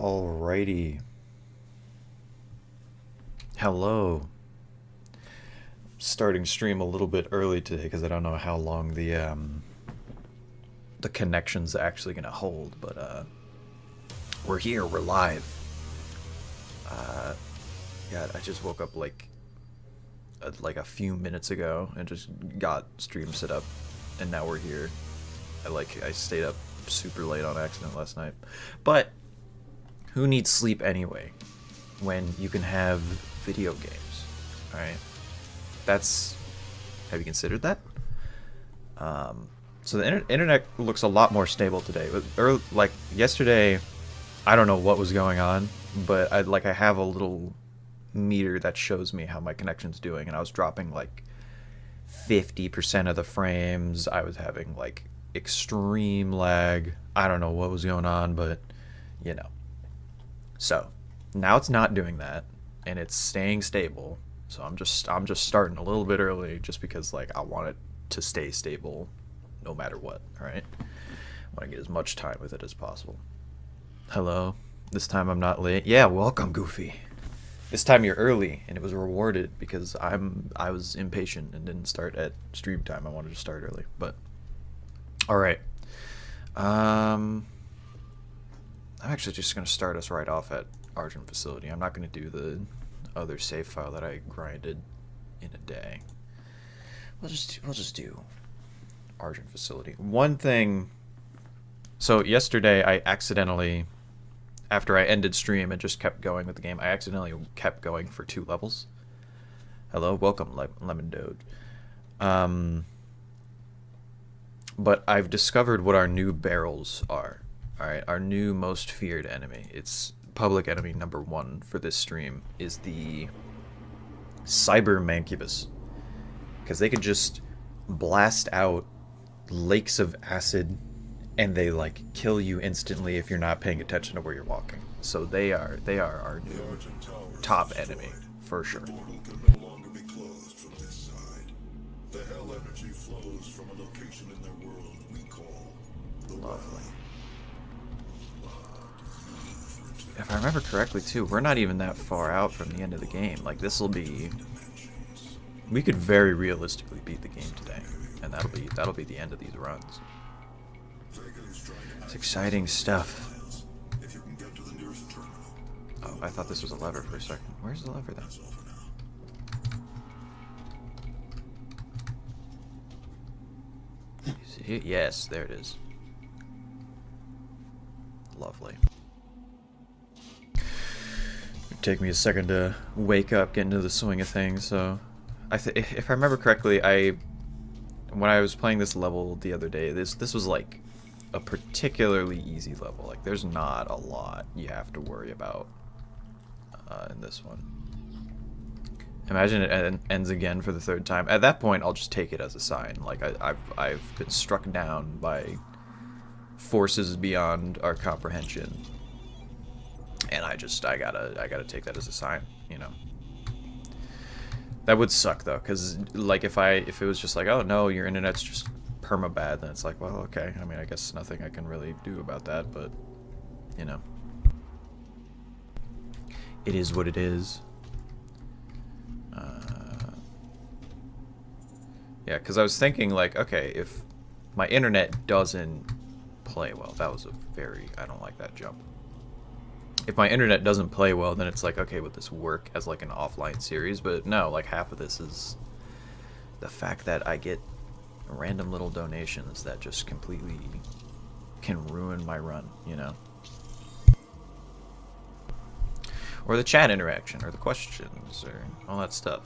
Alrighty. Hello. Starting stream a little bit early today because I don't know how long the connection's actually gonna hold, but we're here, we're live. Yeah, I just woke up like a few minutes ago and just got stream set up, and now we're here. I stayed up super late on accident last night, but who needs sleep anyway when you can have video games? All right, have you considered that? So the internet looks a lot more stable today. Like yesterday, I don't know what was going on, but I have a little meter that shows me how my connection's doing, and I was dropping like 50% of the frames. I was having like extreme lag. I don't know what was going on, but you know. So now it's not doing that, and it's staying stable. So I'm just starting a little bit early just because like I want it to stay stable no matter what. All right, I want to get as much time with it as possible. Hello, this time I'm not late. Yeah, welcome, Goofy. This time you're early, and it was rewarded because I was impatient and didn't start at stream time. I wanted to start early, but all right. I'm actually just gonna start us right off at Argent Facility. I'm not gonna do the other save file that I grinded in a day. We'll just do Argent Facility. One thing. So yesterday I accidentally, after I ended stream and just kept going with the game, I accidentally kept going for 2 levels. Hello, welcome, Lemon Doge. But I've discovered what our new barrels are. Alright, our new most feared enemy. It's public enemy number 1 for this stream is the Cyber Mancubus. Because they can just blast out lakes of acid, and they like kill you instantly if you're not paying attention to where you're walking. So they are our new top enemy for sure. Lovely. If I remember correctly too, we're not even that far out from the end of the game. Like we could very realistically beat the game today, and that'll be the end of these runs. It's exciting stuff. Oh, I thought this was a lever for a second. Where's the lever then? Yes, there it is. Lovely. It'd take me a second to wake up, get into the swing of things. So, if I remember correctly, when I was playing this level the other day, this was like a particularly easy level. Like, there's not a lot you have to worry about in this one. Imagine it ends again for the 3rd time. At that point, I'll just take it as a sign. Like I've been struck down by forces beyond our comprehension, and I gotta take that as a sign. You know. That would suck though, because like if it was just like, oh no, your internet's just perma bad, then it's like, well, okay. I mean, I guess nothing I can really do about that, but you know, it is what it is. Yeah, because I was thinking like, okay, if my internet doesn't play well, that was I don't like that jump. If my internet doesn't play well, then it's like, okay, would this work as like an offline series? But no, like half of this is the fact that I get random little donations that just completely can ruin my run, you know? Or the chat interaction, or the questions, or all that stuff.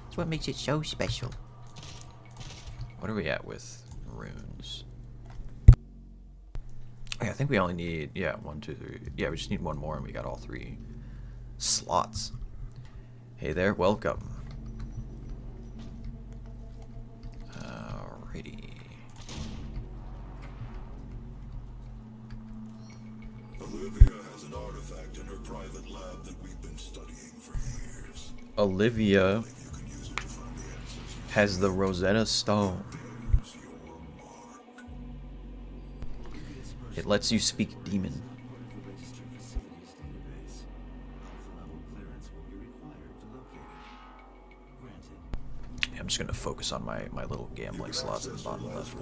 That's what makes it so special. What are we at with runes? Yeah, I think we only need, 1, 2, 3. Yeah, we just need 1 more and we got all 3 slots. Hey there, welcome. Alrighty. Olivia has an artifact in her private lab that we've been studying for years. Olivia has the Rosetta Stone. It lets you speak demon. just gonna focus on my little gambling slots in the bottom left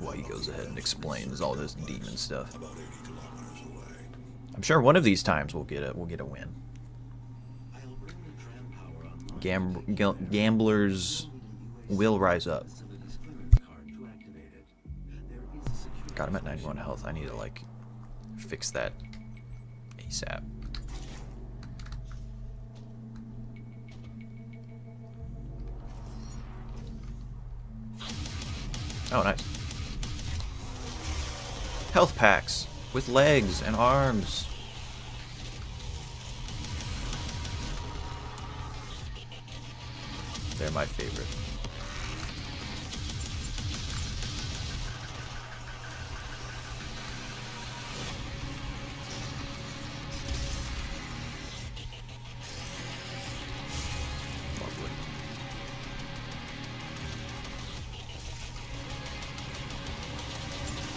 while he goes ahead and explains all this demon stuff. I'm sure one of these times we'll get a win. Gamblers will rise up. Got him at 91 health. I need to like fix that ASAP. Oh, nice. Health packs with legs and arms. They're my favorite. Lovely.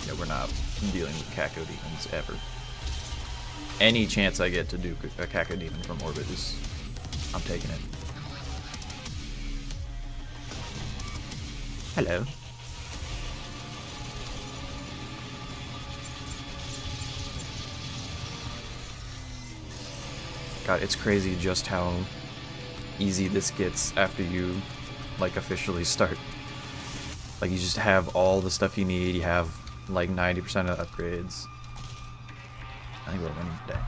Yeah, we're not dealing with Cacodemons ever. Any chance I get to do a Cacodemon from orbit is, I'm taking it. Hello. God, it's crazy just how easy this gets after you, like, officially start. Like, you just have all the stuff you need, you have, like, 90% of the upgrades. I think we're winning today.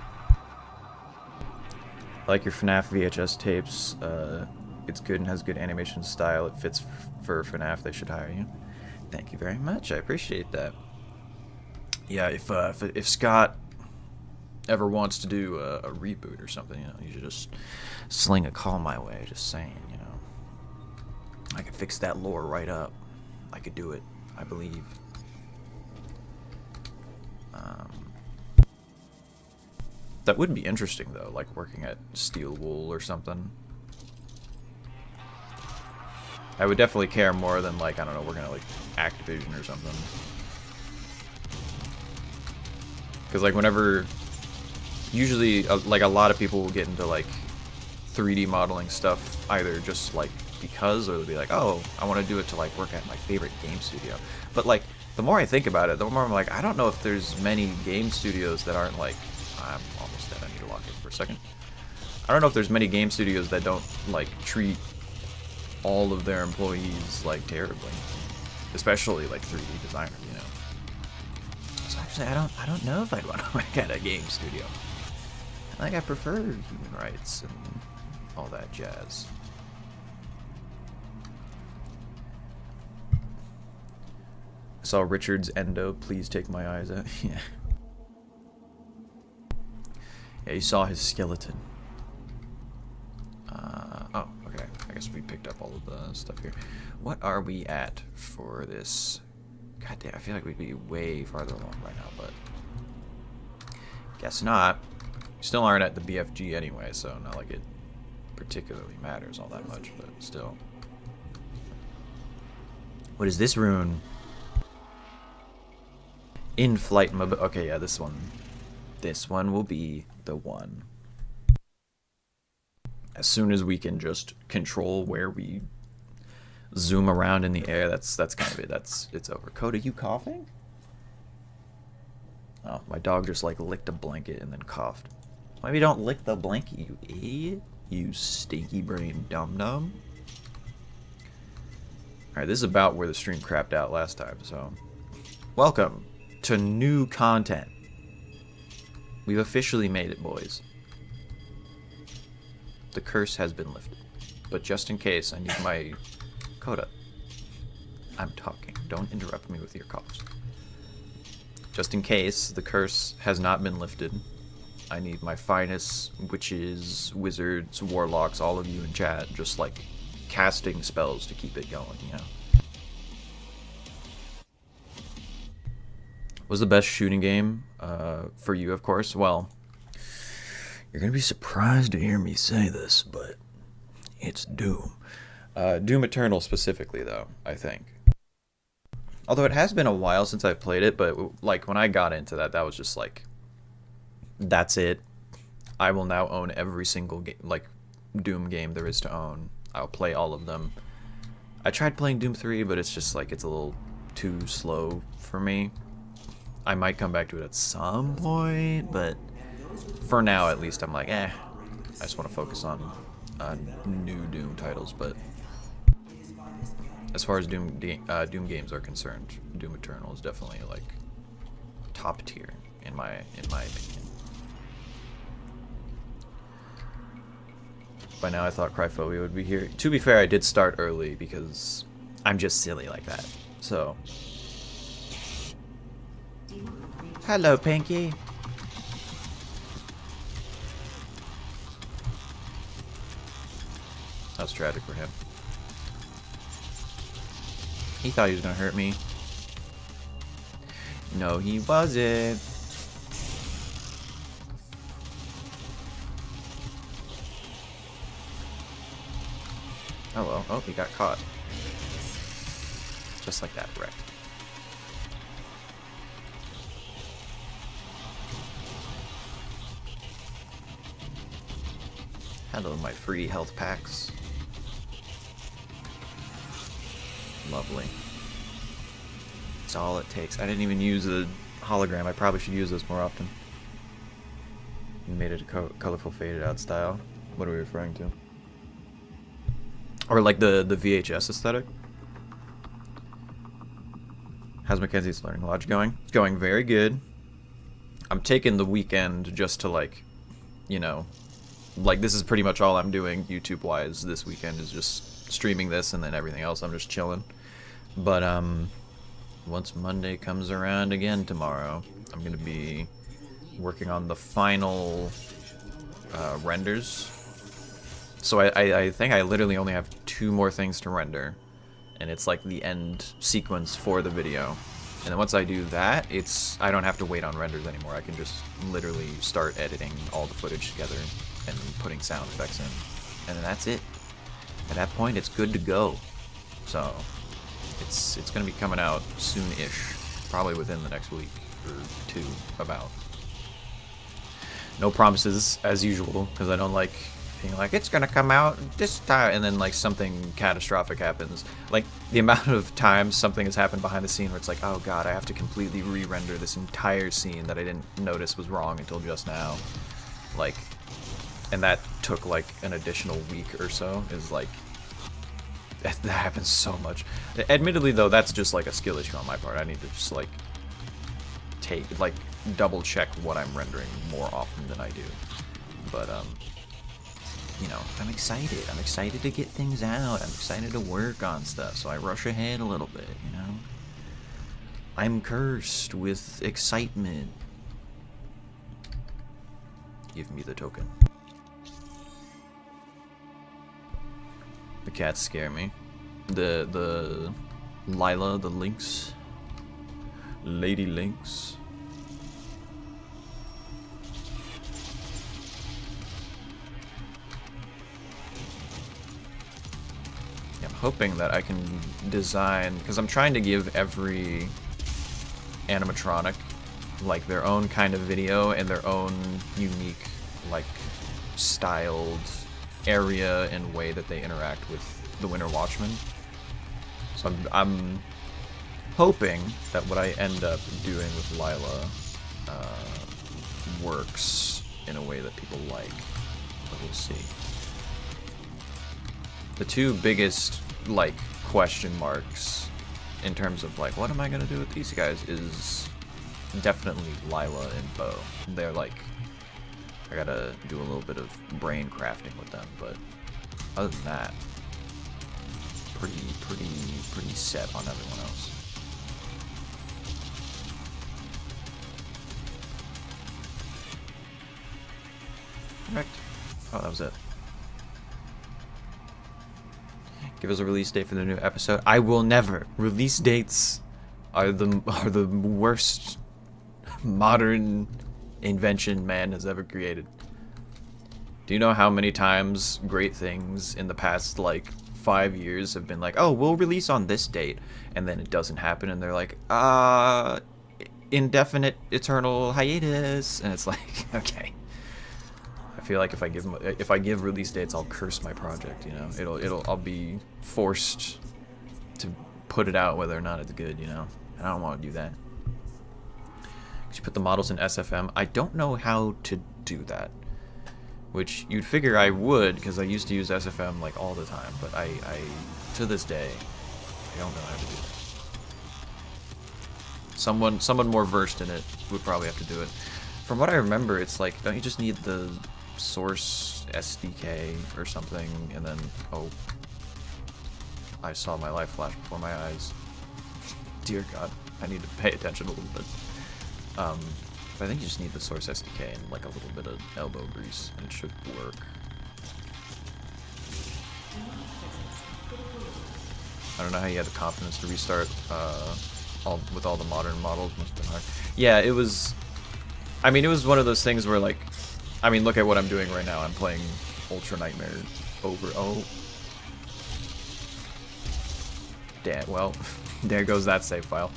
I like your FNAF VHS tapes. It's good and has good animation style. It fits for FNAF. They should hire you. Thank you very much. I appreciate that. Yeah, if Scott ever wants to do a reboot or something, you know, you should just sling a call my way. Just saying, you know, I could fix that lore right up. I could do it. I believe. That would be interesting though, like working at Steel Wool or something. I would definitely care more than, like, I don't know, we're gonna, like, Activision or something. Because, like, whenever... Usually, like, a lot of people will get into, like, 3D modeling stuff, either just, like, because, or they'll be like, oh, I want to do it to, like, work at my favorite game studio. But, like, the more I think about it, the more I'm like, I don't know if there's many game studios that aren't, like... I'm almost dead, I need to lock in for a second. I don't know if there's many game studios that don't, like, treat all of their employees like terribly, especially like 3D designers, you know. So actually, I don't know if I'd want to work at a game studio. I think I prefer human rights and all that jazz. I saw Richard's endo. Please take my eyes out. Yeah. Yeah, you saw his skeleton. Oh, okay. I guess we picked up all of the stuff here. What are we at for this? God damn, I feel like we'd be way farther along right now, but guess not. We still aren't at the BFG anyway, so not like it particularly matters all that much, but still. What is this rune? In-flight mobility. Okay, yeah, this one. This one will be the one. As soon as we can just control where we zoom around in the air, that's kind of it. It's over. Coda, you coughing? Oh, my dog just like licked a blanket and then coughed. Maybe don't lick the blanket, you idiot. You stinky brain dum-dum. Alright, this is about where the stream crapped out last time, so... Welcome to new content. We've officially made it, boys. The curse has been lifted. But just in case, I need my... Coda. I'm talking. Don't interrupt me with your coughs. Just in case the curse has not been lifted, I need my finest witches, wizards, warlocks, all of you in chat, just like casting spells to keep it going, you know. Was the best shooting game for you, of course? Well, you're gonna be surprised to hear me say this, but it's Doom. Doom Eternal specifically, though, I think. Although it has been a while since I've played it, but like when I got into that, that was just like, that's it. I will now own every single game, like Doom game there is to own, I'll play all of them. I tried playing Doom 3, but it's just like it's a little too slow for me. I might come back to it at some point, but for now at least I'm like, I just want to focus on new Doom titles. But as far as Doom games are concerned, Doom Eternal is definitely like top tier in my opinion. By now I thought Cryphobia would be here. To be fair, I did start early because I'm just silly like that. So, hello, Pinky. That was tragic for him. He thought he was gonna hurt me. No, he wasn't. Oh well. Oh, he got caught. Just like that, wrecked. Hello, my free health packs. Lovely. That's all it takes. I didn't even use the hologram. I probably should use this more often. You made it a colorful, faded out style. What are we referring to? Or like the VHS aesthetic? How's Mackenzie's Learning Lodge going? It's going very good. I'm taking the weekend just to like, you know, like this is pretty much all I'm doing YouTube wise this weekend is just streaming this, and then everything else I'm just chilling. But once Monday comes around again tomorrow, I'm gonna be working on the final renders. So I think I literally only have 2 more things to render, and it's like the end sequence for the video. And then once I do that, I don't have to wait on renders anymore. I can just literally start editing all the footage together and putting sound effects in, and then that's it. At that point, it's good to go. So it's gonna be coming out soon-ish, probably within the next week or 2, about. No promises as usual, because I don't like being like, it's gonna come out this time, and then like something catastrophic happens. Like the amount of times something has happened behind the scene where it's like, oh god, I have to completely re-render this entire scene that I didn't notice was wrong until just now. Like, and that took like an additional week or so. Is like, that happens so much. Admittedly though, that's just like a skill issue on my part. I need to just like double check what I'm rendering more often than I do. But you know, I'm excited. I'm excited to get things out. I'm excited to work on stuff, so I rush ahead a little bit, you know? I'm cursed with excitement. Give me the token. The cats scare me. The Lila, the lynx. Lady Lynx. I'm hoping that I can design, because I'm trying to give every animatronic like their own kind of video and their own unique, like, styled area and way that they interact with the Winter Watchmen. So I'm hoping that what I end up doing with Lila works in a way that people like, but we'll see. The 2 biggest, like, question marks in terms of, like, what am I gonna do with these guys is definitely Lila and Bo. They're, like, I gotta do a little bit of brain crafting with them, but other than that, pretty set on everyone else. Correct. Oh, that was it. Give us a release date for the new episode. I will never. Release dates are the worst modern invention man has ever created. Do you know how many times great things in the past like 5 years have been like, oh, we'll release on this date, and then it doesn't happen, and they're like, indefinite eternal hiatus, and it's like, okay, feel like if I give release dates, I'll curse my project. You know, I'll be forced to put it out whether or not it's good. You know, and I don't want to do that. You put the models in SFM. I don't know how to do that, which you'd figure I would because I used to use SFM like all the time, but I to this day I don't know how to do that. Someone more versed in it would probably have to do it. From what I remember, it's like, don't you just need the source SDK or something, and then, oh, I saw my life flash before my eyes. Dear God, I need to pay attention a little bit. But I think you just need the source SDK and like a little bit of elbow grease, and it should work. I don't know how you had the confidence to restart with all the modern models. Must have been hard. Yeah, it was. I mean, it was one of those things where, like, I mean, look at what I'm doing right now. I'm playing Ultra Nightmare over. Oh, damn. Well, there goes that save file.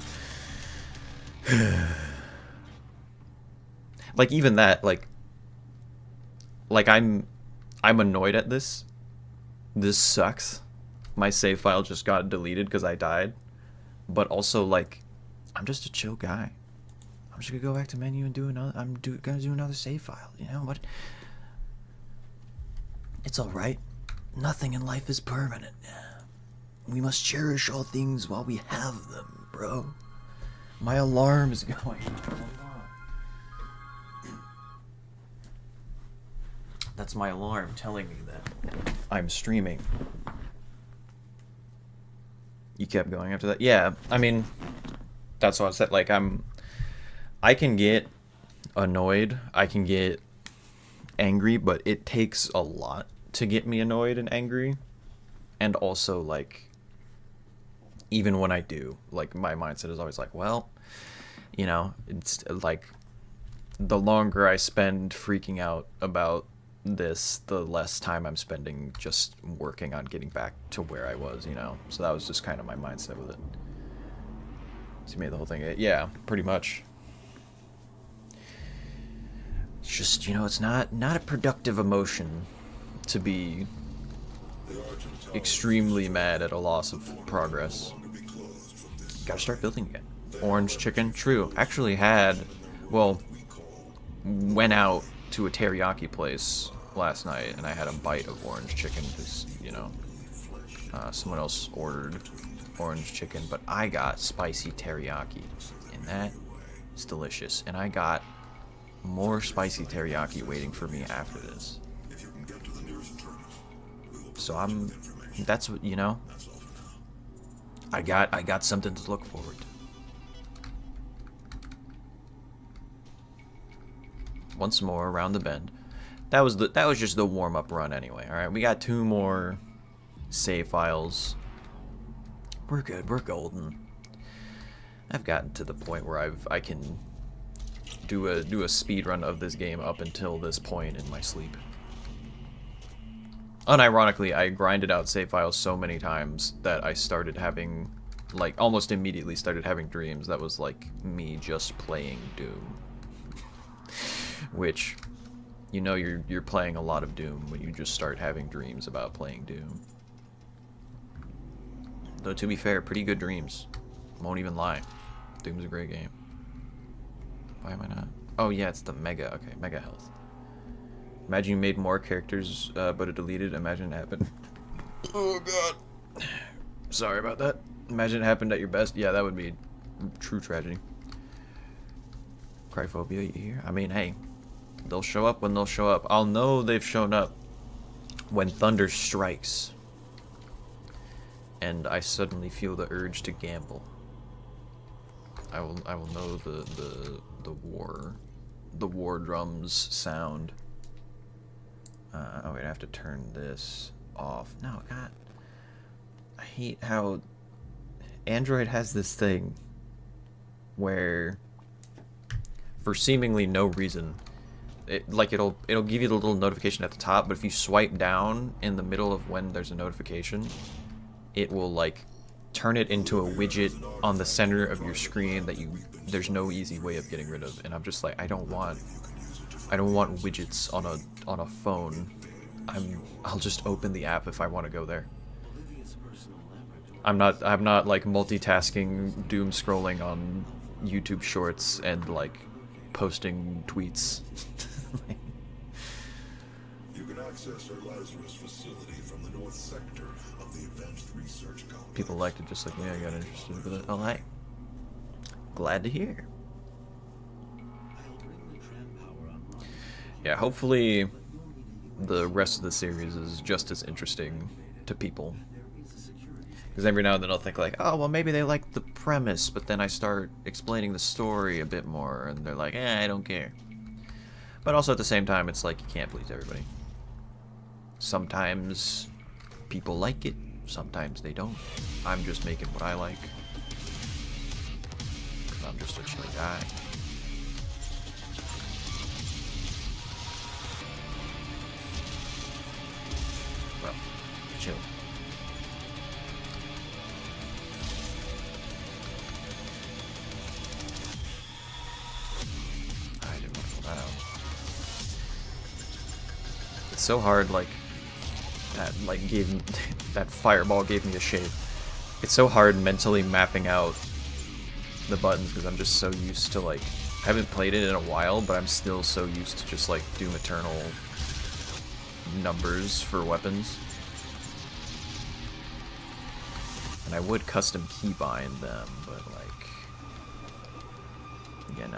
Like even that, like I'm annoyed at this. This sucks. My save file just got deleted because I died. But also, like, I'm just a chill guy. I'm just gonna go back to menu and do another. Gonna do another save file. You know what? It's all right. Nothing in life is permanent. We must cherish all things while we have them, bro. My alarm is going. That's my alarm telling me that I'm streaming. You kept going after that? Yeah, I mean, that's what I said. Like, I can get annoyed, I can get angry, but it takes a lot to get me annoyed and angry. And also, like, even when I do, like, my mindset is always like, well, you know, it's like, the longer I spend freaking out about this, the less time I'm spending just working on getting back to where I was, you know. So that was just kind of my mindset with it. So you made the whole thing. Yeah, pretty much. It's just, you know, it's not a productive emotion to be extremely mad at a loss of progress. Gotta start building again. Orange chicken, true. Actually went out to a teriyaki place last night, and I had a bite of orange chicken because, you know, someone else ordered orange chicken, but I got spicy teriyaki, and that is delicious. And I got more spicy teriyaki waiting for me after this. So that's what, you know, I got something to look forward to. Once more around the bend. That was just the warm-up run anyway. All right, we got 2 more save files. We're good. We're golden. I've gotten to the point where I can do a speed run of this game up until this point in my sleep. Unironically, I grinded out save files so many times that I started having, like, almost immediately started having dreams that was like me just playing Doom. Which, you know, you're playing a lot of Doom when you just start having dreams about playing Doom. Though, to be fair, pretty good dreams. Won't even lie. Doom's a great game. Why am I not? Oh yeah, it's the Mega. Okay, Mega Health. Imagine you made more characters, but it deleted. Imagine it happened. Oh god. Sorry about that. Imagine it happened at your best. Yeah, that would be true tragedy. Cryphobia, you hear? I mean, hey, they'll show up when they'll show up. I'll know they've shown up when thunder strikes and I suddenly feel the urge to gamble. I will know the war drums sound. Oh wait, I have to turn this off. No, God, I hate how Android has this thing where, for seemingly no reason, it'll give you the little notification at the top, but if you swipe down in the middle of when there's a notification, it will like turn it into a widget on the center of your screen that there's no easy way of getting rid of. And I'm just like, I don't want I don't want widgets on a phone. I'll just open the app if I want to go there. I'm not like multitasking, doom scrolling on YouTube Shorts and like posting tweets. You can access her Lazarus facility from the north sector of the Advanced Research Complex. People liked it just like me. I got interested with it. Oh, hi. Glad to hear. Yeah, hopefully the rest of the series is just as interesting to people. Because every now and then I'll think like, oh, well, maybe they like the premise, but then I start explaining the story a bit more, and they're like, I don't care. But also at the same time, it's like you can't please everybody. Sometimes people like it, sometimes they don't. I'm just making what I like. 'Cause I'm just a chill guy. Well, chill. I didn't want to pull that out. It's so hard, like, that, like, that fireball gave me a shape. It's so hard mentally mapping out the buttons because I'm just so used to, like, I haven't played it in a while, but I'm still so used to just, like, Doom Eternal numbers for weapons. And I would custom keybind them, but, like, again,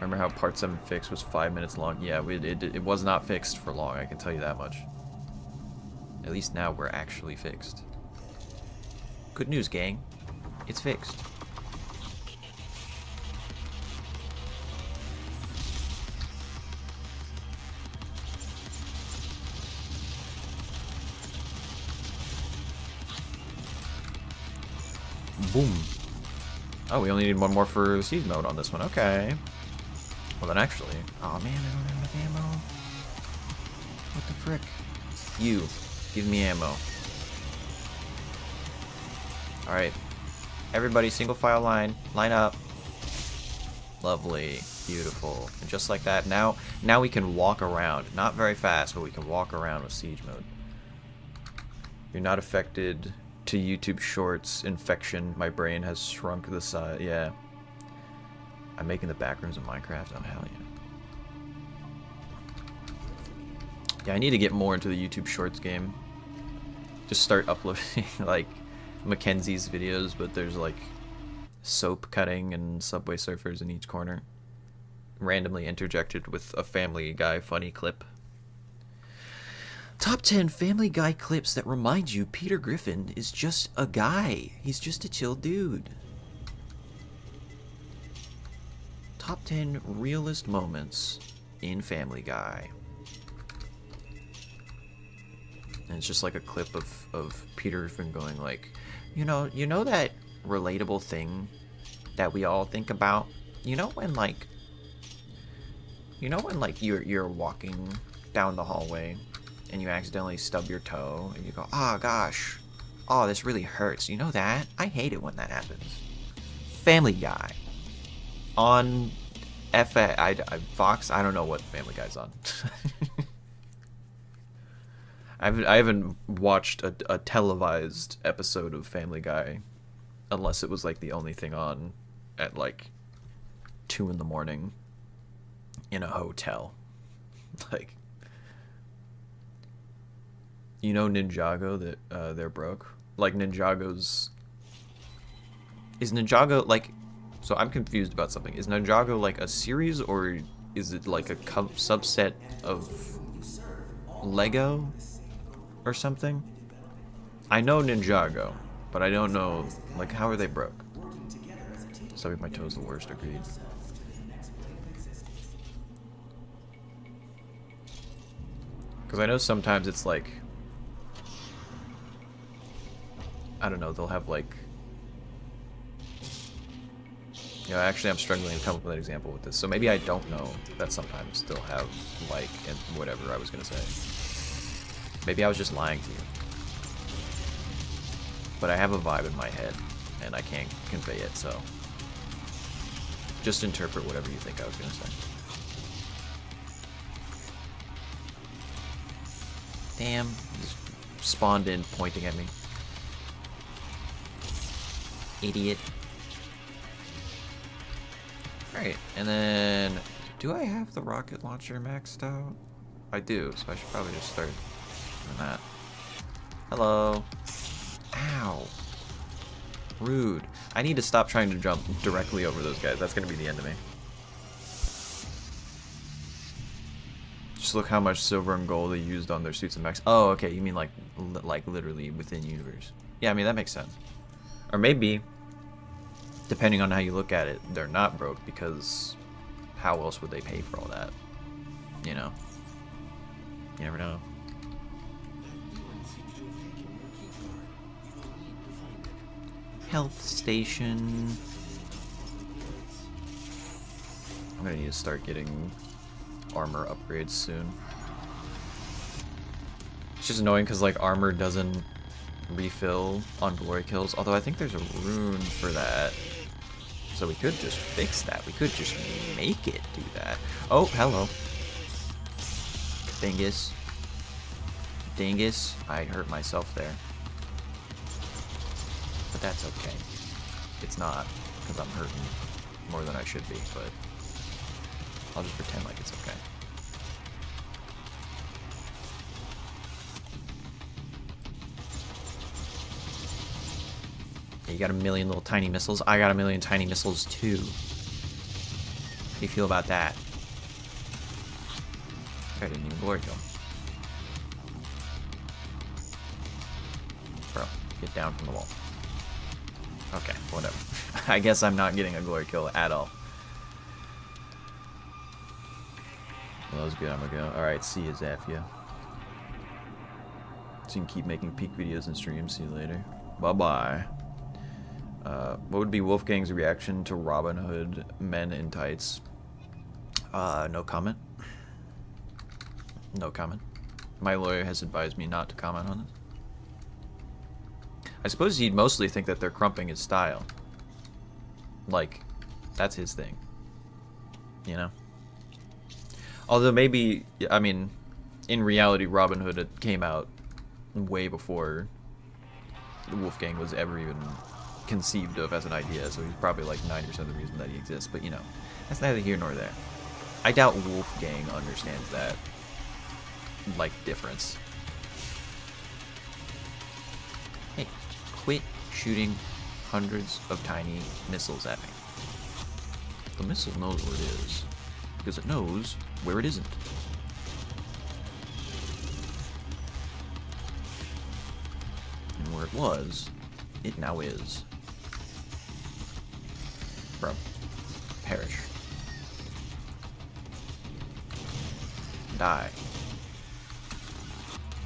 remember how Part 7 fix was 5 minutes long? Yeah, it was not fixed for long, I can tell you that much. At least now we're actually fixed. Good news, gang. It's fixed. Boom. Oh, we only need one more for siege mode on this one. Okay. Well, then actually... Oh, man, I don't have enough ammo. What the frick? You. Give me ammo. Alright. Everybody, single file line. Line up. Lovely. Beautiful. And just like that, now we can walk around. Not very fast, but we can walk around with siege mode. You're not affected to YouTube Shorts infection. My brain has shrunk the size. Yeah. I'm making the backrooms of Minecraft. Oh, hell yeah. Yeah, I need to get more into the YouTube Shorts game. Just start uploading, like, Mackenzie's videos, but there's, like, soap cutting and Subway Surfers in each corner. Randomly interjected with a Family Guy funny clip. Top 10 Family Guy clips that remind you Peter Griffin is just a guy. He's just a chill dude. Top 10 realest moments in Family Guy. And it's just like a clip of Peter Griffin going like, you know that relatable thing that we all think about? You know when like you're walking down the hallway and you accidentally stub your toe and you go, oh gosh, oh this really hurts. You know that? I hate it when that happens. Family Guy. On Fox, I don't know what Family Guy's on. I haven't watched a televised episode of Family Guy unless it was like the only thing on at like 2 in the morning in a hotel. Like, you know Ninjago that they're broke? Like Ninjago's... Is Ninjago like... So I'm confused about something. Is Ninjago like a series or is it like a subset of Lego or something? I know Ninjago, but I don't know, like, how are they broke? Stubbing my toes the worst, agreed. Because I know sometimes it's like, I don't know, they'll have like, you know, actually I'm struggling to come up with an example with this. So maybe I don't know that sometimes they'll have like, and whatever I was going to say. Maybe I was just lying to you. But I have a vibe in my head, and I can't convey it, so... Just interpret whatever you think I was gonna say. Damn, he's spawned in pointing at me. Idiot. Alright, and then do I have the rocket launcher maxed out? I do, so I should probably just start doing that. Hello. Ow. Rude. I need to stop trying to jump directly over those guys. That's going to be the end of me. Just look how much silver and gold they used on their suits and mechs. Oh, okay. You mean like literally within universe. Yeah, I mean, that makes sense. Or maybe, depending on how you look at it, they're not broke because how else would they pay for all that? You know? You never know. Health station. I'm gonna need to start getting armor upgrades soon. It's just annoying because like armor doesn't refill on glory kills, although I think there's a rune for that. So we could just fix that. We could just make it do that. Oh, hello. Dingus. Dingus. I hurt myself there. But that's okay. It's not, because I'm hurting more than I should be, but I'll just pretend like it's okay. Yeah, you got a million little tiny missiles. I got a million tiny missiles too. How do you feel about that? I didn't even glory kill. Bro, get down from the wall. Okay, whatever. I guess I'm not getting a glory kill at all. Well, that was good. I'm gonna go. Alright, see you, Zafia. So you can keep making peak videos and streams. See you later. Bye-bye. What would be Wolfgang's reaction to Robin Hood men in tights? No comment. No comment. My lawyer has advised me not to comment on it. I suppose he'd mostly think that they're crumping his style. Like, that's his thing. You know? Although maybe, I mean, in reality, Robin Hood came out way before Wolfgang was ever even conceived of as an idea, so he's probably like 90% of the reason that he exists, but you know, that's neither here nor there. I doubt Wolfgang understands that, like, difference. Hey, quit shooting hundreds of tiny missiles at me. The missile knows where it is, because it knows where it isn't. And where it was, it now is. Bro, perish. Die.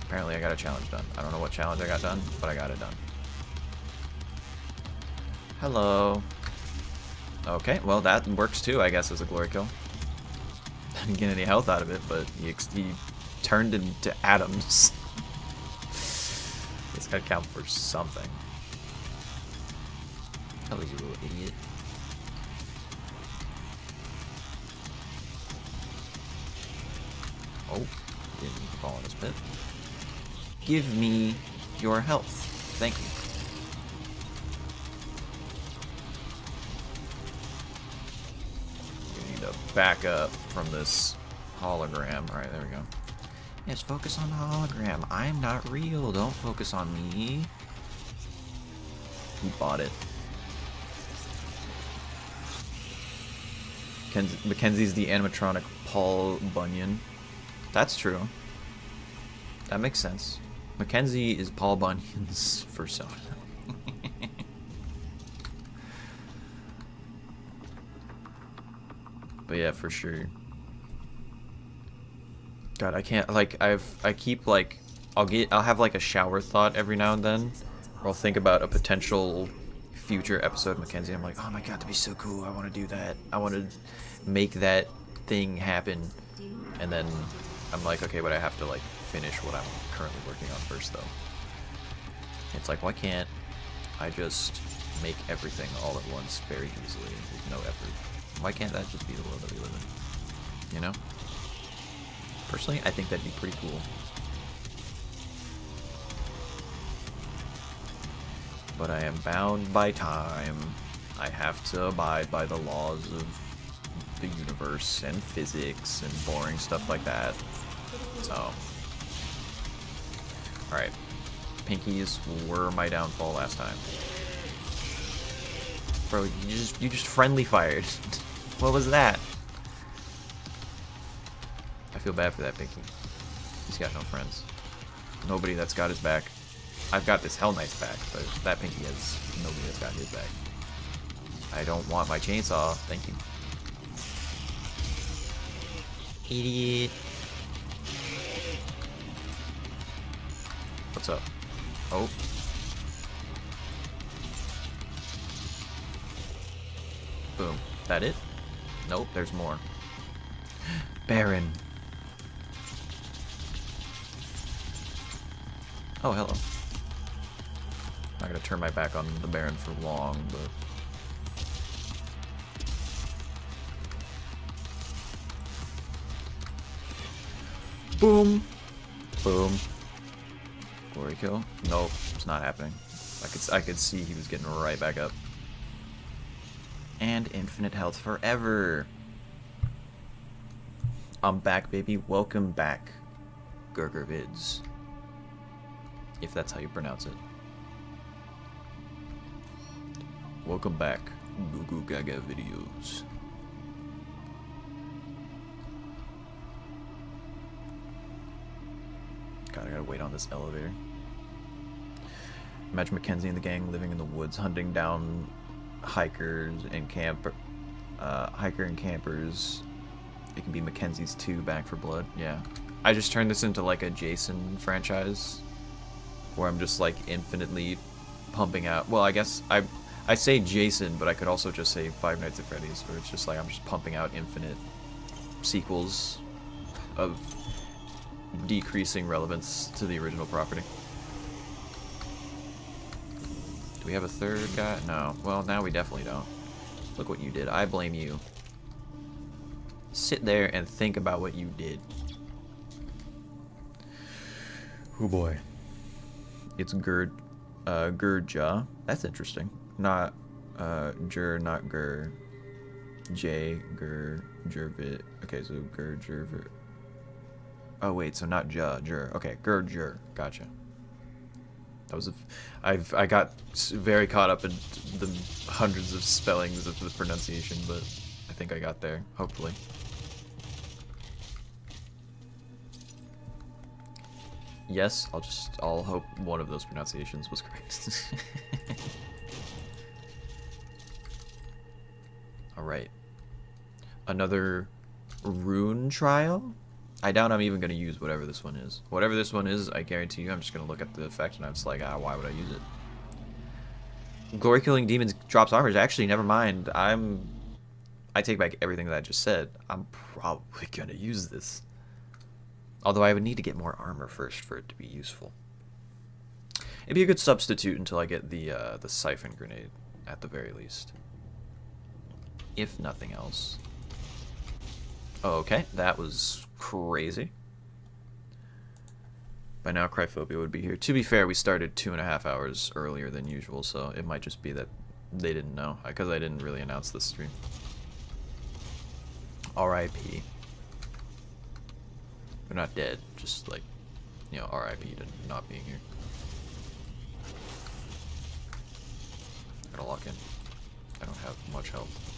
Apparently I got a challenge done. I don't know what challenge I got done, but I got it done. Hello. Okay, well that works too, I guess, as a glory kill. Didn't get any health out of it, but he turned into atoms. It's gotta count for something. Hello, you little idiot. Oh, didn't need to fall in this pit. Give me your health. Thank you. You need to back up from this hologram. Alright, there we go. Yes, focus on the hologram. I'm not real. Don't focus on me. Who bought it? Mackenzie's the animatronic Paul Bunyan. That's true. That makes sense. Mackenzie is Paul Bunyan's persona. But yeah, for sure. God, I can't, like, I keep, like, I'll have, like, a shower thought every now and then, or I'll think about a potential future episode of Mackenzie. I'm like, oh my god, that'd be so cool. I want to do that. I want to make that thing happen. And then I'm like, okay, but I have to, like, finish what I'm currently working on first, though. It's like, why can't I just make everything all at once very easily with no effort? Why can't that just be the world that we live in? You know? Personally, I think that'd be pretty cool. But I am bound by time. I have to abide by the laws of the universe and physics and boring stuff like that. So, alright. Pinkies were my downfall last time. Bro, you just friendly fired. What was that? I feel bad for that Pinky. He's got no friends. Nobody that's got his back. I've got this Hell Knight's back, but that Pinky has nobody that's got his back. I don't want my chainsaw. Thank you. Idiot. What's up? Oh. Boom. That it? Nope, there's more. Baron. Oh, hello. Not gonna turn my back on the Baron for long, but... Boom! Boom. Glory kill? Nope, it's not happening. I could see he was getting right back up. And infinite health forever. I'm back, baby. Welcome back, Gurgurvids. If that's how you pronounce it. Welcome back, Goo Goo Gaga videos. God, I gotta wait on this elevator. Imagine Mackenzie and the gang living in the woods, hunting down hikers and hiker and campers. It can be Mackenzie's 2 Back for Blood. Yeah, I just turned this into like a Jason franchise, where I'm just like infinitely pumping out. Well, I guess I say Jason, but I could also just say Five Nights at Freddy's, where it's just like I'm just pumping out infinite sequels of decreasing relevance to the original property. Do we have a third guy? No. Well, now we definitely don't. Look what you did. I blame you. Sit there and think about what you did. Oh boy. It's Gurja. That's interesting. Not not Gur. J, Gur, Jervit. Okay, so Gur, Jervit. Oh wait, so not Jur. Okay, Gurjur. Gotcha. That was I got very caught up in the hundreds of spellings of the pronunciation, but I think I got there, hopefully. Yes, I'll hope one of those pronunciations was correct. Alright. Another rune trial? I doubt I'm even going to use whatever this one is. Whatever this one is, I guarantee you I'm just going to look at the effect and I'm just like, why would I use it? Glory Killing Demons drops armor. Actually, never mind. I take back everything that I just said. I'm probably going to use this. Although I would need to get more armor first for it to be useful. It'd be a good substitute until I get the Siphon Grenade, at the very least. If nothing else. Okay, that was crazy. By now, Cryphobia would be here. To be fair, we started 2.5 hours earlier than usual, so it might just be that they didn't know, because I didn't really announce this stream. R.I.P. They're not dead, just like, you know, R.I.P. to not being here. Gotta lock in. I don't have much health.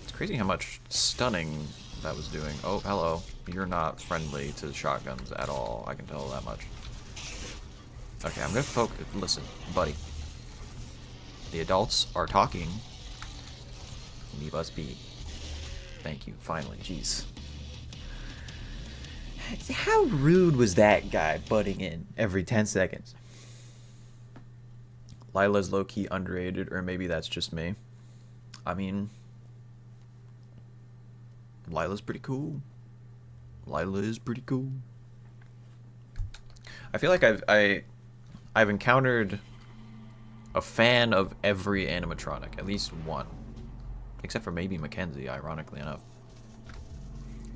It's crazy how much stunning that was doing. Oh, hello. You're not friendly to shotguns at all. I can tell that much. Okay, I'm gonna focus. Listen, buddy. The adults are talking. Leave us be. Thank you, finally, jeez. How rude was that guy butting in every 10 seconds? Lila's low-key underrated, or maybe that's just me. I mean, Lila's pretty cool. Lila is pretty cool. I feel like I've encountered a fan of every animatronic, at least one. Except for maybe Mackenzie, ironically enough.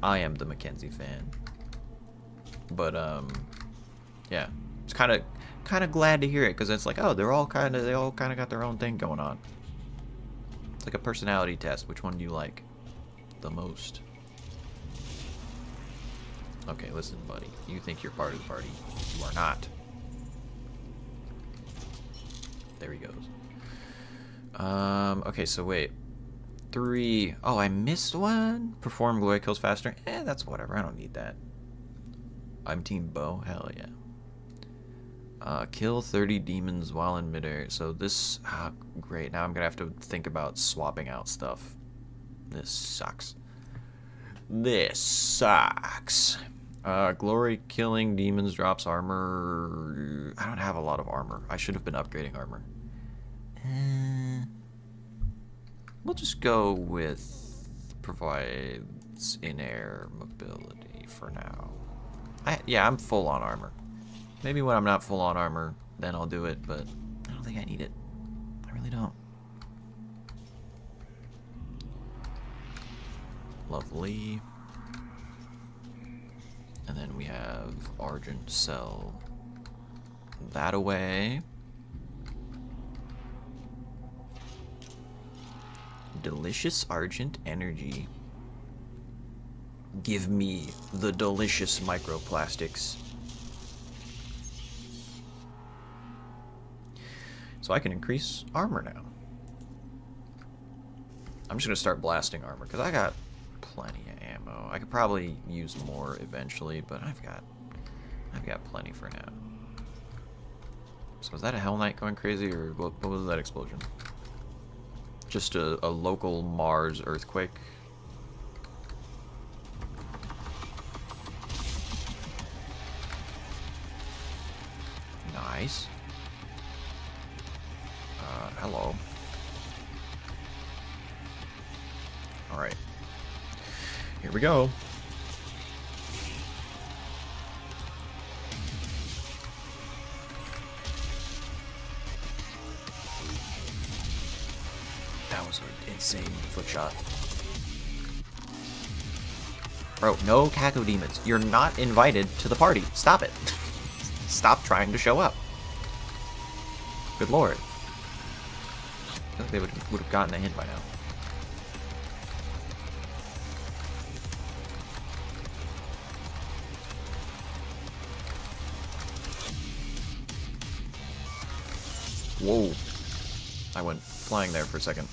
I am the Mackenzie fan. But yeah, it's kind of glad to hear it because it's like, oh, they all kind of got their own thing going on. It's like a personality test. Which one do you like the most? Okay, listen, buddy. You think you're part of the party. You are not. There he goes. Okay, so wait. 3. Oh, I missed one. Perform glory kills faster. That's whatever. I don't need that. I'm Team Bo. Hell yeah. Kill 30 demons while in midair. So this... great. Now I'm going to have to think about swapping out stuff. This sucks. This sucks. Glory killing demons drops armor. I don't have a lot of armor. I should have been upgrading armor. We'll just go with provides in-air mobility for now. Yeah, I'm full on armor. Maybe when I'm not full on armor, then I'll do it, but I don't think I need it. I really don't. Lovely. And then we have Argent Cell. That away. Delicious Argent Energy. Give me the delicious microplastics. So I can increase armor now. I'm just gonna start blasting armor because I got plenty of ammo. I could probably use more eventually, but I've got plenty for now. So was that a Hell Knight going crazy, or what was that explosion? Just a local Mars earthquake. Nice. Hello. Alright. Here we go. That was an insane foot shot. Bro, no Caco Demons. You're not invited to the party. Stop it. Stop trying to show up. Good lord. I feel like they would have gotten a hint by now. Whoa. I went flying there for a second.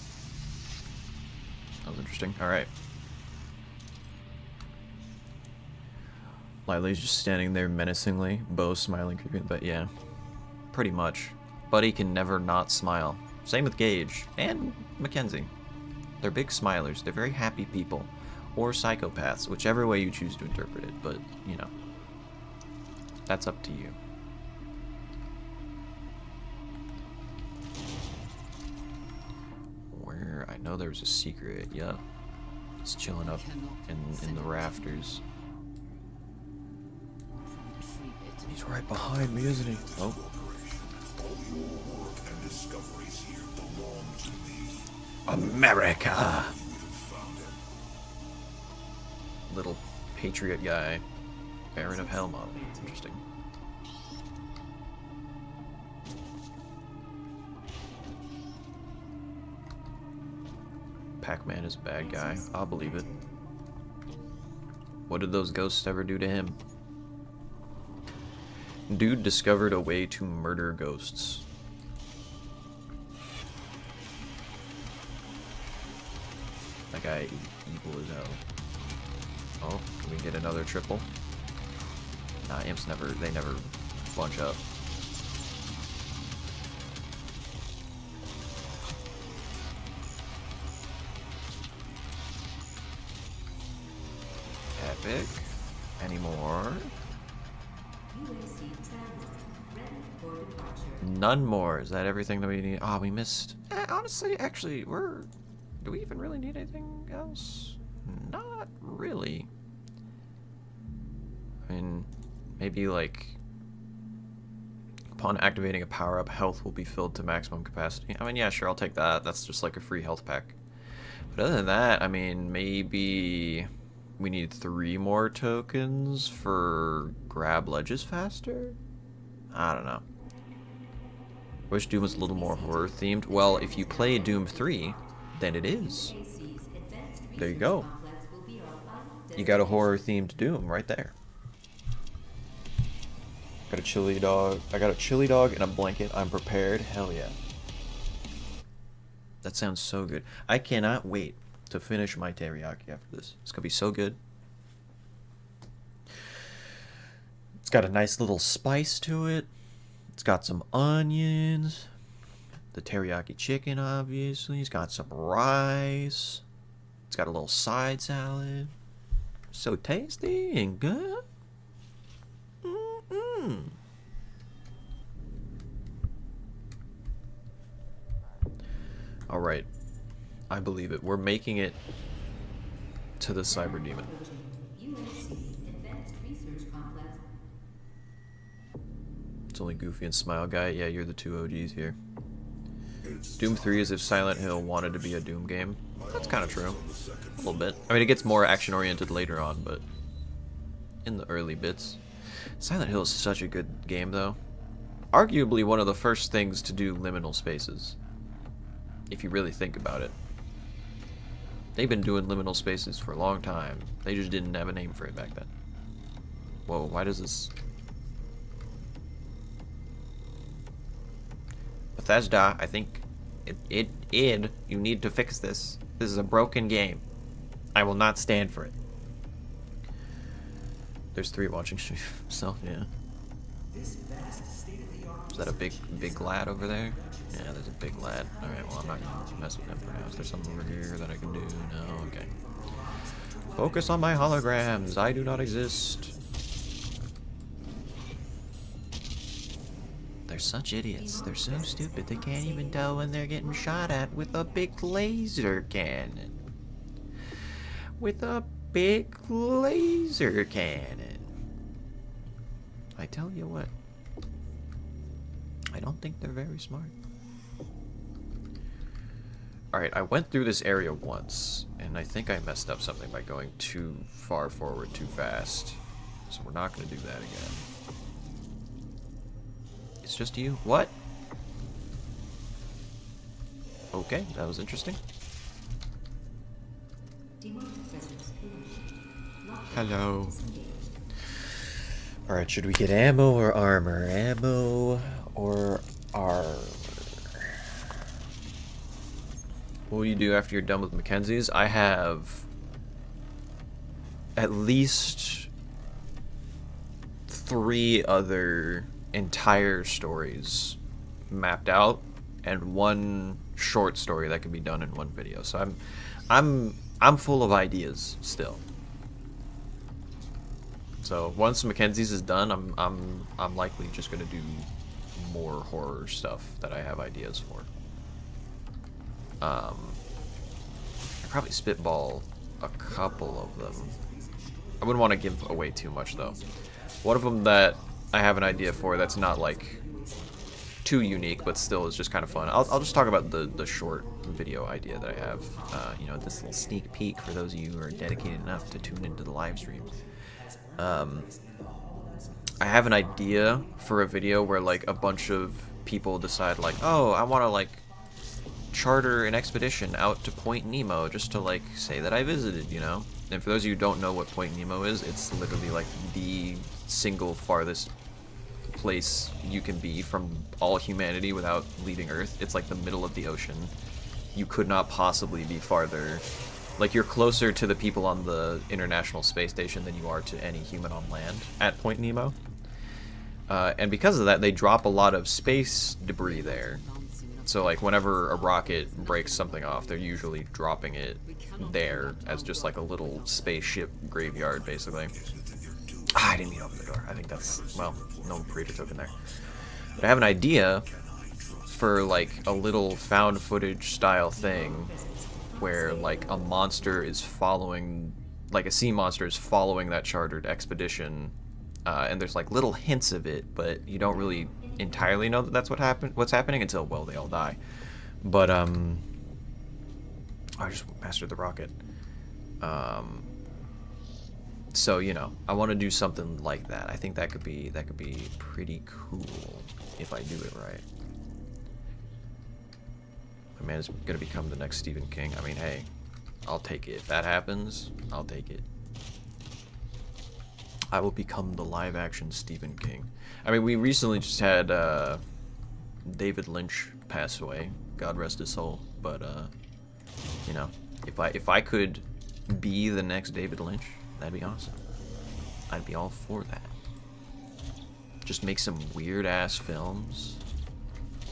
That was interesting. Alright. Lily's just standing there menacingly, Bo smiling creepy, but yeah. Pretty much. Buddy can never not smile. Same with Gage and Mackenzie. They're big smilers. They're very happy people. Or psychopaths, whichever way you choose to interpret it, but, you know. That's up to you. Where? I know there was a secret, yeah. He's chilling up in the rafters. He's right behind me, isn't he? Oh. America! Little patriot guy. Baron of Helmont. Interesting. Pac-Man is a bad guy. I'll believe it. What did those ghosts ever do to him? Dude discovered a way to murder ghosts. That guy evil as hell. Oh, can we get another triple? Nah, imps they never bunch up. Epic. Any more? None more. Is that everything that we need? Oh, we missed. Honestly, actually, do we even really need anything else? Not really. I mean, maybe like Upon activating a power-up, health will be filled to maximum capacity. I mean, yeah, sure, I'll take that. That's just like a free health pack. But other than that, I mean, maybe we need 3 more tokens for grab ledges faster? I don't know. Wish Doom was a little more horror themed. Well, if you play Doom 3, then it is. There you go. You got a horror themed Doom right there. Got a chili dog. I got a chili dog and a blanket. I'm prepared. Hell yeah. That sounds so good. I cannot wait to finish my teriyaki after this. It's gonna be so good. It's got a nice little spice to it. It's got some onions. The teriyaki chicken, obviously. It's got some rice. It's got a little side salad. So tasty and good. Alright. I believe it. We're making it to the Cyber Demon. It's only Goofy and Smile Guy. Yeah, you're the 2 OGs here. Doom 3 is if Silent Hill wanted to be a Doom game. That's kind of true. A little bit. I mean, it gets more action-oriented later on, but in the early bits. Silent Hill is such a good game, though. Arguably one of the first things to do liminal spaces. If you really think about it. They've been doing liminal spaces for a long time. They just didn't have a name for it back then. Whoa, why does this... Bethesda, I think you need to fix this. This is a broken game. I will not stand for it. There's 3 watching stream, so yeah. Is that a big lad over there? Yeah, there's a big lad. Alright, well, I'm not gonna mess with him for now. Is there something over here that I can do? No? Okay. Focus on my holograms. I do not exist. They're such idiots. They're so stupid they can't even tell when they're getting shot at with a big laser cannon. With a big laser cannon. I tell you what. I don't think they're very smart. Alright, I went through this area once, and I think I messed up something by going too far forward too fast. So we're not going to do that again. It's just you? What? Okay, that was interesting. Hello. Alright, should we get ammo or armor? Ammo or armor? What will you do after you're done with Mackenzie's? I have at least 3 other entire stories mapped out and 1 short story that can be done in 1 video. So I'm full of ideas still. So once Mackenzie's is done, I'm likely just gonna do more horror stuff that I have ideas for. I probably spitball a couple of them. I wouldn't want to give away too much though. One of them that I have an idea for that's not like too unique, but still is just kind of fun. I'll just talk about the short video idea that I have. You know, this little sneak peek for those of you who are dedicated enough to tune into the live streams. I have an idea for a video where like a bunch of people decide like, oh, I want to like charter an expedition out to Point Nemo just to like say that I visited, you know? And for those of you who don't know what Point Nemo is, it's literally like the single farthest place you can be from all humanity without leaving Earth. It's like the middle of the ocean. You could not possibly be farther. Like, you're closer to the people on the International Space Station than you are to any human on land at Point Nemo. And because of that, they drop a lot of space debris there. So, like, whenever a rocket breaks something off, they're usually dropping it there as just like a little spaceship graveyard, basically. Ah, I didn't mean to open the door. I think that's, well, no breeder token there. But I have an idea for, like, a little found footage style thing where, like, a monster is following, like, a sea monster is following that chartered expedition, and there's, like, little hints of it, but you don't really entirely know that that's what's happening until, well, they all die. But I just mastered the rocket. So, you know, I want to do something like that. I think that could be pretty cool if I do it right. My man is gonna become the next Stephen King. I mean, hey, I'll take it. If that happens, I'll take it. I will become the live-action Stephen King. I mean, we recently just had David Lynch pass away. God rest his soul. But you know, if I could be the next David Lynch, that'd be awesome. I'd be all for that. Just make some weird-ass films.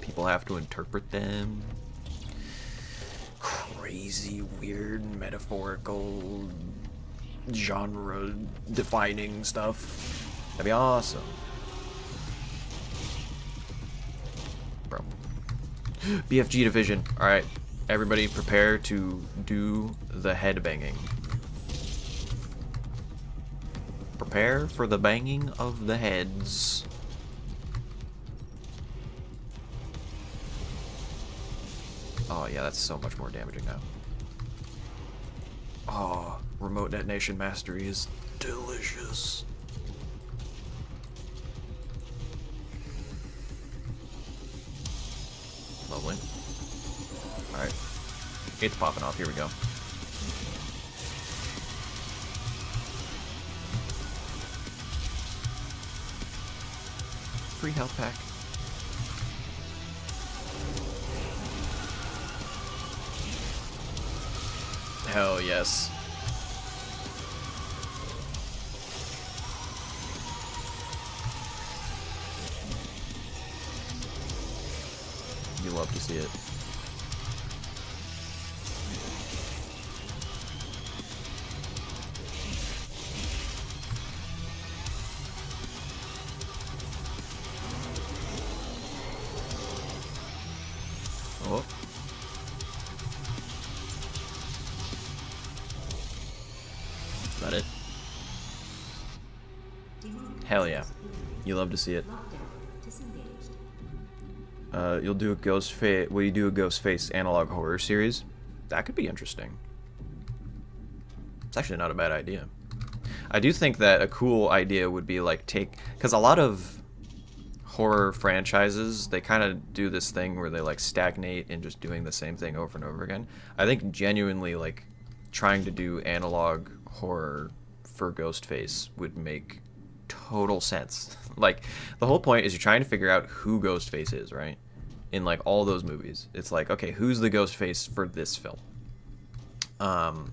People have to interpret them. Crazy, weird, metaphorical, genre-defining stuff. That'd be awesome. Bro. BFG Division. Alright, everybody prepare to do the head banging. Prepare for the banging of the heads. Oh yeah, that's so much more damaging now. Oh, remote detonation mastery is delicious. Lovely. Alright. It's popping off. Here we go. Free health pack. Hell yes. You love to see it. Oh. Is that it? Hell yeah. You love to see it. You'll do a Ghostface. Will you do a Ghostface analog horror series? That could be interesting. It's actually not a bad idea. I do think that a cool idea would be like because a lot of horror franchises, they kind of do this thing where they like stagnate in just doing the same thing over and over again. I think genuinely like trying to do analog horror for Ghostface would make total sense. Like the whole point is you're trying to figure out who Ghostface is, right? In like all those movies, it's like, okay, who's the Ghostface for this film? And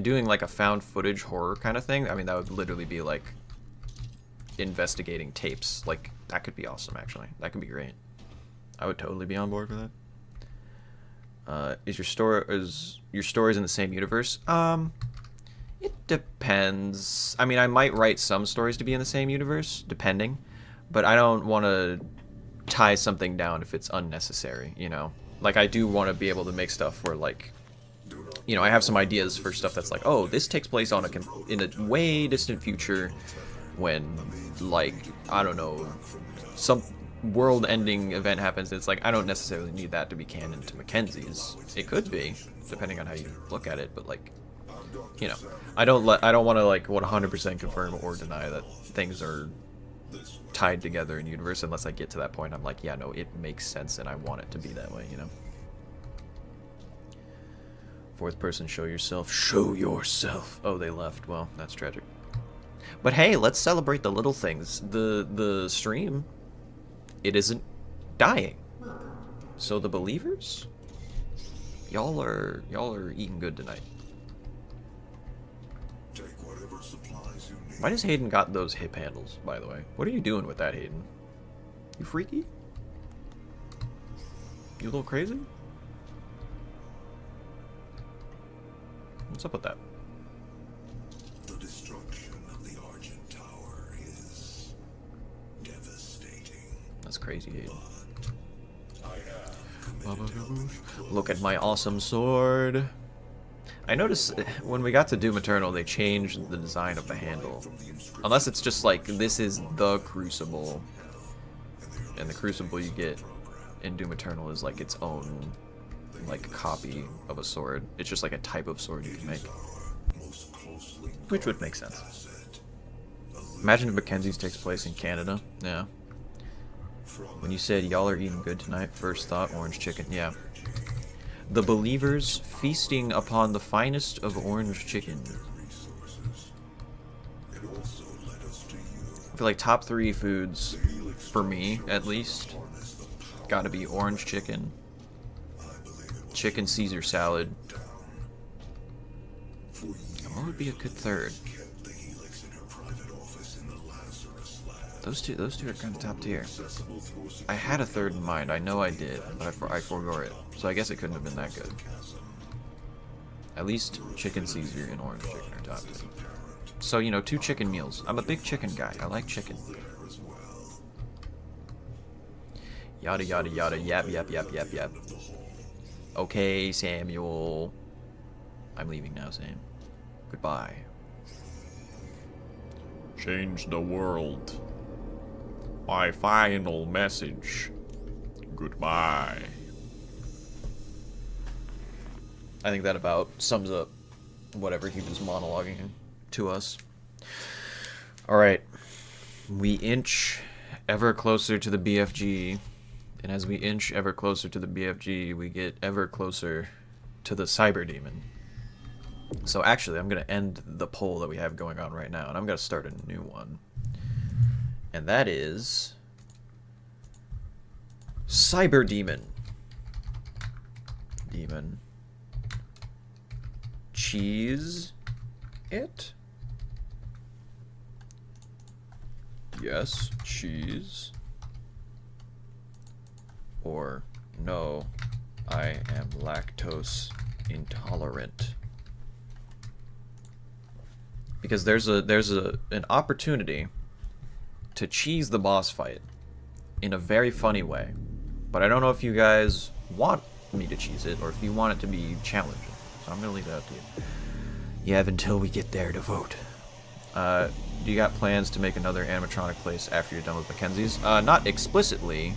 doing like a found footage horror kind of thing, I mean, that would literally be like investigating tapes. Like that could be awesome, actually. That could be great. I would totally be on board for that. Is your stories in the same universe? It depends. I mean, I might write some stories to be in the same universe, depending, but I don't want to tie something down if it's unnecessary, you know? Like, I do want to be able to make stuff where, like, you know, I have some ideas for stuff that's like, oh, this takes place on in a way distant future when, like, I don't know, some world-ending event happens. It's like, I don't necessarily need that to be canon to Mackenzie's. It could be, depending on how you look at it, but, like, you know, I don't want to like 100% confirm or deny that things are tied together in universe unless I get to that point. I'm like, yeah, no, it makes sense and I want it to be that way, you know. Fourth person, show yourself. Show yourself. Oh, they left. Well, that's tragic. But hey, let's celebrate the little things. The stream, it isn't dying. So the believers, y'all are eating good tonight. Why does Hayden got those hip handles, by the way? What are you doing with that, Hayden? You freaky? You a little crazy? What's up with that? The destruction of the Argent Tower is devastating. That's crazy, Hayden. Look at my awesome sword. I noticed when we got to Doom Eternal, they changed the design of the handle. Unless it's just like, this is the Crucible. and the crucible you get in Doom Eternal is like its own like copy of a sword. It's just like a type of sword you can make, which would make sense. Imagine if Mackenzie's takes place in Canada. Yeah. When you said y'all are eating good tonight, first thought orange chicken. Yeah. The believers feasting upon the finest of orange chicken. I feel like top 3 foods, for me at least, gotta be orange chicken, chicken Caesar salad. And what would be a good third? Those two are kind of top tier. I had a third in mind. I know I did, but I forgot it. So I guess it couldn't have been that good. At least chicken Caesar and orange chicken are top 2. So, you know, 2 chicken meals. I'm a big chicken guy. I like chicken. Yada yada yada. Yap yap yap yap yap. Okay, Samuel. I'm leaving now, Sam. Goodbye. Change the world. My final message. Goodbye. I think that about sums up whatever he was monologuing to us. Alright. We inch ever closer to the BFG. And as we inch ever closer to the BFG, we get ever closer to the Cyber Demon. So actually, I'm going to end the poll that we have going on right now, and I'm going to start a new one. And that is Cyber Demon. Demon. Cheese it? Yes, cheese. Or no, I am lactose intolerant. Because there's an opportunity to cheese the boss fight in a very funny way. But I don't know if you guys want me to cheese it or if you want it to be challenging. So I'm going to leave that up to you. You have until we get there to vote. Do you got plans to make another animatronic place after you're done with Mackenzie's? Not explicitly,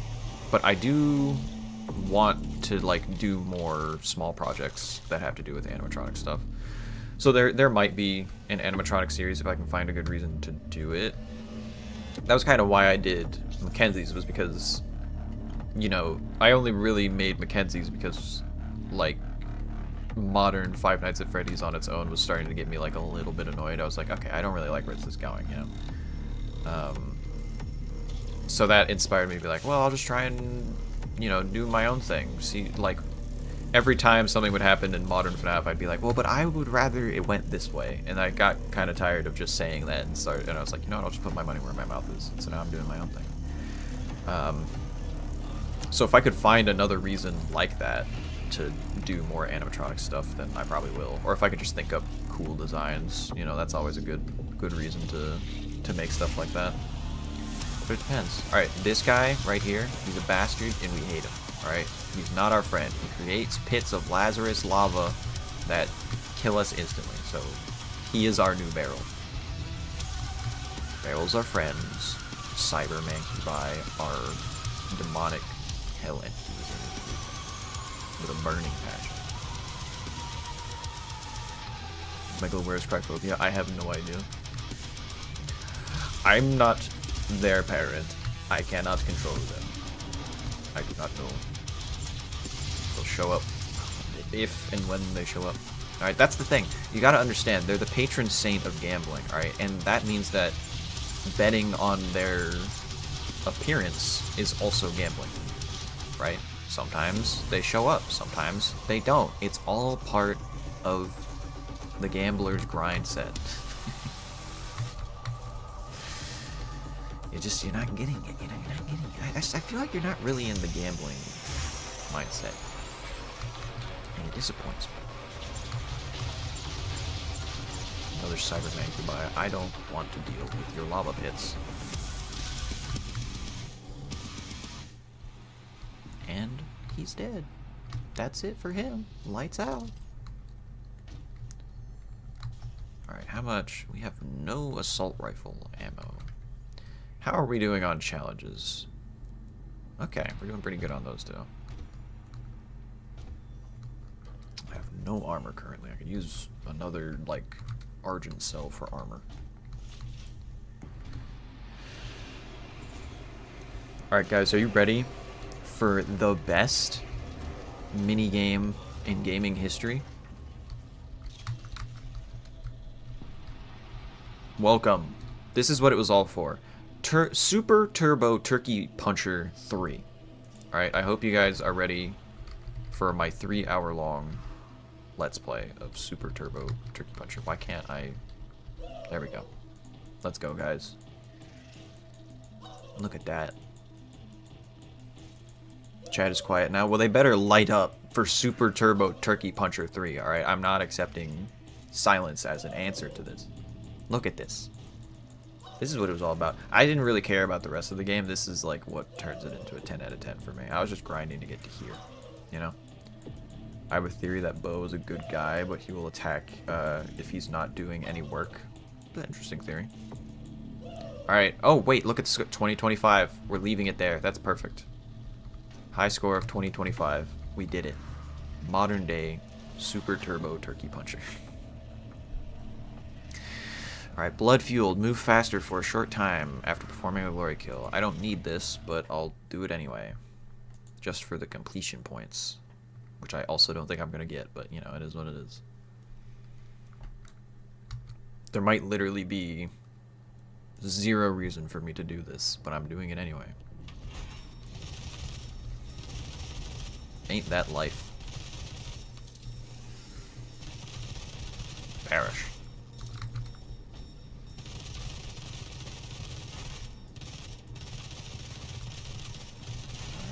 but I do want to like do more small projects that have to do with animatronic stuff. So there might be an animatronic series if I can find a good reason to do it. That was kind of why I did Mackenzie's, was because, you know, I only really made Mackenzie's because, like, modern Five Nights at Freddy's on its own was starting to get me, like, a little bit annoyed. I was like, okay, I don't really like where this is going, you know? So that inspired me to be like, well, I'll just try and, you know, do my own thing. See, like, every time something would happen in modern FNAF, I'd be like, well, but I would rather it went this way. And I got kind of tired of just saying that and I was like, you know what, I'll just put my money where my mouth is. And so now I'm doing my own thing. So if I could find another reason like that to do more animatronic stuff, then I probably will. Or if I could just think up cool designs, you know, that's always a good reason to make stuff like that. But it depends. Alright, this guy right here, he's a bastard and we hate him. Alright? He's not our friend. He creates pits of Lazarus lava that kill us instantly. So he is our new Barrel. Barrels are friends. Cyber Mancubi are demonic hell entities with a burning passion. Michael, where's Cryphobia? I have no idea. I'm not their parent. I cannot control them. I do not know. They'll show up if and when they show up. Alright, that's the thing. You gotta understand, they're the patron saint of gambling, alright? And that means that betting on their appearance is also gambling, right? Sometimes they show up, sometimes they don't. It's all part of the gambler's grind set. You're not getting it. You're not getting it. I feel like you're not really in the gambling mindset. And it disappoints me. Another Cyber Mancubi. I don't want to deal with your lava pits. And he's dead. That's it for him. Lights out. Alright, how much? We have no assault rifle ammo. How are we doing on challenges? Okay, we're doing pretty good on those two. I have no armor currently. I could use another, like, Argent Cell for armor. Alright guys, are you ready for the best minigame in gaming history? Welcome. This is what it was all for. Super Turbo Turkey Puncher 3. Alright, I hope you guys are ready for my 3-hour long Let's Play of Super Turbo Turkey Puncher. Why can't I... There we go. Let's go, guys. Look at that. Chat is quiet now. Well, they better light up for Super Turbo Turkey Puncher 3, alright? I'm not accepting silence as an answer to this. Look at this. This is what it was all about. I didn't really care about the rest of the game. This is like what turns it into a 10 out of 10 for me. I was just grinding to get to here, you know? I have a theory that Bo is a good guy, but he will attack if he's not doing any work. Interesting theory. Alright. Oh, wait. Look at the 2025. We're leaving it there. That's perfect. High score of 2025. We did it. Modern day Super Turbo Turkey Puncher. Alright, Blood Fueled. Move faster for a short time after performing a glory kill. I don't need this, but I'll do it anyway. Just for the completion points. Which I also don't think I'm going to get, but, you know, it is what it is. There might literally be zero reason for me to do this, but I'm doing it anyway. Ain't that life. Perish.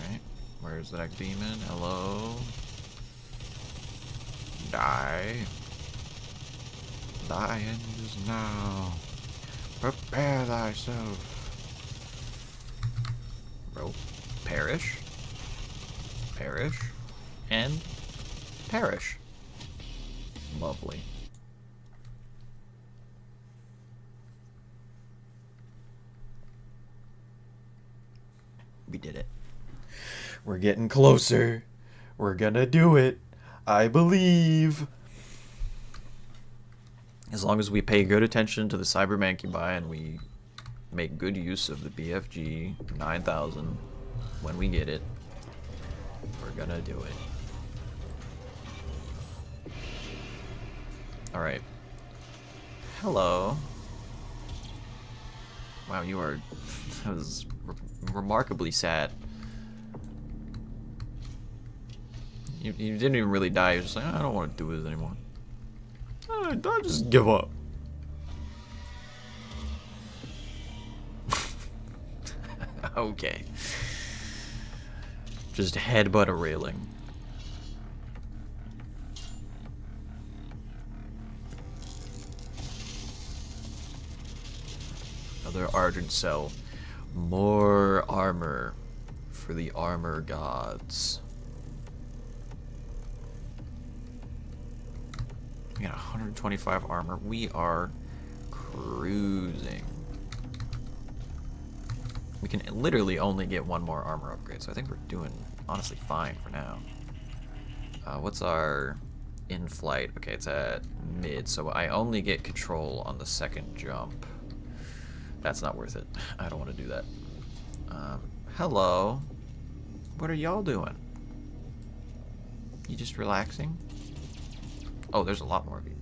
Alright. Where's that demon? Hello? Die. Thy end is now. Prepare thyself. Bro. Perish. Perish. And perish. Lovely. We did it. We're getting closer. We're gonna do it. I believe. As long as we pay good attention to the Cyber Mancubi and we make good use of the BFG 9000 when we get it, we're gonna do it. Alright. Hello. Wow, you are... That was remarkably sad. You didn't even really die. You're just like, I don't want to do this anymore. I just give up. Okay. Just headbutt a railing. Another Argent Cell. More armor for the armor gods. We got 125 armor. We are cruising. We can literally only get one more armor upgrade, so I think we're doing honestly fine for now. What's our in-flight? Okay, it's at mid, so I only get control on the second jump. That's not worth it. I don't want to do that. Hello. What are y'all doing? You just relaxing? Oh, there's a lot more of you.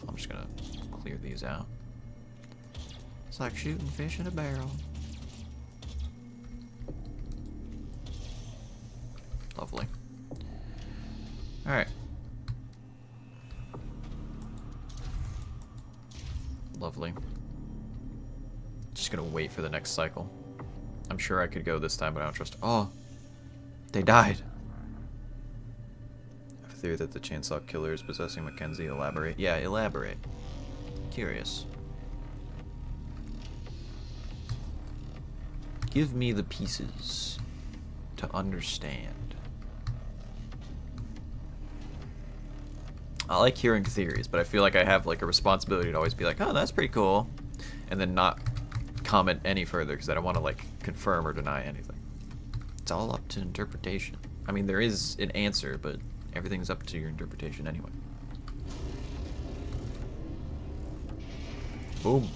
I'm just gonna clear these out. It's like shooting fish in a barrel. Lovely. Alright. Lovely. Just gonna wait for the next cycle. I'm sure I could go this time, but I don't trust. Oh! They died! I have a theory that the Chainsaw Killer is possessing Mackenzie. Elaborate. Yeah, elaborate. Curious. Give me the pieces to understand. I like hearing theories, but I feel like I have like a responsibility to always be like, oh, that's pretty cool, and then not comment any further because I don't want to like confirm or deny anything. It's all up to interpretation. I mean, there is an answer, but everything's up to your interpretation anyway. Boom.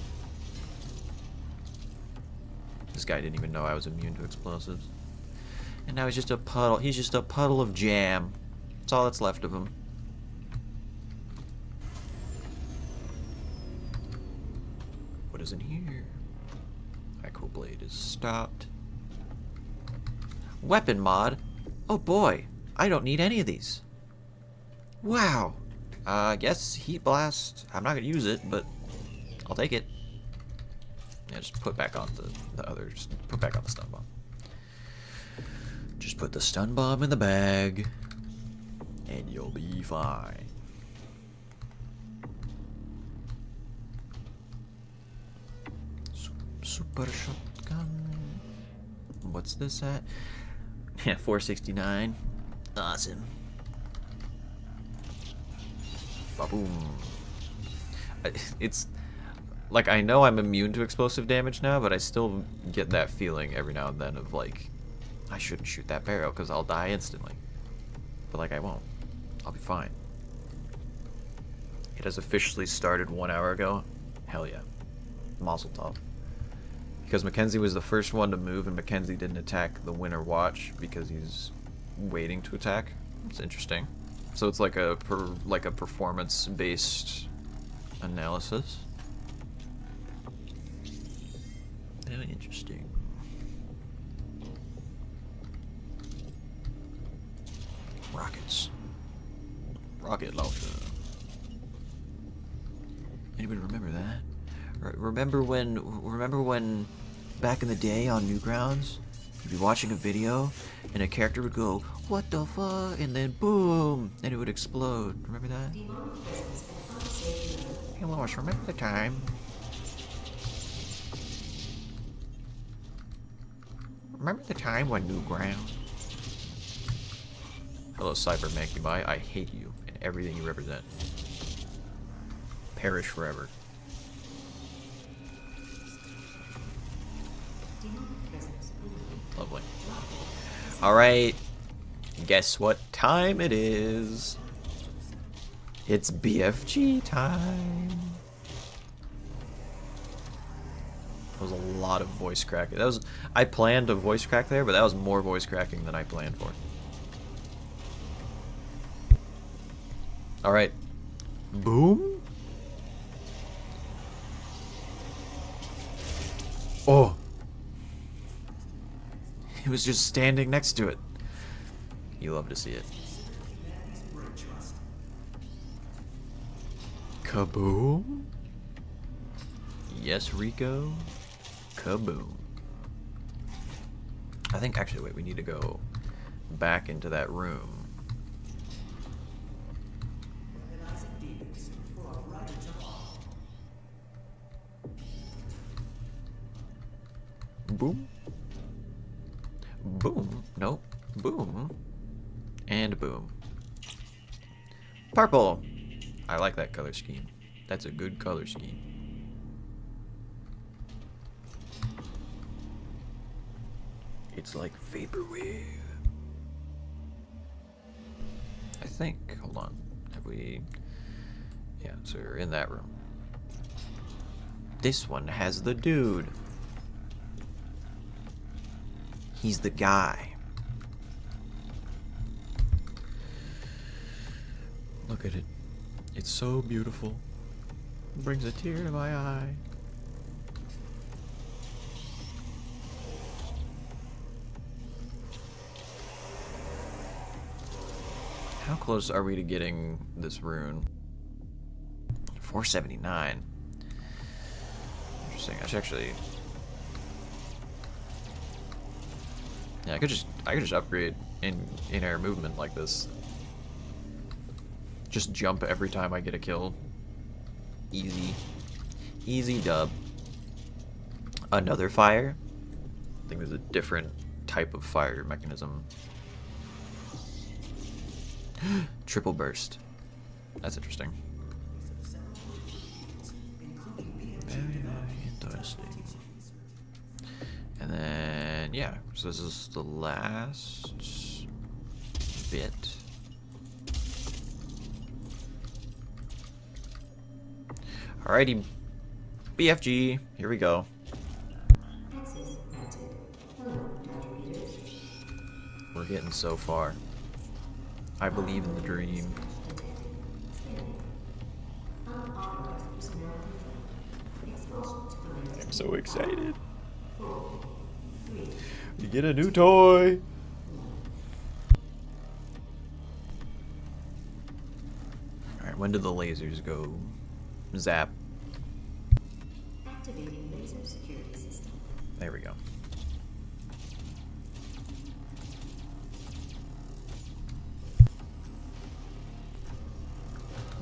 This guy didn't even know I was immune to explosives. And now he's just a puddle. He's just a puddle of jam. That's all that's left of him. What is in here? Echo Blade is stopped. Weapon mod? Oh boy, I don't need any of these. Wow. I guess Heat Blast. I'm not gonna use it, but I'll take it. Yeah, just put back on the others. Put back on the stun bomb. Just put the stun bomb in the bag, and you'll be fine. Super shotgun. What's this at? Yeah, 469. Awesome. Ba-boom. It's like, I know I'm immune to explosive damage now, but I still get that feeling every now and then of like, I shouldn't shoot that barrel because I'll die instantly. But like, I won't. I'll be fine. It has officially started 1 hour ago. Hell yeah. Mazel tov. Because Mackenzie was the first one to move, and Mackenzie didn't attack the winner watch because he's waiting to attack. It's interesting. So it's like a performance-based analysis. Very interesting. Rockets. Rocket launcher. Anybody remember that? Remember when back in the day on Newgrounds, you'd be watching a video and a character would go, "What the fuck?" and then boom, and it would explode. Remember that? Hey Lois, remember the time? Remember the time when Newgrounds? Hello, Cyber Mancubi. I hate you and everything you represent. Perish forever. Lovely. Alright. Guess what time it is? It's BFG time. That was a lot of voice cracking. I planned a voice crack there, but that was more voice cracking than I planned for. Alright. Boom. Oh. He was just standing next to it. You love to see it. Kaboom? Yes, Rico. Kaboom. I think, actually, wait, we need to go back into that room. Boom. Boom. Nope. Boom. And boom. Purple. I like that color scheme. That's a good color scheme. It's like vaporwave. I think. Hold on. Have we... Yeah, so we're in that room. This one has the dude. He's the guy. Look at it. It's so beautiful. It brings a tear to my eye. How close are we to getting this rune? 479. Interesting. I should actually... Yeah, I could just upgrade in air movement like this. Just jump every time I get a kill. Easy. Easy dub. Another fire? I think there's a different type of fire mechanism. Triple burst. That's interesting. Very, very interesting. And yeah, so this is the last bit. Alrighty, BFG, here we go. We're getting so far. I believe in the dream. I'm so excited. You get a new toy. Alright, when do the lasers go? Zap. Activating laser security system. There we go.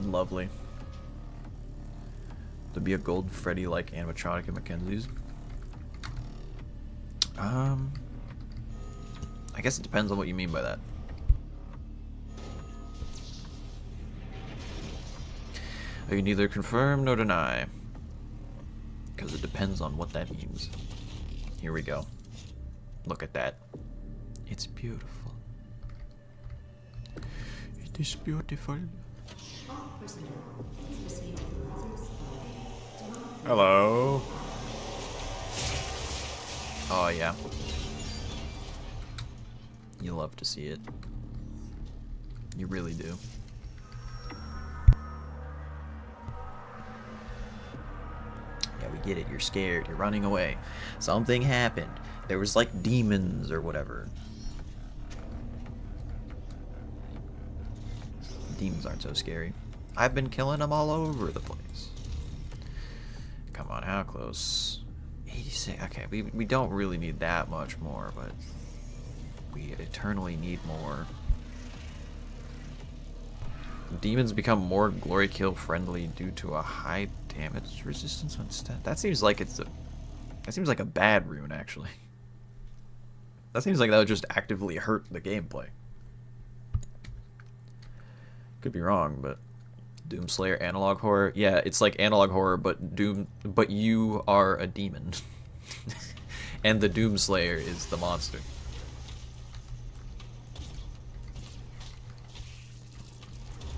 Lovely. To be a gold Freddy like animatronic in Mackenzie's. I guess it depends on what you mean by that. I can neither confirm nor deny. Because it depends on what that means. Here we go. Look at that. It's beautiful. It is beautiful. All personnel, please proceed to the laser supply. Hello. Oh yeah. You love to see it. You really do. Yeah, we get it. You're scared. You're running away. Something happened. There was like demons or whatever. Demons aren't so scary. I've been killing them all over the place. Come on, how close? 86. Okay, we don't really need that much more, but we eternally need more. Demons become more glory kill friendly due to a high damage resistance when stunned. That seems like a bad rune actually. That seems like that would just actively hurt the gameplay. Could be wrong, but Doomslayer analog horror. Yeah, it's like analog horror, but you are a demon. And the Doomslayer is the monster.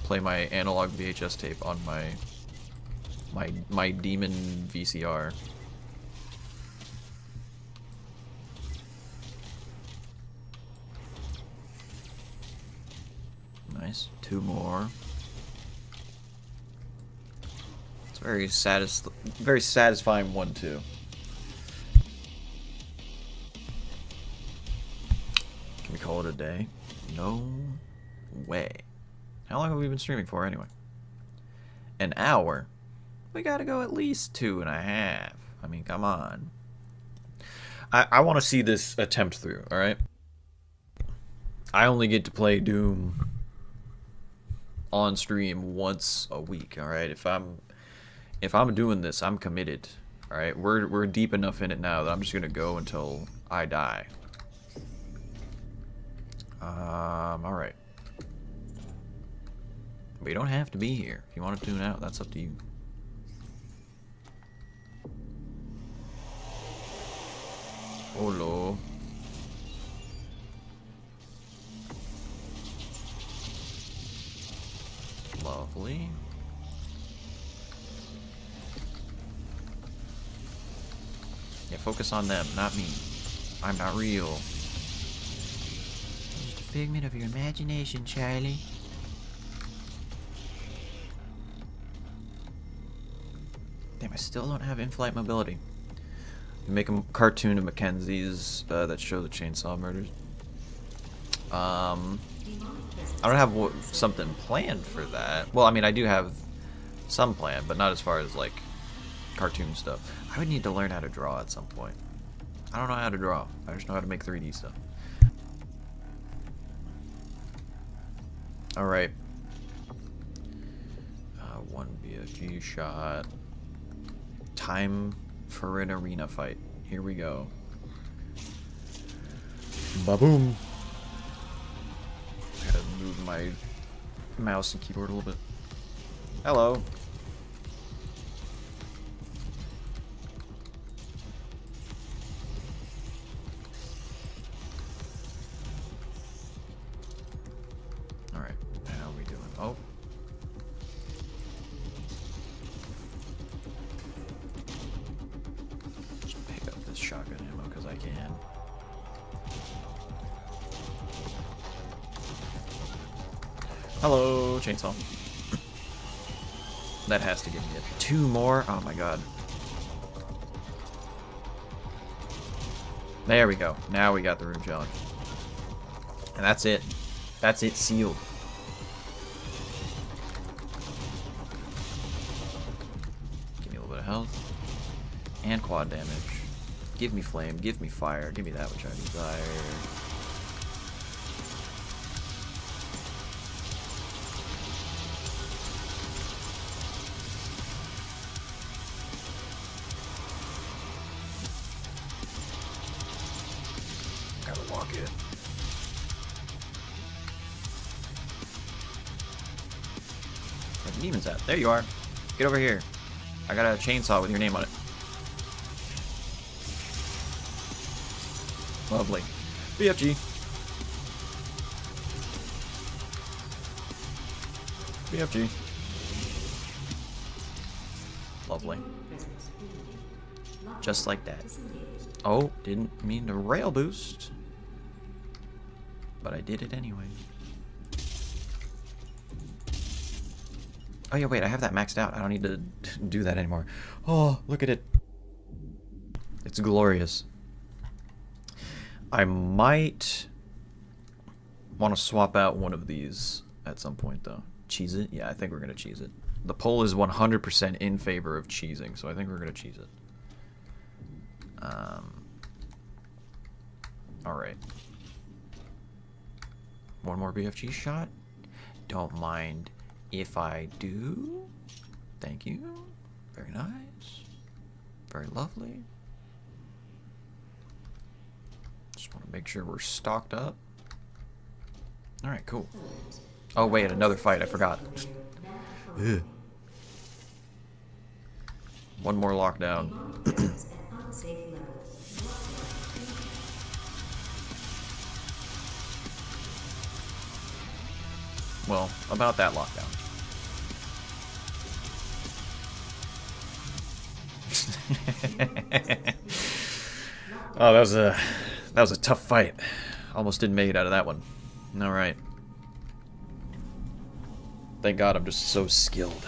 Play my analog VHS tape on my demon VCR. Nice. 2 more. It's very satisfying one too. Can we call it a day? No way. How long have we been streaming for anyway? An hour? We gotta go at least 2.5. I mean, come on. I want to see this attempt through, alright? I only get to play Doom on stream once a week, alright? If I'm doing this, I'm committed. Alright? We're deep enough in it now that I'm just gonna go until I die. Alright. But you don't have to be here. If you want to tune out, that's up to you. Hello. Lovely. Yeah, focus on them, not me. I'm not real. Just a figment of your imagination, Charlie. Damn, I still don't have in-flight mobility. Make a cartoon of Mackenzie's that show the chainsaw murders. I don't have something planned for that. Well, I mean, I do have some plan, but not as far as like cartoon stuff. I would need to learn how to draw at some point. I don't know how to draw. I just know how to make 3D stuff. All right. One BFG shot. Time for an arena fight. Here we go. Ba-boom. I gotta move my mouse and keyboard a little bit. Hello. can. Hello, chainsaw. That has to give me it. 2 more? Oh my god. There we go. Now we got the rune challenge. And that's it. That's it sealed. Give me a little bit of health. And quad damage. Give me flame. Give me fire. Give me that which I desire. Gotta walk it. Where the demon's at? There you are. Get over here. I got a chainsaw with your name on it. Lovely. BFG. BFG. Lovely. Just like that. Oh, didn't mean to rail boost. But I did it anyway. Oh yeah, wait, I have that maxed out. I don't need to do that anymore. Oh, look at it. It's glorious. I might want to swap out one of these at some point, though. Cheese it? Yeah, I think we're going to cheese it. The poll is 100% in favor of cheesing, so I think we're going to cheese it. Alright. One more BFG shot? Don't mind if I do. Thank you. Very nice. Very lovely. Just want to make sure we're stocked up. Alright, cool. Oh wait, another fight, I forgot. Ugh. One more lockdown. Well, about that lockdown. Oh, that was a tough fight. Almost didn't make it out of that one. All right. Thank God I'm just so skilled.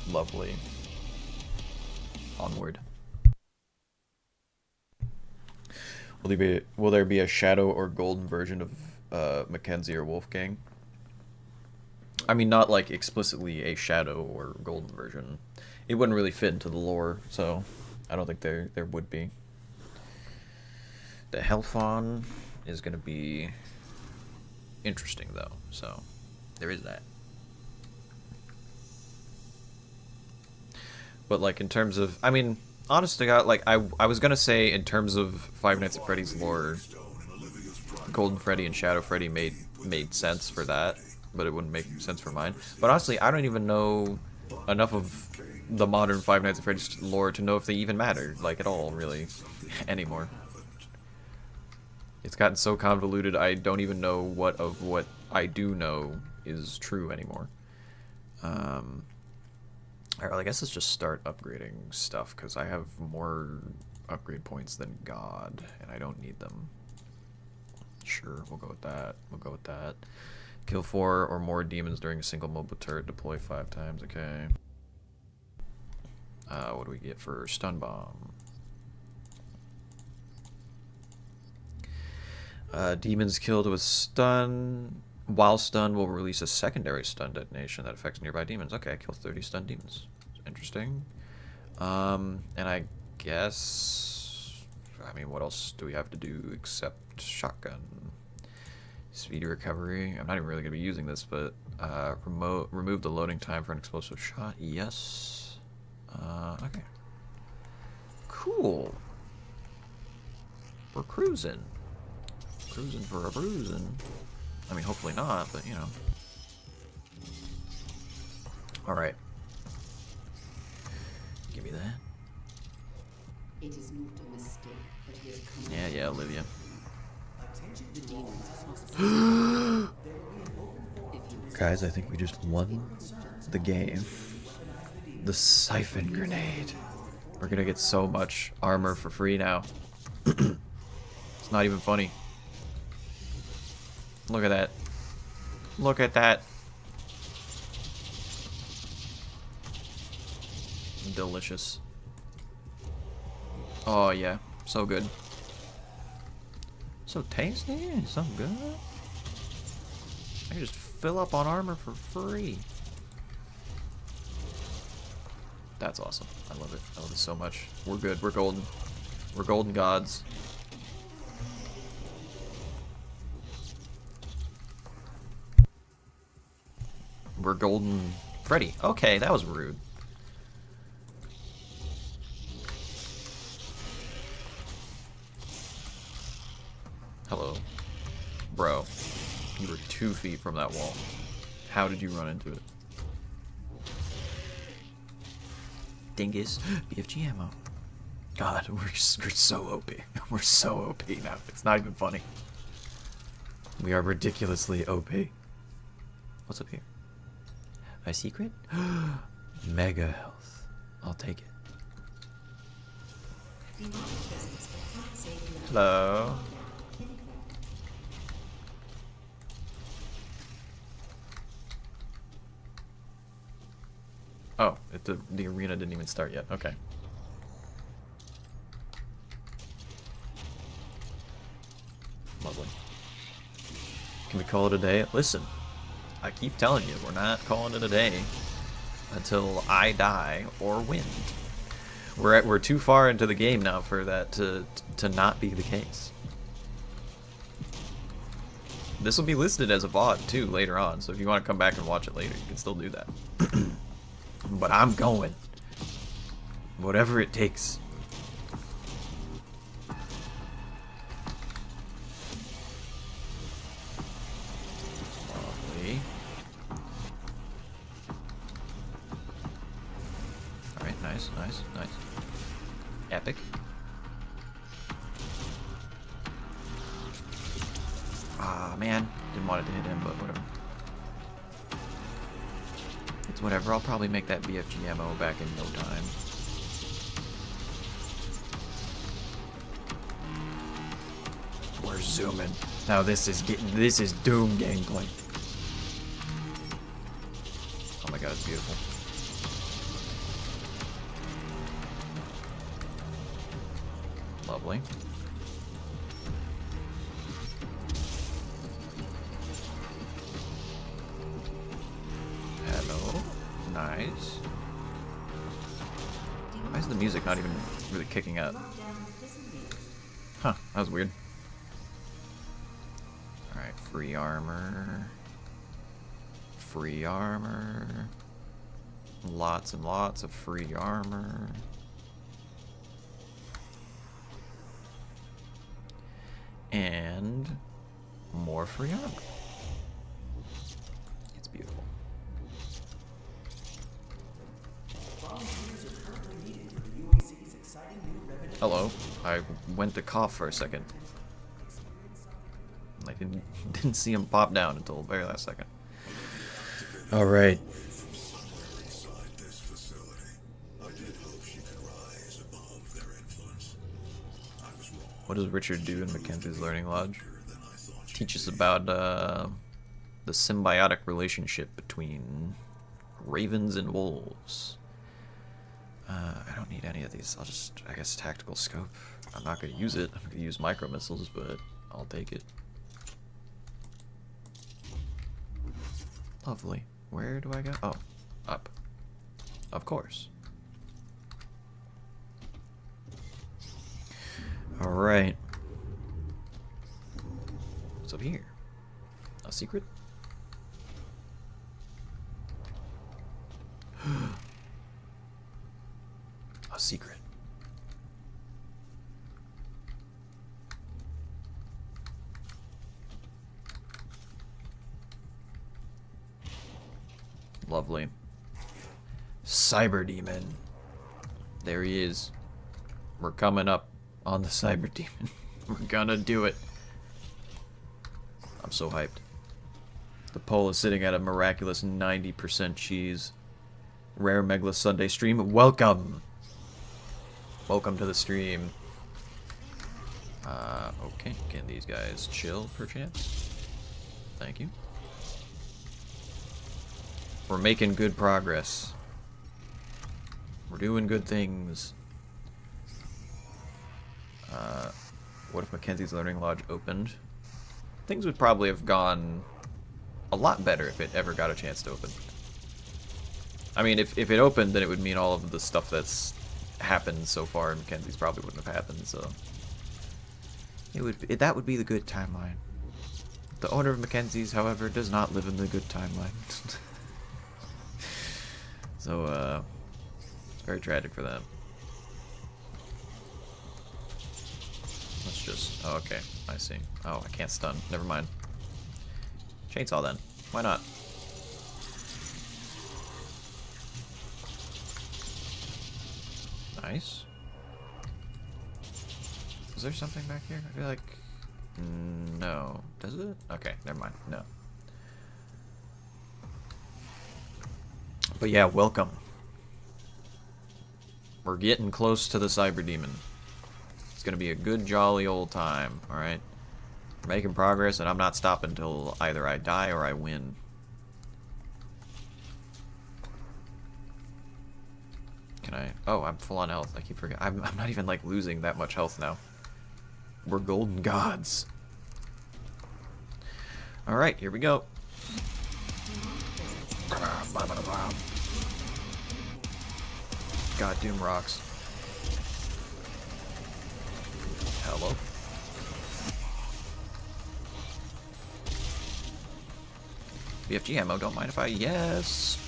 Lovely. Onward. Will there be a shadow or golden version of Mackenzie or Wolfgang? I mean, not like explicitly a shadow or golden version. It wouldn't really fit into the lore, so I don't think there would be. The Hellfawn is going to be interesting, though, so there is that. But, like, in terms of... I mean, honest to God, like, I was going to say in terms of Five Nights at Freddy's lore, Golden Freddy and Shadow Freddy made sense for that, but it wouldn't make sense for mine. But honestly, I don't even know enough of the modern Five Nights at Freddy's lore to know if they even matter, like, at all, really, anymore. It's gotten so convoluted, I don't even know what of what I do know is true anymore. Alright, well, I guess let's just start upgrading stuff, because I have more upgrade points than God, and I don't need them. Sure, we'll go with that. We'll go with that. Kill 4 or more demons during a single mobile turret. Deploy 5 times. Okay. What do we get for stun bomb? Demons killed with stun. While stun will release a secondary stun detonation that affects nearby demons. Okay, kill 30 stun demons. Interesting. And I guess... I mean, what else do we have to do except shotgun? Speedy recovery. I'm not even really going to be using this, but remove the loading time for an explosive shot. Yes. Okay. Cool. We're cruising. Cruising for a bruising. I mean, hopefully not, but you know. Alright. Give me that. It is not a mistake that he has come. Yeah, Olivia. Guys, I think we just won the game. The siphon grenade. We're gonna get so much armor for free now. It's not even funny. Look at that. Look at that. Delicious. Oh yeah, so good. So tasty, so good. I can just fill up on armor for free. That's awesome. I love it. I love it so much. We're good. We're golden. We're golden gods. We're golden Freddy. Okay, that was rude. Hello. Bro, you were 2 feet from that wall. How did you run into it? Dingus. BFG ammo. God, we're so OP. We're so OP now. It's not even funny. We are ridiculously OP. What's up here? A secret? Mega health. I'll take it. Hello. Oh, the arena didn't even start yet. Okay. Lovely. Can we call it a day? Listen, I keep telling you, we're not calling it a day until I die or win. We're too far into the game now for that to not be the case. This will be listed as a VOD too later on, so if you want to come back and watch it later, you can still do that. But I'm going. Whatever it takes. Lovely. Alright, nice, nice, nice. Epic. Ah, man. Didn't want it to hit him, but whatever. It's whatever. I'll probably make that BFG ammo back in no time. We're zooming. Now this is Doom gameplay. Oh my god, it's beautiful. Lovely. Hello. Nice. Why is the music not even really kicking up? Huh, that was weird. Alright, free armor. Free armor. Lots and lots of free armor. And more free armor. It's beautiful. Hello. I went to cough for a second. I didn't see him pop down until the very last second. All right. Inside this facility, I did hope she could rise above their influence. I was wrong. What does Richard do in Mackenzie's Learning Lodge? Than I thought she Teaches about the symbiotic relationship between ravens and wolves. I don't need any of these. I'll just, I guess, tactical scope. I'm not going to use it. I'm going to use micro missiles, but I'll take it. Lovely. Where do I go? Oh, up. Of course. Alright. What's up here? A secret? A secret. Lovely. Cyber Demon. There he is. We're coming up on the Cyber Demon. We're gonna do it. I'm so hyped. The poll is sitting at a miraculous 90% cheese. Rare Megla Sunday stream. Welcome. Welcome to the stream. Okay, can these guys chill perchance? Thank you. We're making good progress. We're doing good things. What if Mackenzie's Learning Lodge opened? Things would probably have gone a lot better if it ever got a chance to open. I mean, if it opened, then it would mean all of the stuff that's happened so far in Mackenzie's probably wouldn't have happened, so... that would be the good timeline. The owner of Mackenzie's, however, does not live in the good timeline. So, it's very tragic for them. Let's just... oh, okay. I see. Oh, I can't stun. Never mind. Chainsaw then. Why not? Nice. Is there something back here? I feel like... no. Does it? Okay, never mind. No. But yeah, welcome. We're getting close to the Cyber Demon. It's gonna be a good, jolly old time, alright? We're making progress, and I'm not stopping until either I die or I win. Can I... oh, I'm full on health. I keep forgetting. I'm not even, like, losing that much health now. We're golden gods. Alright, here we go. God, Doom rocks. Hello. BFG ammo, don't mind if I... yes!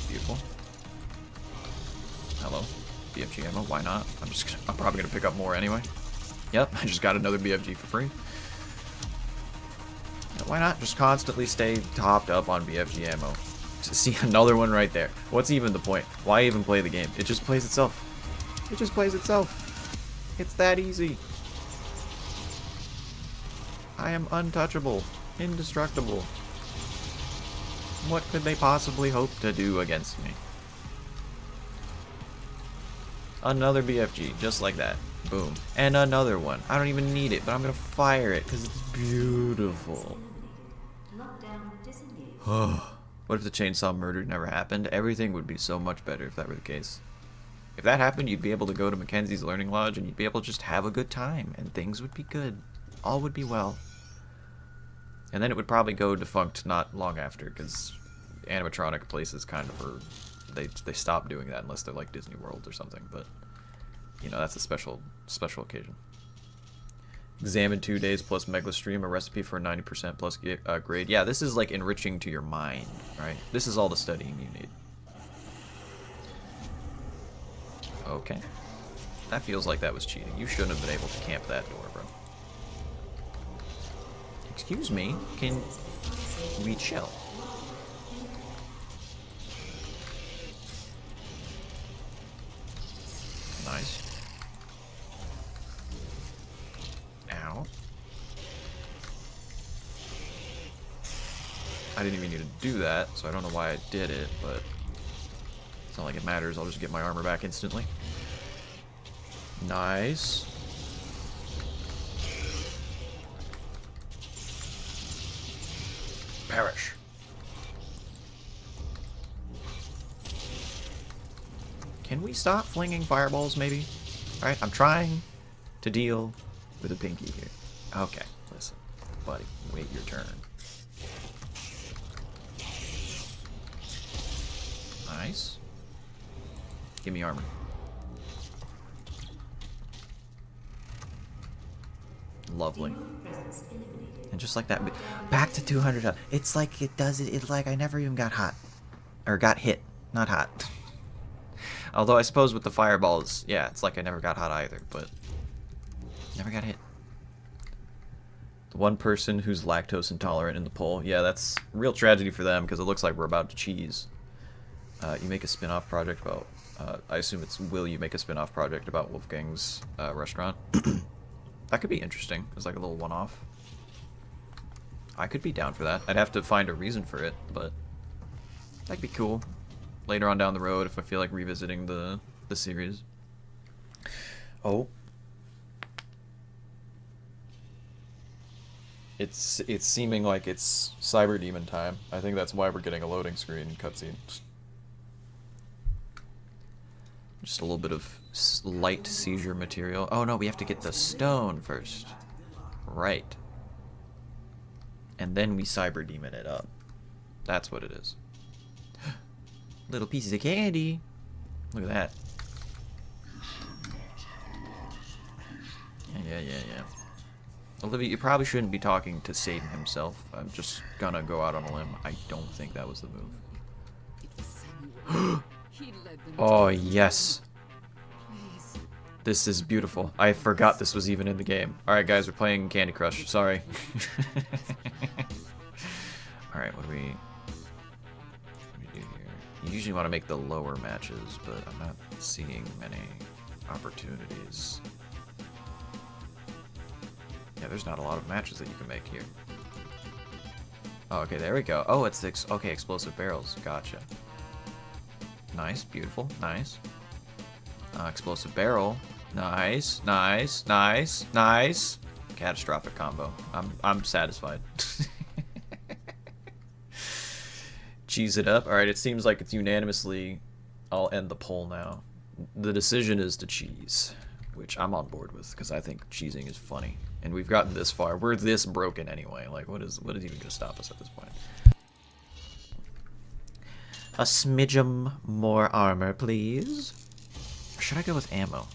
Beautiful. Hello. BFG ammo, why not? I'm probably gonna pick up more anyway. Yep, I just got another BFG for free. Why not just constantly stay topped up on BFG ammo? See, another one right there. What's even the point? Why even play the game? It just plays itself. It just plays itself. It's that easy. I am untouchable. Indestructible. What could they possibly hope to do against me? Another BFG, just like that. Boom. And another one. I don't even need it, but I'm gonna fire it because it's beautiful. What if the chainsaw murder never happened? Everything would be so much better if that were the case. If that happened, you'd be able to go to Mackenzie's Learning Lodge and you'd be able to just have a good time and things would be good. All would be well. And then it would probably go defunct not long after because animatronic places kind of are... They stop doing that unless they're like Disney World or something, but you know, that's a special occasion. Examine 2 days plus Megla stream, a recipe for a 90% plus grade. Yeah, this is like enriching to your mind, right? This is all the studying you need. Okay. That feels like that was cheating. You shouldn't have been able to camp that door, bro. Excuse me, can we chill? Nice. Ow. I didn't even need to do that, so I don't know why I did it, but it's not like it matters. I'll just get my armor back instantly. Nice. Perish. Can we stop flinging fireballs, maybe? Alright, I'm trying to deal with a pinky here. Okay, listen. Buddy, wait your turn. Nice. Give me armor. Lovely. And just like that, back to 200 health. It's like it does it. It's like I never even got hot. Or got hit. Not hot. Although I suppose with the fireballs, yeah, it's like I never got hot either, but never got hit. The one person who's lactose intolerant in the poll, yeah, that's real tragedy for them because it looks like we're about to cheese. You make a spin-off project about, I assume it's will you make a spin-off project about Wolfgang's restaurant? That could be interesting. It's like a little one-off. I could be down for that. I'd have to find a reason for it, but that'd be cool. Later on down the road, if I feel like revisiting the series. Oh. It's seeming like it's Cyber Demon time. I think that's why we're getting a loading screen cutscene. Just a little bit of light seizure material. Oh no, we have to get the stone first. Right. And then we Cyber Demon it up. That's what it is. Little pieces of candy. Look at that. Yeah. Olivia, you probably shouldn't be talking to Satan himself. I'm just gonna go out on a limb. I don't think that was the move. Oh, yes. This is beautiful. I forgot this was even in the game. Alright, guys, we're playing Candy Crush. Sorry. Alright, what do we do here? You usually want to make the lower matches, but I'm not seeing many opportunities. Yeah, there's not a lot of matches that you can make here. Oh, okay, there we go. Oh, it's the okay, explosive barrels. Gotcha. Nice, beautiful, nice. Explosive barrel. Nice. Catastrophic combo. I'm satisfied. Cheese it up. Alright, it seems like it's unanimously... I'll end the poll now. The decision is to cheese, which I'm on board with, because I think cheesing is funny. And we've gotten this far. We're this broken anyway. Like, what is even going to stop us at this point? A smidgen more armor, please. Or should I go with ammo?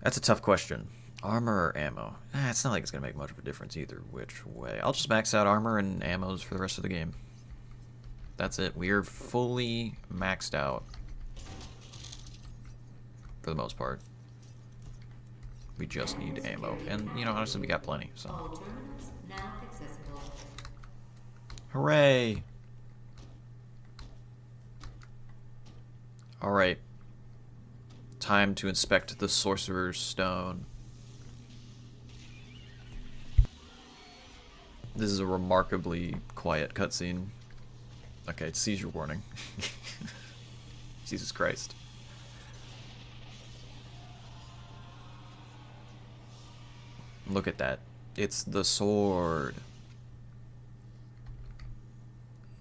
That's a tough question. Armor or ammo? It's not like it's going to make much of a difference either which way. I'll just max out armor and ammos for the rest of the game. That's it. We are fully maxed out. For the most part. We just need ammo. And, you know, honestly, we got plenty, so. All terminals now accessible. Hooray! Alright. Time to inspect the Sorcerer's Stone. This is a remarkably quiet cutscene. Okay, it's seizure warning. Jesus Christ. Look at that. It's the sword.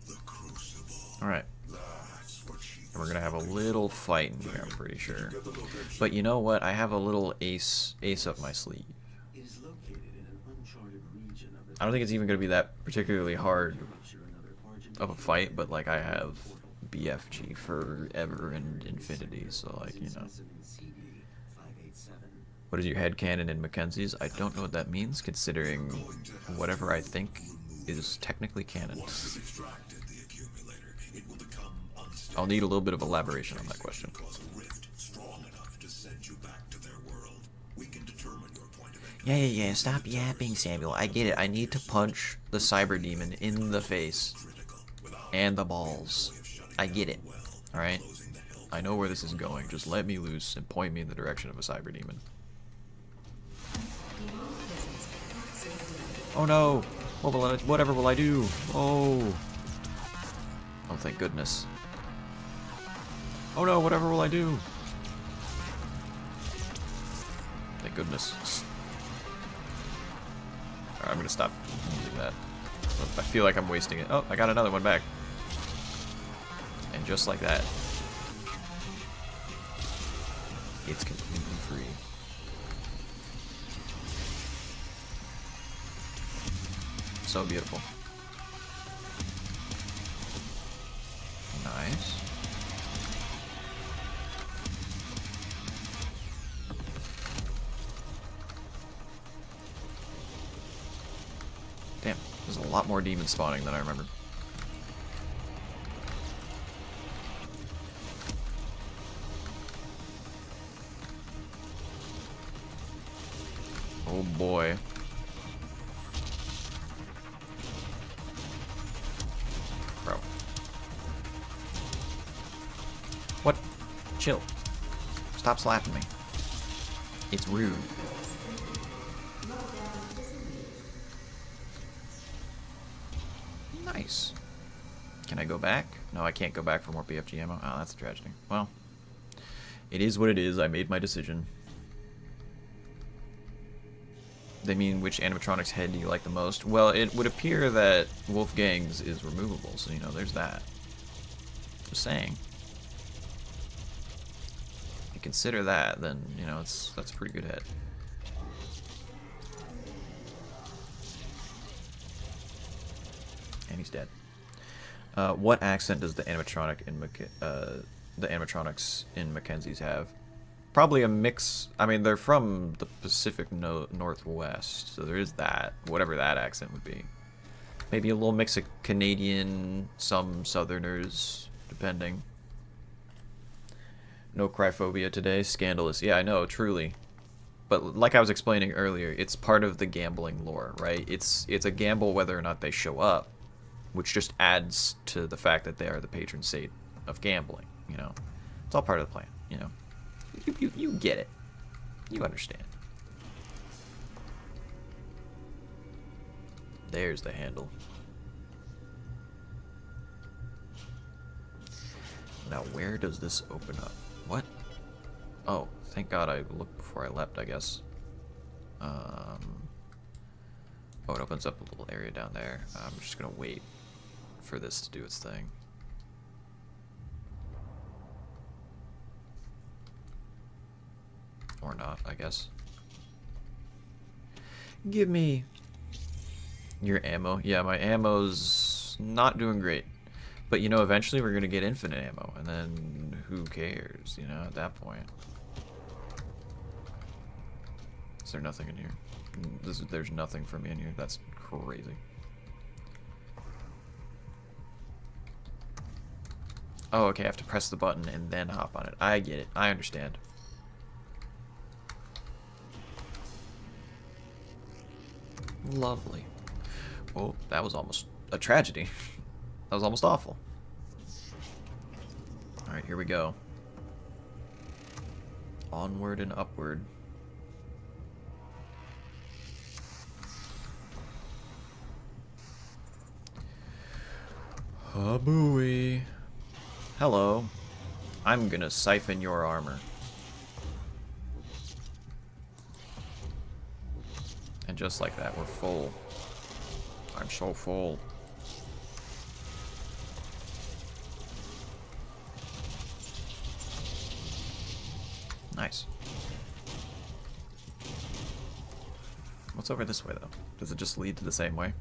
The Crucible. Alright. That's what she We're gonna have a little fight in here, I'm pretty sure. But you know what? I have a little ace up my sleeve. Is located in an uncharted region of the I don't think it's even gonna be that particularly hard of a fight, but like I have BFG forever and infinity, so like, you know. What is your headcanon in Mackenzie's? I don't know what that means, considering whatever I think is technically canon. extracted the accumulator. It will become unstable. I'll need a little bit of elaboration on that question. Cause a rift strong enough to send you back to their world. We can determine your point of entry. Yeah, stop yapping, Samuel. I get it. I need to punch the Cyber Demon in the face. And the balls. I get it. Alright? I know where this is going. Just let me loose and point me in the direction of a Cyber Demon. Oh no! Whatever will I do? Oh! Oh, thank goodness. Oh no, whatever will I do? Thank goodness. Alright, I'm gonna stop using that. I feel like I'm wasting it. Oh, I got another one back. And just like that, it's completely free. So beautiful. Nice. Damn, there's a lot more demons spawning than I remember. Oh boy. Bro. What? Chill. Stop slapping me. It's rude. Nice. Can I go back? No, I can't go back for more BFG ammo. Oh, that's a tragedy. Well, it is what it is. I made my decision. They mean, which animatronics head do you like the most? Well, it would appear that Wolfgang's is removable, so, you know, there's that. Just saying. If you consider that, then, you know, that's a pretty good head. And he's dead. What accent does the animatronic in the animatronics in Mackenzie's have? Probably a mix. I mean, they're from the Pacific Northwest, so there is that. Whatever that accent would be. Maybe a little mix of Canadian, some Southerners, depending. No cryphobia today. Scandalous. Yeah, I know, truly. But like I was explaining earlier, it's part of the gambling lore, right? It's a gamble whether or not they show up, which just adds to the fact that they are the patron saint of gambling, you know? It's all part of the plan, you know? You get it. You understand. There's the handle. Now, where does this open up? What? Oh, thank God I looked before I leapt, I guess. Oh, it opens up a little area down there. I'm just gonna wait for this to do its thing. Or not, I guess. Give me your ammo. Yeah, my ammo's not doing great. But, you know, eventually we're going to get infinite ammo. And then who cares, you know, at that point. Is there nothing in here? There's nothing for me in here. That's crazy. Oh, okay, I have to press the button and then hop on it. I get it. I understand. Lovely. Oh, that was almost a tragedy. That was almost awful. Alright, here we go. Onward and upward. A buoy. Hello. I'm gonna siphon your armor. And just like that, we're full. I'm so full. Nice. What's over this way, though? Does it just lead to the same way?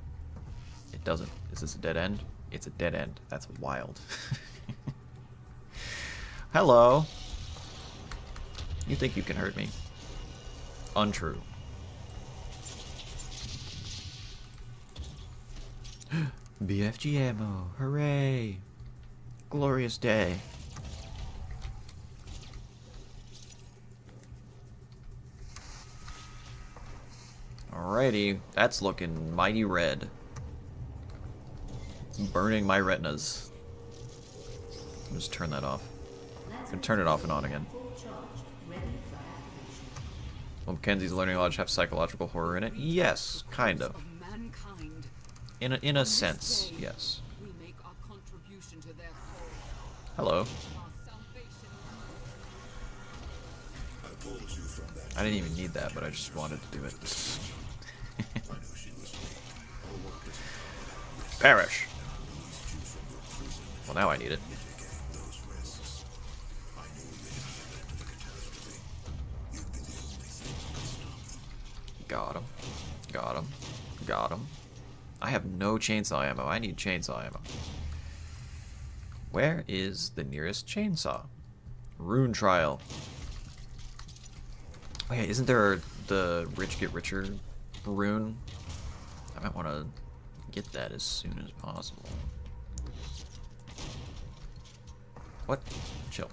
It doesn't. Is this a dead end? It's a dead end. That's wild. Hello. You think you can hurt me? Untrue. BFG ammo. Hooray. Glorious day. Alrighty, that's looking mighty red. It's burning my retinas. I'll just turn that off. I can turn it off and on again. Well, Mackenzie's Learning Lodge have psychological horror in it? Yes, kind of. In a sense, yes. Hello. I didn't even need that, but I just wanted to do it. Perish! Well, now I need it. Got him. Got him. Got him. I have no chainsaw ammo. I need chainsaw ammo. Where is the nearest chainsaw? Rune Trial. Wait, isn't there the Rich Get Richer rune? I might want to get that as soon as possible. What? Chill.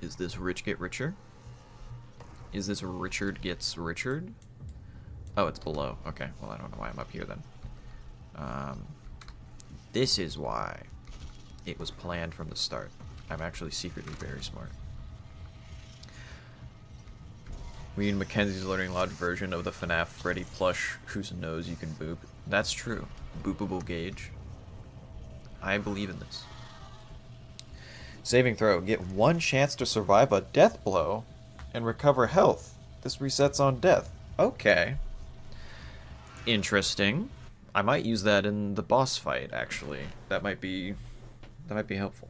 Is this Rich Get Richer? Is this Richard Gets Richard? Oh, it's below. Okay, well, I don't know why I'm up here then. This is why it was planned from the start. I'm actually secretly very smart. We need Mackenzie's Learning Lodge version of the FNAF Freddy plush whose nose you can boop. That's true. Boopable Gauge. I believe in this. Saving throw. Get one chance to survive a death blow and recover health. This resets on death. Okay. Interesting. I might use that in the boss fight, actually. That might be helpful.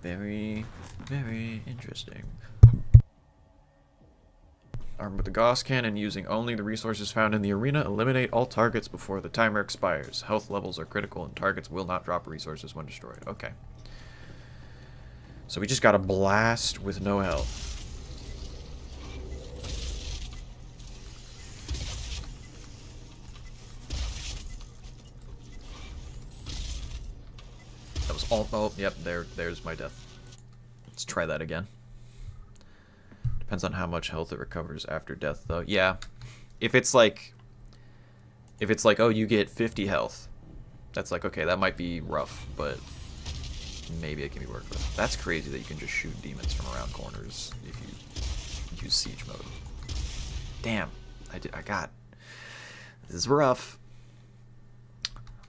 Very, very interesting. Armed with the Gauss cannon, using only the resources found in the arena, eliminate all targets before the timer expires. Health levels are critical and targets will not drop resources when destroyed. Okay. So we just got a blast with no health. That was all. Oh, yep, there's my death. Let's try that again. Depends on how much health it recovers after death, though. Yeah, if it's like, oh, you get 50 health, that's like, okay, that might be rough, but maybe it can be worked with. That's crazy that you can just shoot demons from around corners if you use siege mode. Damn, I got. This is rough.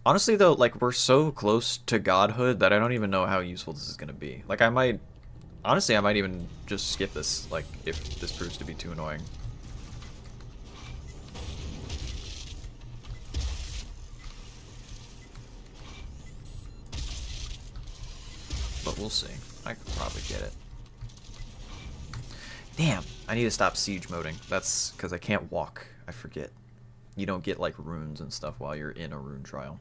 Honestly, though, like, we're so close to godhood that I don't even know how useful this is gonna be. Like, honestly, I might even just skip this, like, if this proves to be too annoying. But we'll see. I could probably get it. Damn, I need to stop siege moding. That's because I can't walk. I forget. You don't get, like, runes and stuff while you're in a rune trial.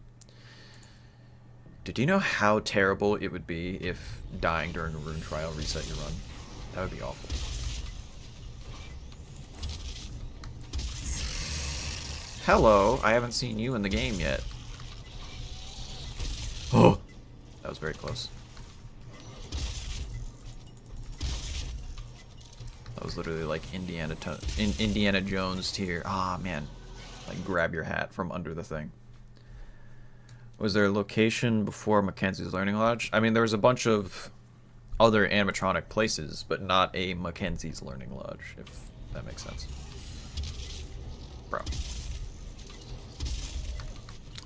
Do you know how terrible it would be if dying during a rune trial reset your run? That would be awful. Hello, I haven't seen you in the game yet. Oh, that was very close. That was literally like Indiana Jones tier. Ah, man, like grab your hat from under the thing. Was there a location before Mackenzie's Learning Lodge? I mean, there was a bunch of other animatronic places, but not a Mackenzie's Learning Lodge, if that makes sense. Bro.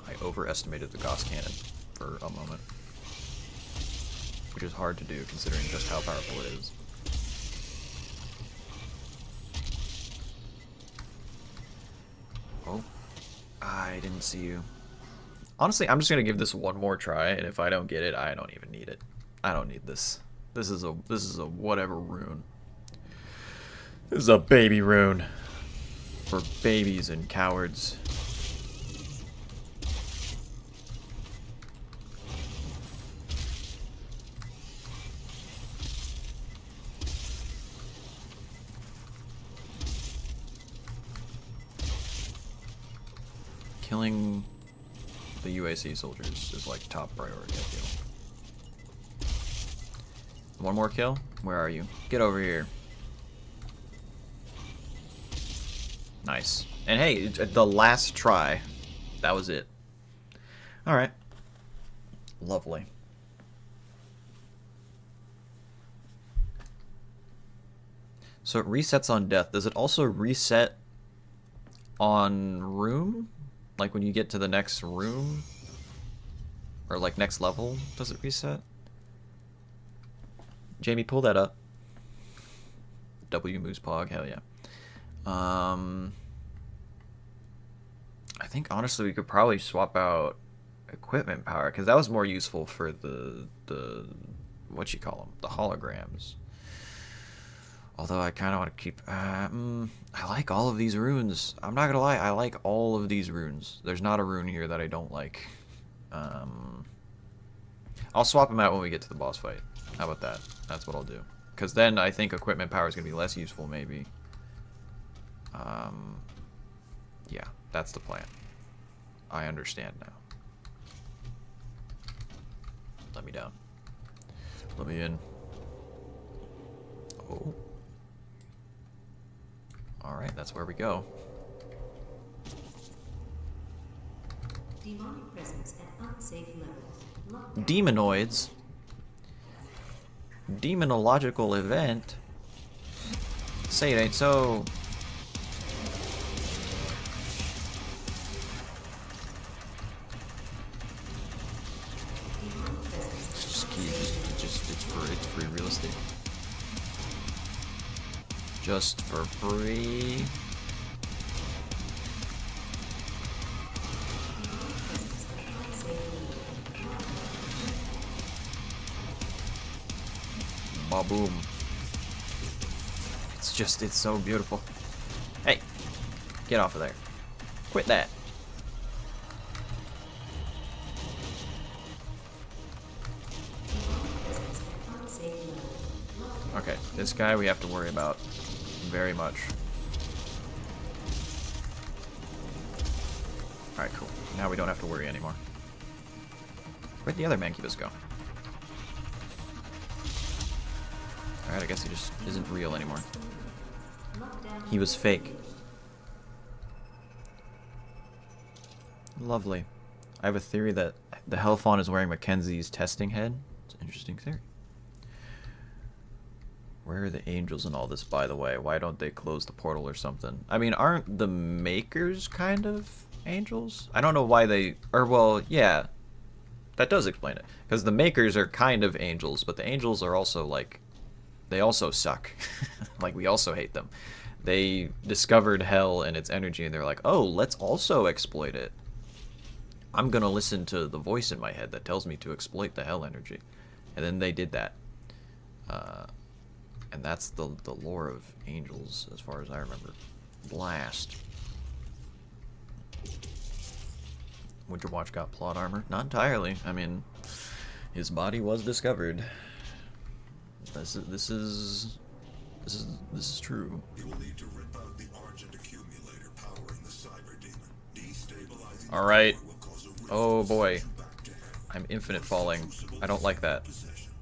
I overestimated the Gauss cannon for a moment. Which is hard to do, considering just how powerful it is. Oh. I didn't see you. Honestly, I'm just gonna give this one more try, and if I don't get it, I don't even need it. I don't need this. This is a whatever rune. This is a baby rune for babies and cowards. Killing the UAC soldiers is like top priority, I feel. One more kill? Where are you? Get over here. Nice. And hey, the last try. That was it. Alright. Lovely. So it resets on death. Does it also reset on room? Like when you get to the next room? Or like next level, does it reset? Jamie, pull that up. W Moose Pog, hell yeah. I think honestly we could probably swap out equipment power, because that was more useful for the what you call them, the holograms. Although I kind of want to keep. I like all of these runes. I'm not gonna lie, I like all of these runes. There's not a rune here that I don't like. I'll swap them out when we get to the boss fight. How about that? That's what I'll do. Because then I think equipment power is gonna be less useful, maybe. Yeah, that's the plan. I understand now. Let me down. Let me in. Oh. Alright, that's where we go. Demonic presence at unsafe levels. Lockdown. Demonoids? demonological event. Say it ain't so. It's free real estate. Just for free. Ba-boom. It's so beautiful. Hey, get off of there. Quit that. Okay, this guy we have to worry about very much. Alright, cool. Now we don't have to worry anymore. Where'd the other Mancubus go? Alright, I guess he just isn't real anymore. He was fake. Lovely. I have a theory that the Hellfawn is wearing Mackenzie's testing head. It's an interesting theory. Where are the angels in all this, by the way? Why don't they close the portal or something? I mean, aren't the makers kind of angels? I don't know why they... Or, well, yeah. That does explain it. Because the makers are kind of angels, but the angels are also, like... They also suck. Like, we also hate them. They discovered hell and its energy, and they're like, oh, let's also exploit it. I'm gonna listen to the voice in my head that tells me to exploit the hell energy. And then they did that. And that's the lore of angels, as far as I remember. Blast. Winterwatch got plot armor? Not entirely. I mean, his body was discovered. This is true. You will need to rip out the Argent accumulator powering the cyber demon. Destabilizing All right. will cause a rift Oh boy. you back to hell. I'm infinite falling. I don't like that. Possession.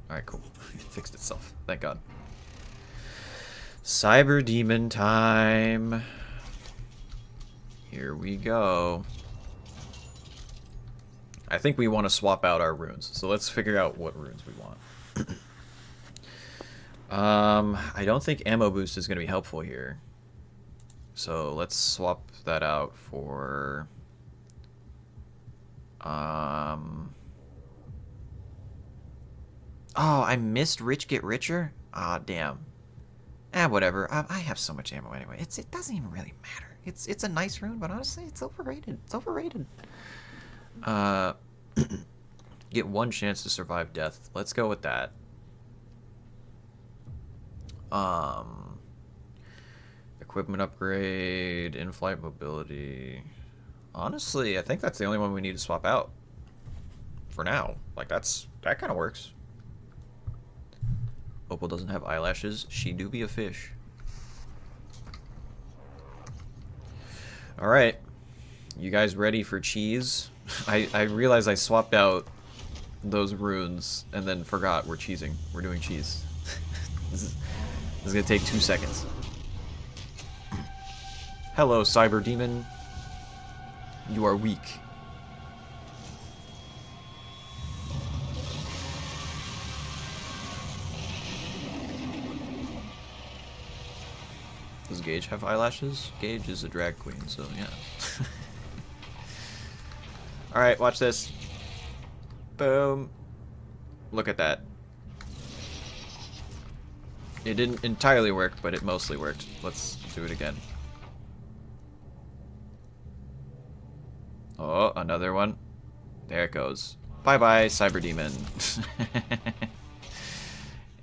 Alright, cool. It fixed itself. Thank God. Cyber demon time. Here we go. I think we want to swap out our runes. So let's figure out what runes we want. I don't think ammo boost is going to be helpful here. So let's swap that out for... Oh, I missed Rich Get Richer? Ah, damn. Whatever. I have so much ammo anyway. It doesn't even really matter. It's a nice rune, but honestly, it's overrated. It's overrated. Get one chance to survive death. Let's go with that. Equipment upgrade, in-flight mobility. Honestly, I think that's the only one we need to swap out. For now. Like, that kind of works. Opal doesn't have eyelashes. She do be a fish. Alright. You guys ready for cheese? I realized I swapped out those runes and then forgot we're cheesing. We're doing cheese. This is gonna take 2 seconds. Hello, Cyber Demon. You are weak. Does Gage have eyelashes? Gage is a drag queen, so yeah. Alright, watch this. Boom. Look at that. It didn't entirely work, but it mostly worked. Let's do it again. Oh, another one. There it goes. Bye-bye, Cyber Demon.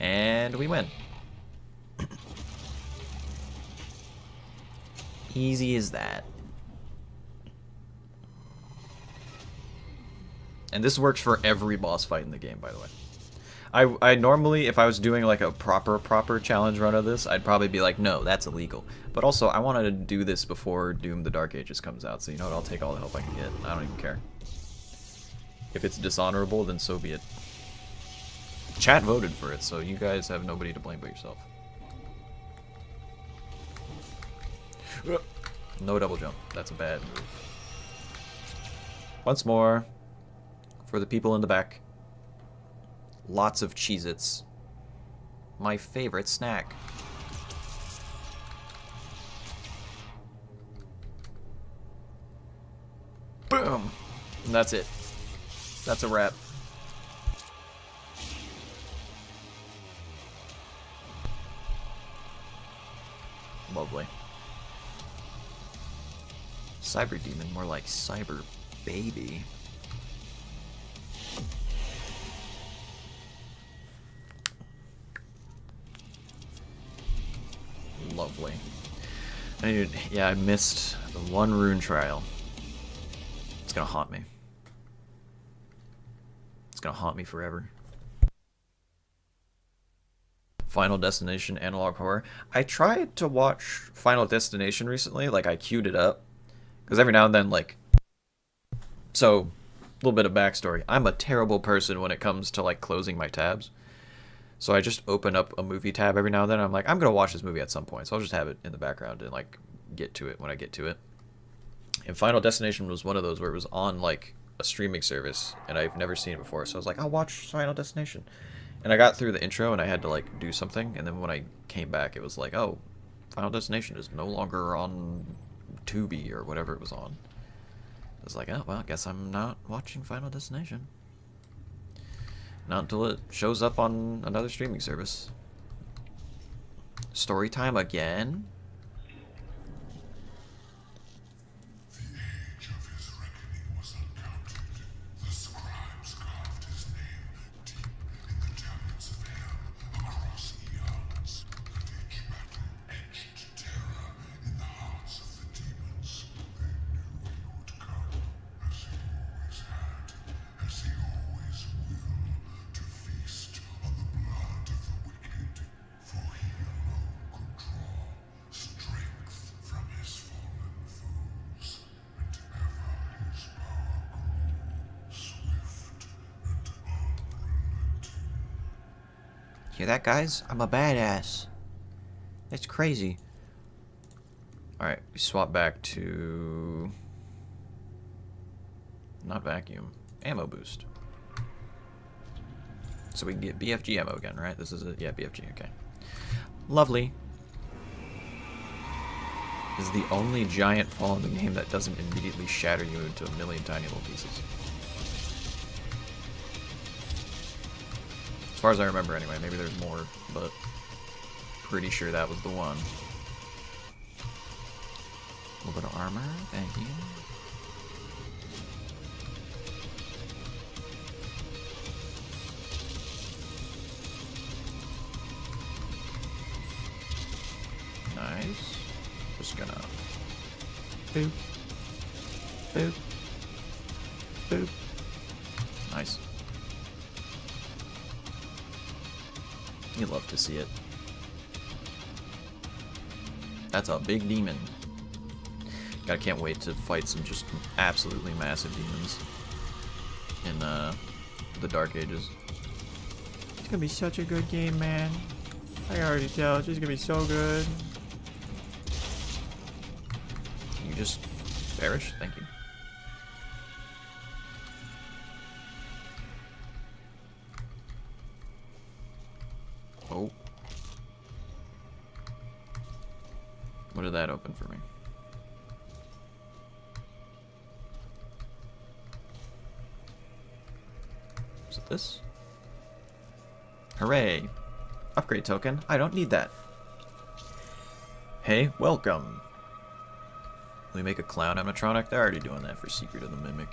And we win. Easy as that. And this works for every boss fight in the game, by the way. I normally, if I was doing like a proper challenge run of this, I'd probably be like, no, that's illegal. But also, I wanted to do this before Doom the Dark Ages comes out, so you know what, I'll take all the help I can get. I don't even care. If it's dishonorable, then so be it. Chat voted for it, so you guys have nobody to blame but yourself. No double jump. That's a bad move. Once more. For the people in the back. Lots of Cheez-Its. My favorite snack. Boom! And that's it. That's a wrap. Lovely. Cyber Demon, more like Cyber Baby. Lovely. Yeah, I missed the one rune trial. It's gonna haunt me. It's gonna haunt me forever. Final Destination Analog Horror. I tried to watch Final Destination recently, like I queued it up. Because every now and then, like... So, a little bit of backstory. I'm a terrible person when it comes to, like, closing my tabs. So I just open up a movie tab every now and then. I'm like, I'm going to watch this movie at some point. So I'll just have it in the background and, like, get to it when I get to it. And Final Destination was one of those where it was on, like, a streaming service. And I've never seen it before. So I was like, I'll watch Final Destination. And I got through the intro and I had to, like, do something. And then when I came back, it was like, oh, Final Destination is no longer on Tubi or whatever it was on. I was like, oh, well, I guess I'm not watching Final Destination. Not until it shows up on another streaming service. Story time again? The age of his reckoning was uncounted. The scribes carved his name deep in the tablets of hell across eons. And each battle etched terror in the hearts of the demons. They knew he would come, as he always had, as he always will, to feast on the blood of the wicked. For he alone could draw strength from his fallen foes, and ever his power grew, swift and unrelenting. Hear that, guys? I'm a badass. That's crazy. Alright, we swap back to... Not vacuum. Ammo boost. So we can get BFG ammo again, right? This is it? Yeah, BFG, okay. Lovely. This is the only giant fall in the game that doesn't immediately shatter you into a million tiny little pieces. As far as I remember anyway, maybe there's more, but pretty sure that was the one. A little bit of armor, thank you. Nice. Just gonna boop, boop, boop. Nice. You love to see it. That's a big demon. I can't wait to fight some just absolutely massive demons in the Dark Ages. It's gonna be such a good game, man. I can already tell. It's just gonna be so good. You just perish? Thank you. Oh. What did that open for me? Is it this? Hooray! Upgrade token. I don't need that. Hey, welcome. We make a clown animatronic. They're already doing that for Secret of the Mimic.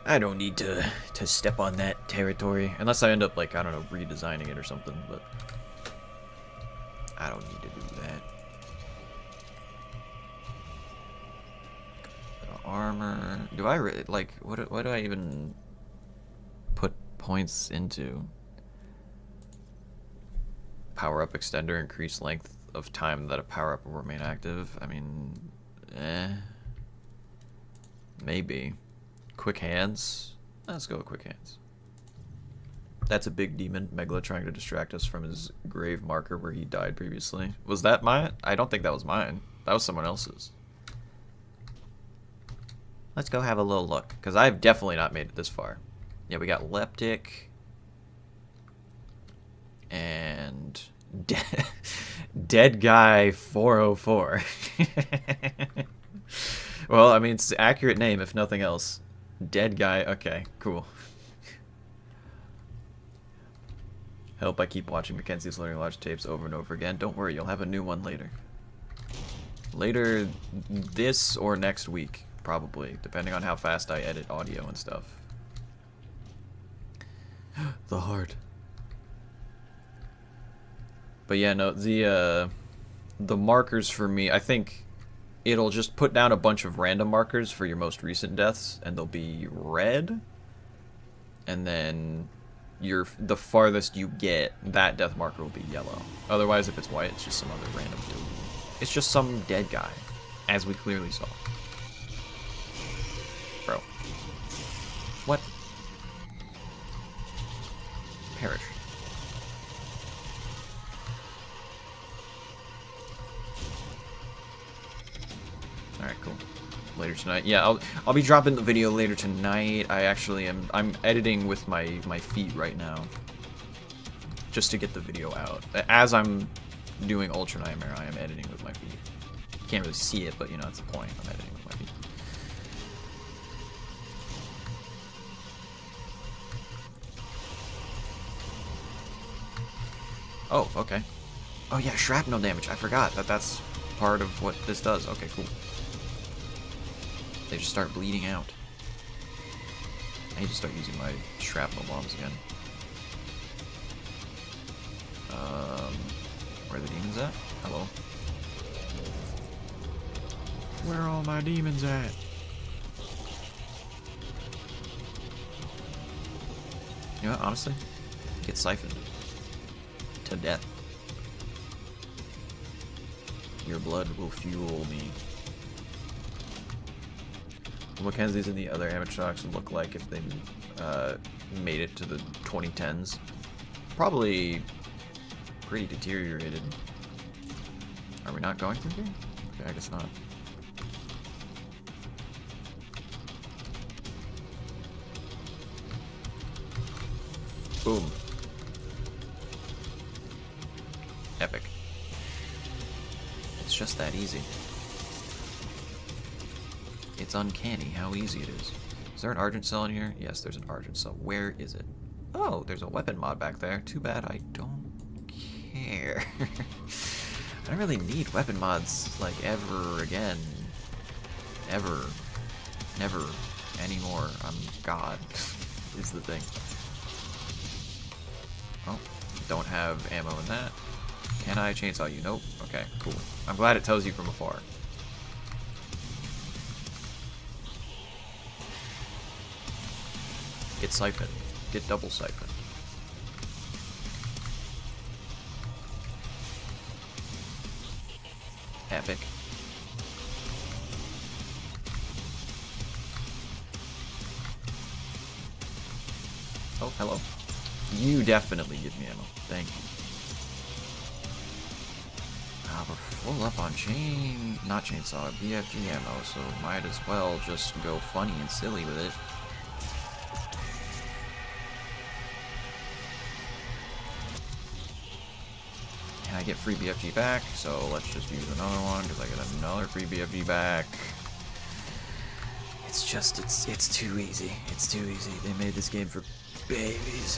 I don't need to step on that territory. Unless I end up, like, I don't know, redesigning it or something, but I don't need to do that. Armor. Do I really, like, what do I even put points into? Power-up extender, increased length of time that a power-up will remain active. I mean, maybe. Quick hands. Let's go with quick hands. That's a big demon, Megla, trying to distract us from his grave marker where he died previously. Was that mine? I don't think that was mine. That was someone else's. Let's go have a little look, because I've definitely not made it this far. Yeah, we got Leptic. and Dead Guy 404. Well, I mean, it's an accurate name, if nothing else. Dead Guy, okay, cool. Hope I keep watching Mackenzie's Learning Lodge tapes over and over again. Don't worry, you'll have a new one later. Later this or next week, probably, depending on how fast I edit audio and stuff. The heart. But yeah, no, the markers for me, I think it'll just put down a bunch of random markers for your most recent deaths, and they'll be red. And then the farthest you get, that death marker will be yellow. Otherwise, if it's white, it's just some other random dude. It's just some dead guy, as we clearly saw. Bro. What? Perish. Alright, cool. Later tonight. Yeah, I'll be dropping the video later tonight. I'm editing with my feet right now. Just to get the video out. As I'm doing Ultra Nightmare, I am editing with my feet. You can't really see it, but you know, that's the point. I'm editing with my feet. Oh, okay. Oh yeah, shrapnel damage. I forgot that's part of what this does. Okay, cool. They just start bleeding out. I need to start using my shrapnel bombs again. Where are the demons at? Hello. Where are all my demons at? You know what, honestly? Get siphoned. To death. Your blood will fuel me. What Mackenzie's and the other animatronics look like if they made it to the 2010s? Probably pretty deteriorated. Are we not going through here? Okay, I guess not. Boom. Epic. It's just that easy. It's uncanny how easy it is. Is there an Argent cell in here? Yes, there's an Argent cell. Where is it? Oh, there's a weapon mod back there. Too bad I don't care. I don't really need weapon mods, like, ever again. Ever. Never. Anymore. I'm God, is the thing. Oh, don't have ammo in that. Can I chainsaw you? Nope. Okay, cool. I'm glad it tells you from afar. Get siphoned. Get double siphoned. Epic. Oh, hello. You definitely give me ammo. Thank you. We're full up on not chainsaw, BFG ammo, so might as well just go funny and silly with it. And I get free BFG back, so let's just use another one, because I get another free BFG back. It's just, it's too easy. It's too easy. They made this game for babies.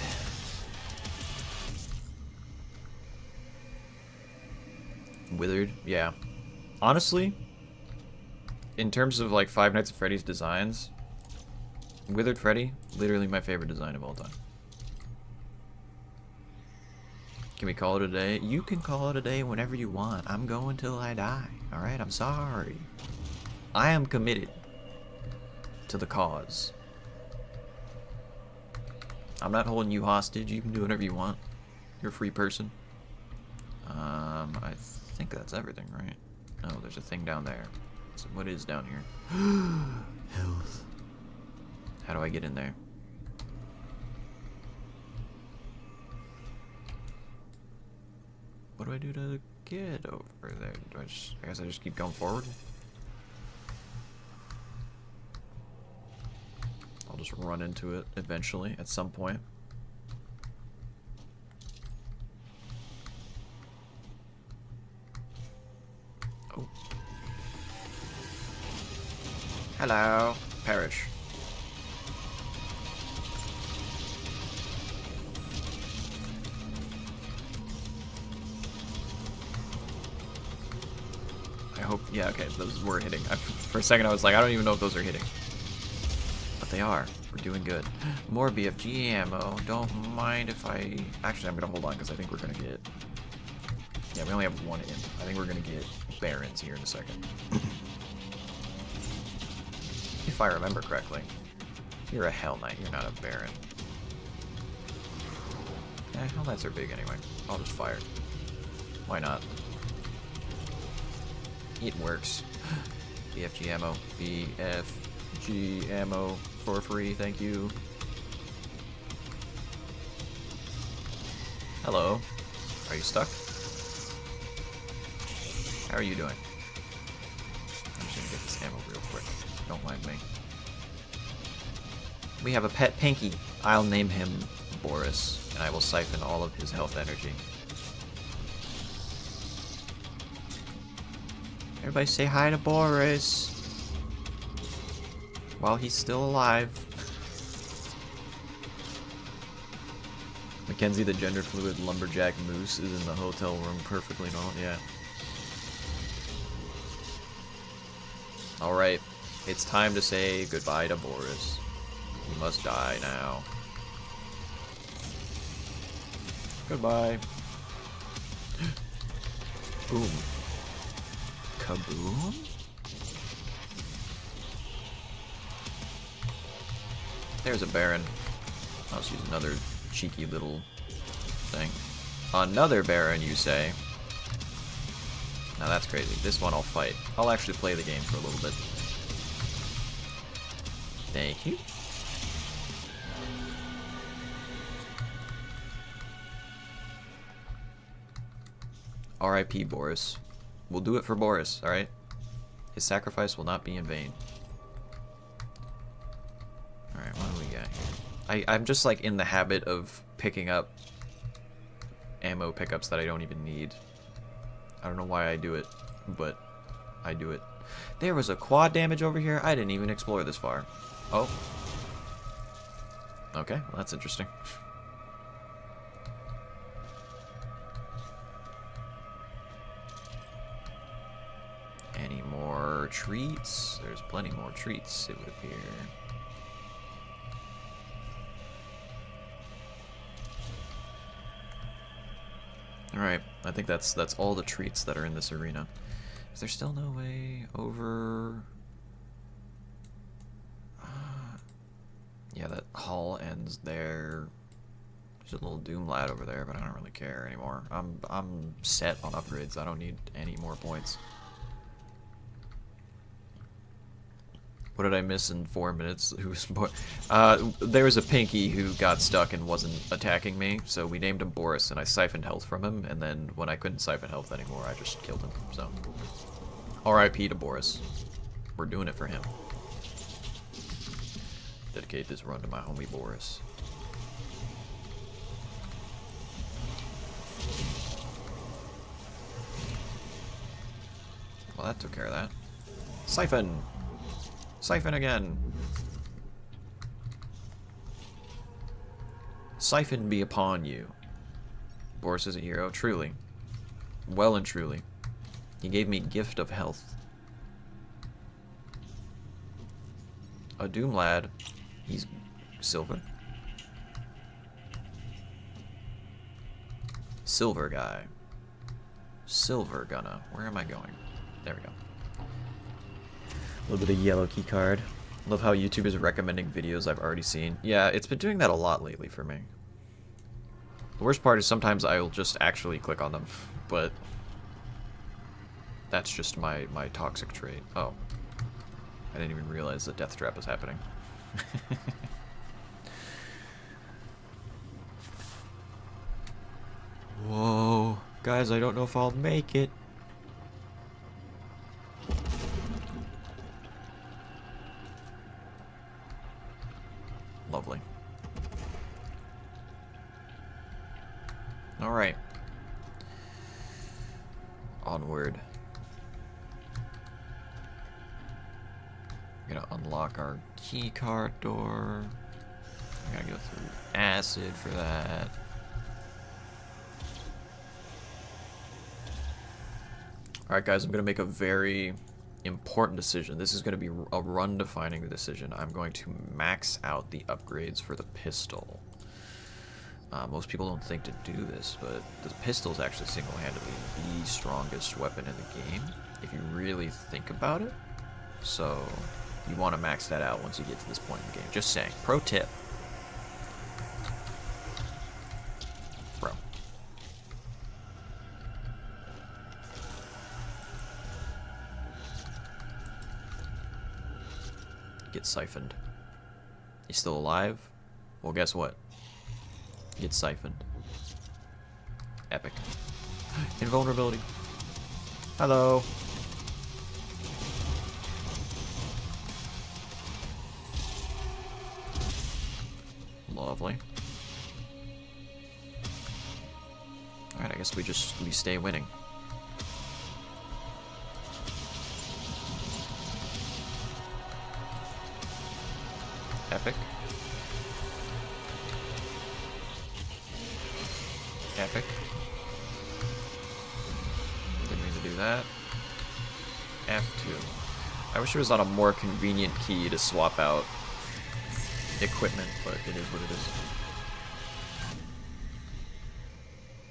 Withered, yeah. Honestly, in terms of like Five Nights at Freddy's designs, Withered Freddy, literally my favorite design of all time. Can we call it a day? You can call it a day whenever you want. I'm going till I die. Alright, I'm sorry. I am committed to the cause. I'm not holding you hostage. You can do whatever you want. You're a free person. I think that's everything, right? No, there's a thing down there. So what is down here? Health. How do I get in there? What do I do to get over there? I guess I just keep going forward? I'll just run into it eventually at some point. Ooh. Hello. Perish. I hope, yeah, okay, those were hitting. For a second I was like, I don't even know if those are hitting. But they are. We're doing good. More BFG ammo. Don't mind if I... Actually, I'm going to hold on because I think we're going to get... Yeah, we only have one in. I think we're going to get Barons here in a second. If I remember correctly. You're a Hell Knight, you're not a Baron. Yeah, Hell Knights are big anyway. I'll just fire. Why not? It works. BFG ammo. BFG ammo for free, thank you. Hello. Are you stuck? How are you doing? I'm just gonna get this ammo real quick. Don't mind me. We have a pet Pinky. I'll name him Boris, and I will siphon all of his health energy. Everybody say hi to Boris. While he's still alive. Mackenzie, the gender fluid lumberjack moose, is in the hotel room perfectly normal. Yeah. Alright. It's time to say goodbye to Boris. He must die now. Goodbye. Boom. Kaboom? There's a Baron. I'll just use another cheeky little thing. Another Baron, you say? Now that's crazy. This one I'll fight. I'll actually play the game for a little bit. Thank you. R.I.P. Boris. We'll do it for Boris, alright? His sacrifice will not be in vain. Alright, what do we got here? I'm just like in the habit of picking up ammo pickups that I don't even need. I don't know why I do it, but I do it. There was a quad damage over here. I didn't even explore this far. Oh. Okay, well that's interesting. Any more treats? There's plenty more treats, it would appear. Alright, I think that's all the treats that are in this arena. Is there still no way over? Yeah, that hall ends there. There's a little Doom Lad over there, but I don't really care anymore. I'm set on upgrades. I don't need any more points. What did I miss in 4 minutes? Who was there was a Pinky who got stuck and wasn't attacking me, so we named him Boris, and I siphoned health from him, and then when I couldn't siphon health anymore, I just killed him. So, R.I.P. to Boris. We're doing it for him. Dedicate this run to my homie Boris. Well, that took care of that. Siphon! Siphon again! Siphon be upon you. Boris is a hero, truly. Well and truly. He gave me gift of health. A Doom Lad. He's silver. Silver guy. Silver gunna. Where am I going? There we go. A little bit of yellow key card. Love how YouTube is recommending videos I've already seen. Yeah, it's been doing that a lot lately for me. The worst part is sometimes I'll just actually click on them, but that's just my toxic trait. Oh. I didn't even realize the death trap was happening. Whoa. Guys, I don't know if I'll make it. Lovely. Alright. Onward. We're gonna unlock our key card door. I gotta go through acid for that. Alright guys, I'm gonna make a very important decision. This is gonna be a run-defining decision. I'm going to max out the upgrades for the pistol. Most people don't think to do this, but the pistol is actually single-handedly the strongest weapon in the game, if you really think about it. So, you want to max that out once you get to this point in the game. Just saying. Pro tip. Bro. Get siphoned. He's still alive? Well, guess what? Get siphoned. Epic. Invulnerability. Hello. Lovely. Alright, I guess we stay winning. Epic. Epic. Didn't mean to do that. F2. I wish there was not a more convenient key to swap out equipment, but it is what it is.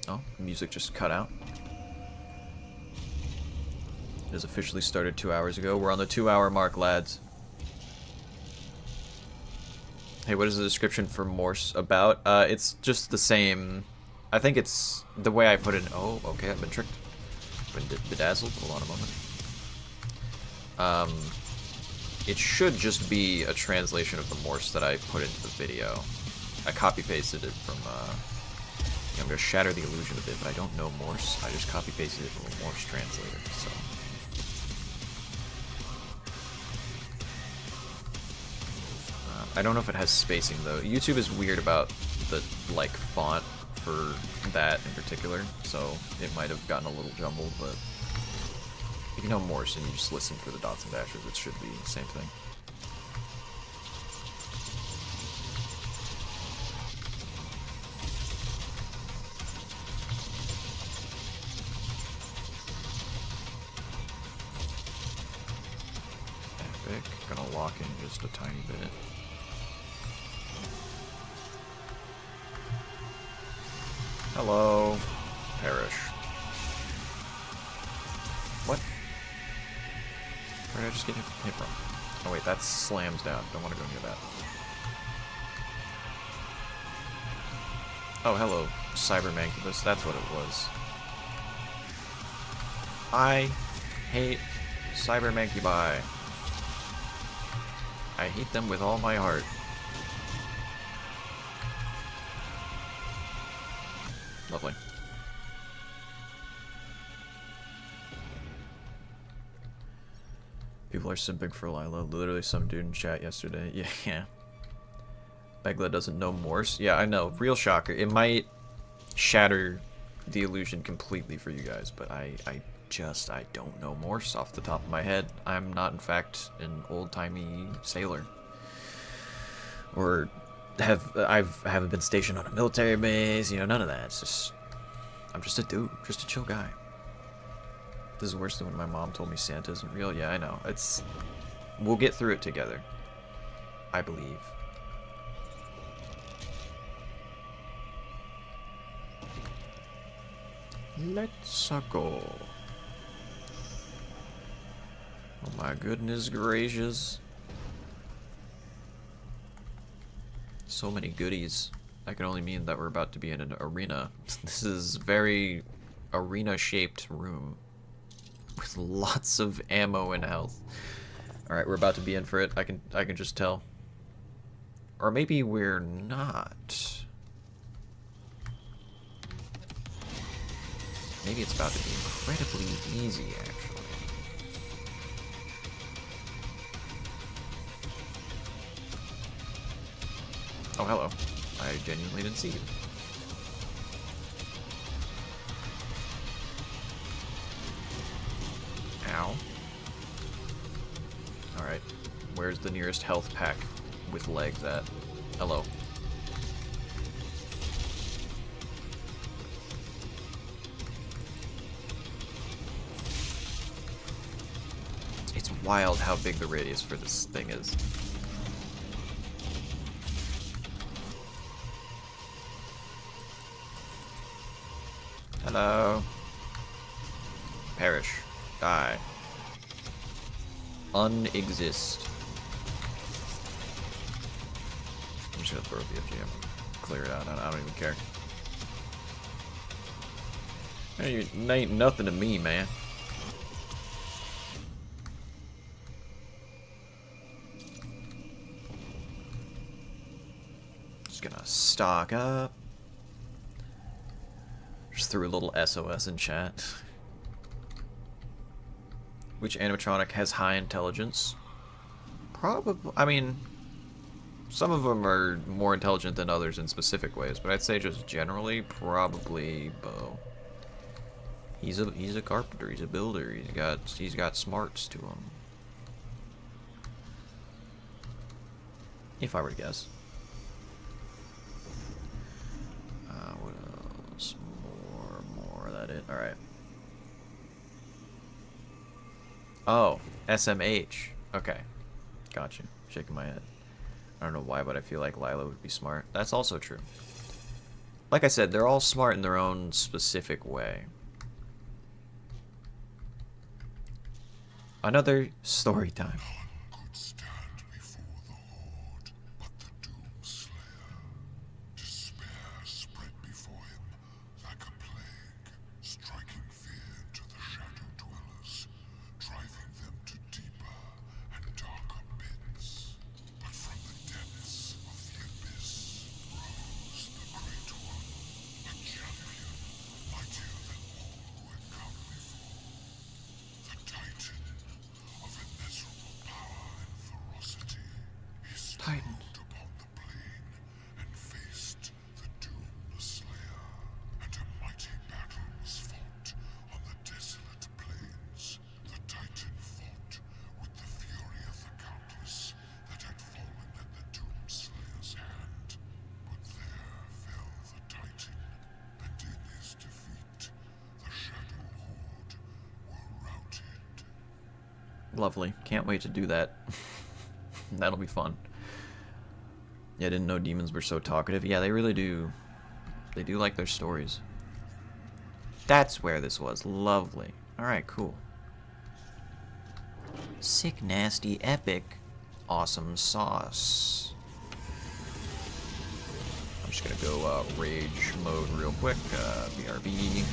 Oh, music just cut out. It has officially started 2 hours ago. We're on the 2-hour mark, lads. Hey, what is the description for Morse about? It's just the same. I think it's the way I put it. Oh, okay, I've been tricked. Been bedazzled. Hold on a moment. It should just be a translation of the Morse that I put into the video. I copy-pasted it from, I'm going to shatter the illusion a bit, but I don't know Morse. I just copy-pasted it from a Morse translator, so. I don't know if it has spacing, though. YouTube is weird about the, like, font for that in particular, so it might have gotten a little jumbled, but if you know Morse and you just listen for the dots and dashes, it should be the same thing. Epic. Gonna lock in just a tiny bit. Hello. Perish. What? Where did I just get hit from? Oh wait, that slams down. Don't want to go near that. Oh, hello, Cyber Mancubus. That's what it was. I hate Cyber Mancubi. I hate them with all my heart. Lovely. People are simping for Lila. Literally some dude in chat yesterday. Yeah. Begla doesn't know Morse. Yeah, I know. Real shocker. It might shatter the illusion completely for you guys, but I don't know Morse off the top of my head. I'm not, in fact, an old-timey sailor. Or haven't been stationed on a military base, you know, none of that. It's just, I'm just a dude, just a chill guy. This is worse than when my mom told me Santa isn't real. Yeah, I know. We'll get through it together. I believe. Let's go. Oh my goodness gracious. So many goodies. That can only mean that we're about to be in an arena. This is very arena-shaped room with lots of ammo and health. All right, we're about to be in for it. I can just tell. Or maybe we're not. Maybe it's about to be incredibly easy, actually. Oh, hello. I genuinely didn't see you. Ow. Alright. where's the nearest health pack with legs at? Hello. It's wild how big the radius for this thing is. Hello. Perish. Die. Unexist. I'm just gonna throw the FGM. Clear it out. I don't even care. Hey, you ain't nothing to me, man. Just gonna stock up. Just threw a little SOS in chat. Which animatronic has high intelligence? Probably. I mean, some of them are more intelligent than others in specific ways, but I'd say just generally, probably Bo. He's a carpenter. He's a builder. He's got smarts to him. If I were to guess. What else? More. That it. All right. Oh, SMH. Okay. Gotcha. Shaking my head. I don't know why, but I feel like Lila would be smart. That's also true. Like I said, they're all smart in their own specific way. Another story time. None could stand before the Horde, but the Doomslayer. Despair spread before him like a plague, striking fear to the Shadow Dwellers, driving them to deeper and darker pits. But from the depths of the abyss rose the Great One, a champion mightier than all who had come before. The Titan of immeasurable power and ferocity, he Titan. strode upon the plain and faced the Doomslayer. And a mighty battle was fought on the desolate plains. The Titan fought with the fury of the countless that had fallen at the Doomslayer's hand. But there fell the Titan, and in his defeat, the Shadow Horde were routed. Lovely. Can't wait to do that. That'll be fun. Yeah, I didn't know demons were so talkative. Yeah, they really do. They do like their stories. That's where this was. Lovely. Alright, cool. Sick, nasty, epic, awesome sauce. I'm just gonna go rage mode real quick. BRB.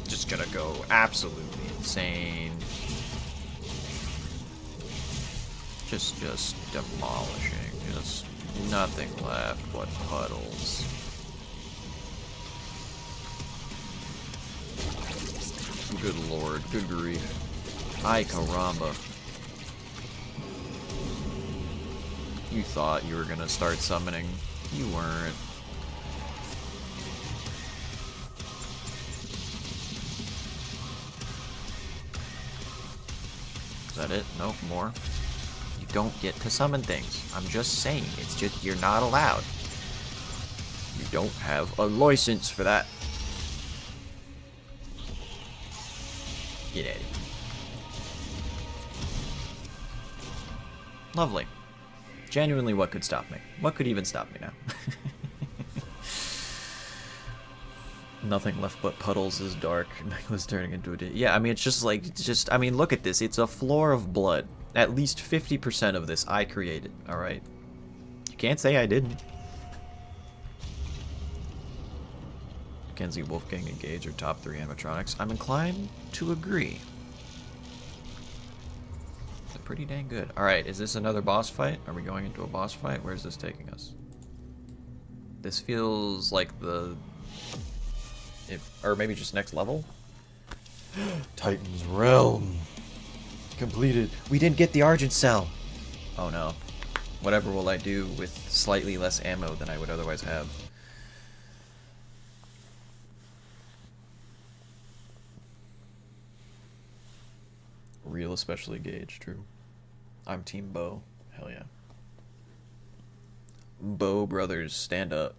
Just gonna go absolutely insane. Just demolishing. Just nothing left but puddles. Good lord, good grief. Ay caramba. You thought you were gonna start summoning. You weren't. Is that it? Nope, more. You don't get to summon things. I'm just saying. It's just, you're not allowed. You don't have a license for that. Get out of here. Lovely. Genuinely, what could stop me? What could even stop me now? Nothing left but puddles is dark. Nicholas turning into a... Yeah, I mean, it's just like... I mean, look at this. It's a floor of blood. At least 50% of this I created, alright? You can't say I didn't. Mackenzie, Wolfgang, and Gage are top 3 animatronics. I'm inclined to agree. They're pretty dang good. Alright, is this another boss fight? Are we going into a boss fight? Where's this taking us? This feels like the... or maybe just next level? Titan's Realm. Completed. We didn't get the Argent Cell. Oh no. Whatever will I do with slightly less ammo than I would otherwise have? Real, especially Gage, true. I'm Team Bo. Hell yeah. Bo brothers, stand up.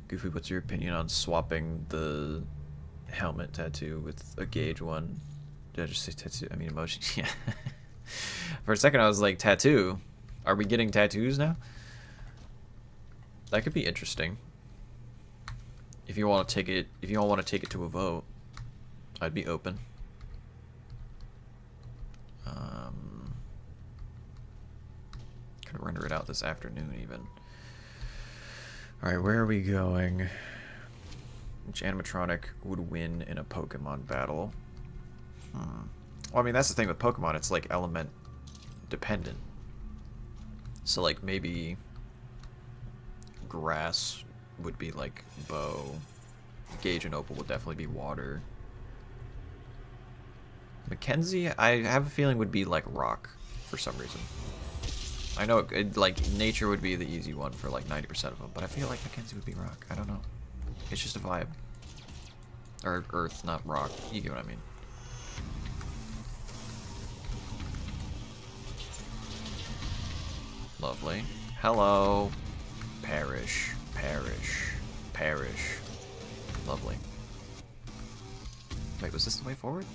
Goofy, what's your opinion on swapping the helmet tattoo with a gauge one? Did I just say tattoo? I mean emotion. Yeah. For a second I was like, tattoo? Are we getting tattoos now? That could be interesting. If you want to take it, if you all want to take it to a vote, I'd be open. Could render it out this afternoon even. Alright, where are we going? Which animatronic would win in a Pokemon battle? Well, I mean, that's the thing with Pokemon. It's like element dependent. So, like, maybe grass would be like Bow. Gage and Opal would definitely be water. Mackenzie, I have a feeling would be like rock for some reason. I know like nature would be the easy one for like 90% of them, but I feel like Mackenzie would be rock. I don't know. It's just a vibe. Or earth, not rock. You get what I mean. Lovely. Hello. Perish. Perish. Perish. Lovely. Wait, was this the way forward?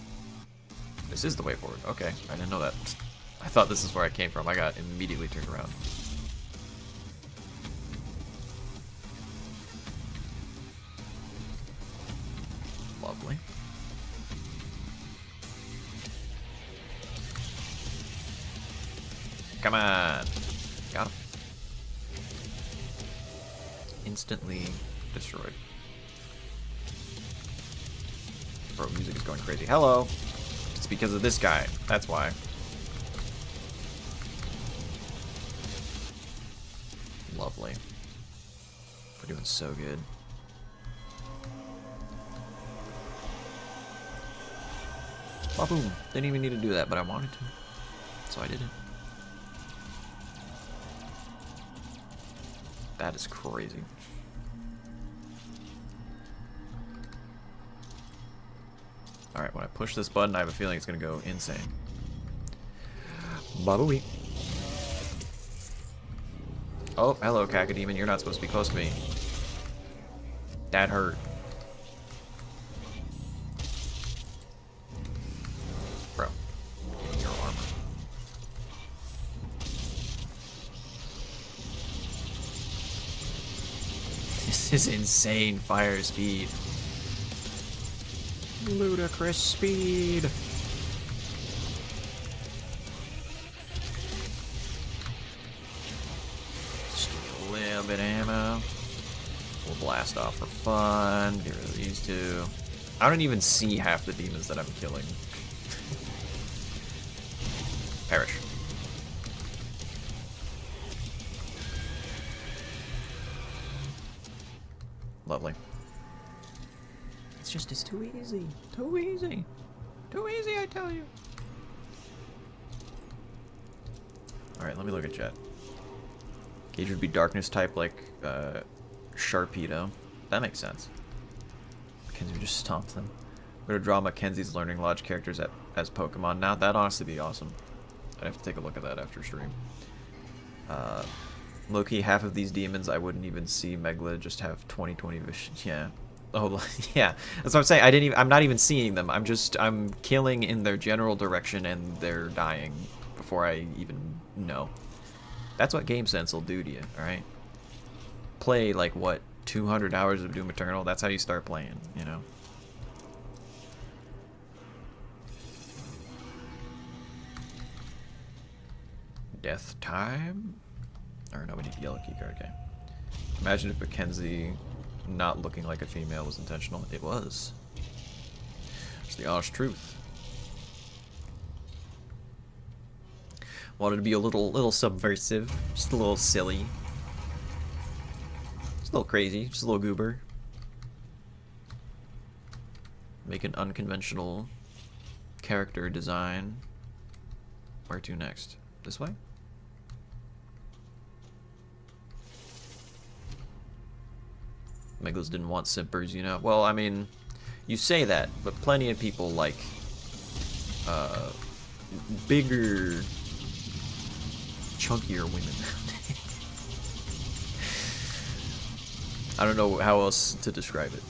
This is the way forward. Okay, I didn't know that. I thought this is where I came from. I got immediately turned around. Lovely. Come on. Got him. Instantly destroyed. Bro, music is going crazy. Hello. It's because of this guy. That's why. Lovely. We're doing so good. Ba-boom. Didn't even need to do that, but I wanted to. So I did it. That is crazy. Alright, when I push this button, I have a feeling it's going to go insane. Ba-boo-wee. Oh, hello, Cacodemon. You're not supposed to be close to me. That hurt. Bro. Give me your armor. This is insane fire speed. Ludicrous speed. Just give me a little bit of ammo. We'll blast off for fun. Get rid of these two. I don't even see half the demons that I'm killing. Perish. Lovely. It's too easy. Too easy. Too easy, I tell you. Alright, let me look at chat. Gage would be darkness type like Sharpedo. That makes sense. Mackenzie would just stomp them. We're gonna draw Mackenzie's Learning Lodge characters as Pokemon now. That'd honestly be awesome. I'd have to take a look at that after stream. Low-key, half of these demons I wouldn't even see Megla just have 20/20 vision. Yeah. Oh, yeah. That's what I'm saying. I'm not even seeing them. I'm killing in their general direction and they're dying before I even know. That's what Game Sense will do to you, alright? Play, like, what, 200 hours of Doom Eternal? That's how you start playing, you know? Death time? Or no, we need a yellow keycard, okay. Imagine if Mackenzie not looking like a female was intentional. It was. It's the honest truth. Wanted to be a little subversive, just a little silly, just a little crazy, just a little goober. Make an unconventional character design. Where to next? This way? Meglos didn't want simpers, you know? Well, I mean, you say that, but plenty of people like bigger, chunkier women. I don't know how else to describe it.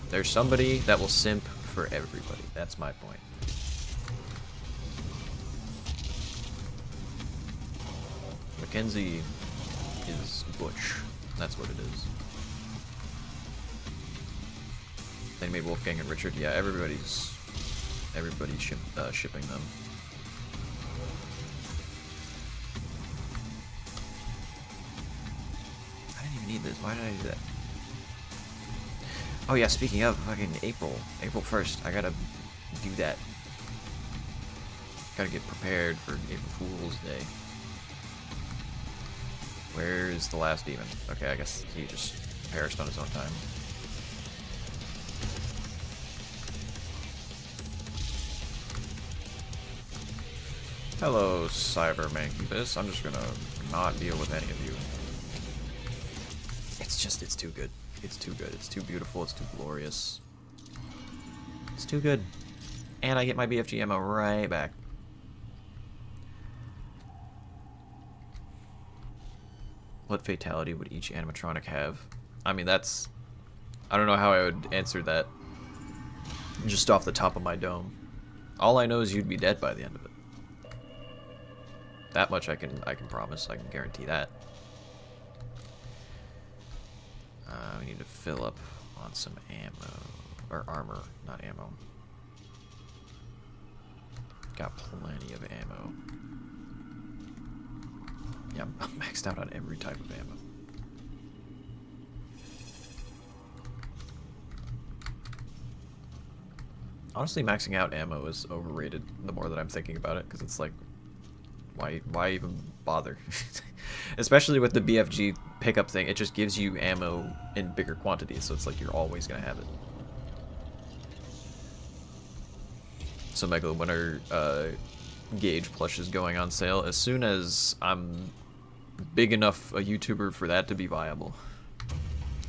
There's somebody that will simp for everybody. That's my point. Mackenzie is butch. That's what it is. They made Wolfgang and Richard. Yeah, everybody's shipping them. I didn't even need this. Why did I do that? Oh yeah, speaking of fucking April 1st, I gotta do that. Gotta get prepared for April Fool's Day. Where's the last demon? Okay, I guess he just perished on his own time. Hello, Cyber Mancubus. I'm just gonna not deal with any of you. It's too good. It's too good. It's too beautiful. It's too glorious. It's too good. And I get my BFG ammo right back. What fatality would each animatronic have? I mean, that's... I don't know how I would answer that just off the top of my dome. All I know is you'd be dead by the end of it. That much I can promise. I can guarantee that. We need to fill up on some ammo. Or armor, not ammo. Got plenty of ammo. Yeah, I'm maxed out on every type of ammo. Honestly, maxing out ammo is overrated the more that I'm thinking about it, because it's like, why even bother? Especially with the BFG pickup thing, it just gives you ammo in bigger quantities, so it's like you're always gonna have it. So Megalo, when are Gauge plushes going on sale? As soon as I'm big enough a YouTuber for that to be viable,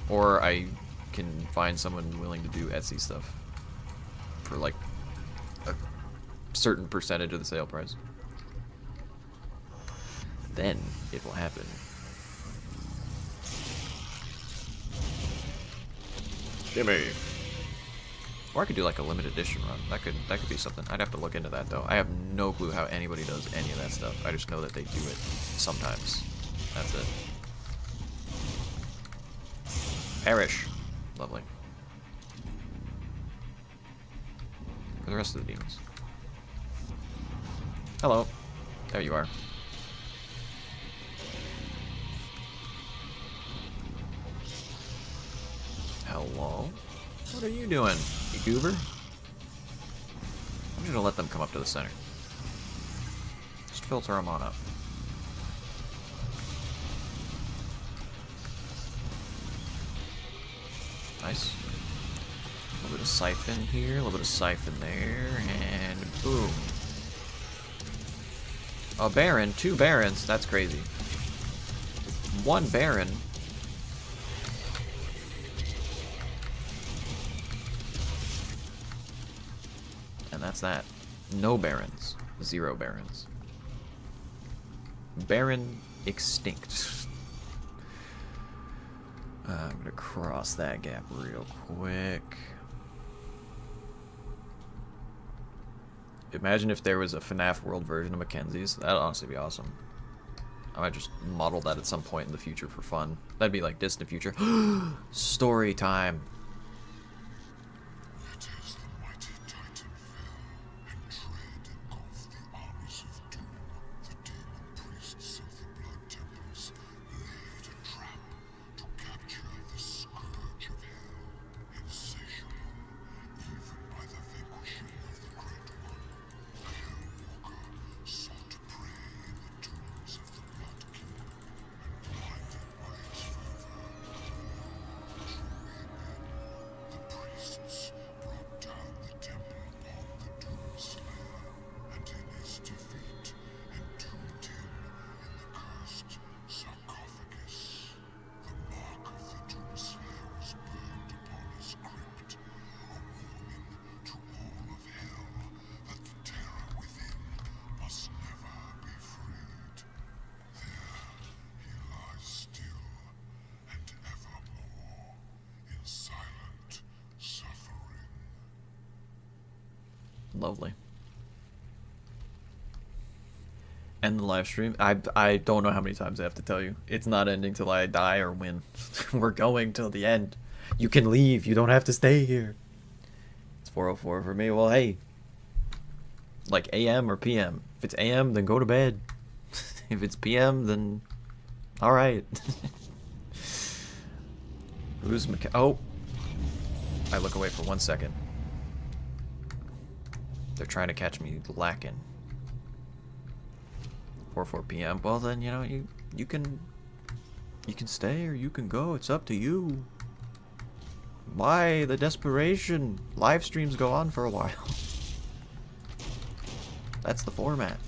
or I can find someone willing to do Etsy stuff for like a certain percentage of the sale price, then it will happen. Jimmy. Or I could do like a limited edition run. That could be something. I'd have to look into that though. I have no clue how anybody does any of that stuff. I just know that they do it sometimes. That's it. Perish. Lovely. For the rest of the demons. Hello. There you are. Hello? What are you doing, you goober? I'm just gonna let them come up to the center. Just filter them on up. Nice. A little bit of siphon here, a little bit of siphon there, and boom. A Baron, 2 Barons, that's crazy. 1 Baron. And that's that. No Barons. 0 Barons. Baron extinct. I'm gonna cross that gap real quick. Imagine if there was a FNAF World version of Mackenzie's. That'd honestly be awesome. I might just model that at some point in the future for fun. That'd be like distant future. Story time. It is the mighty Titan fell, and tread engulfed the armies of doom. The demon priests of the blood temples laid a trap to capture the scourge of hell, insatiable even by the vanquishing of the Great One. The Hellwalker sought to prey in the tombs of the Blood King, and blinded by its fervor, truly men Lovely. End the live stream. I don't know how many times I have to tell you. It's not ending till I die or win. We're going till the end. You can leave. You don't have to stay here. It's 4:04 for me. Well, hey. Like AM or PM. If it's AM, then go to bed. If it's PM, then all right. Who's oh. I look away for 1 second. They're trying to catch me lacking. 4 p.m. Well then, you know, you can stay or you can go. It's up to you. Why the desperation? Live streams go on for a while. That's the format.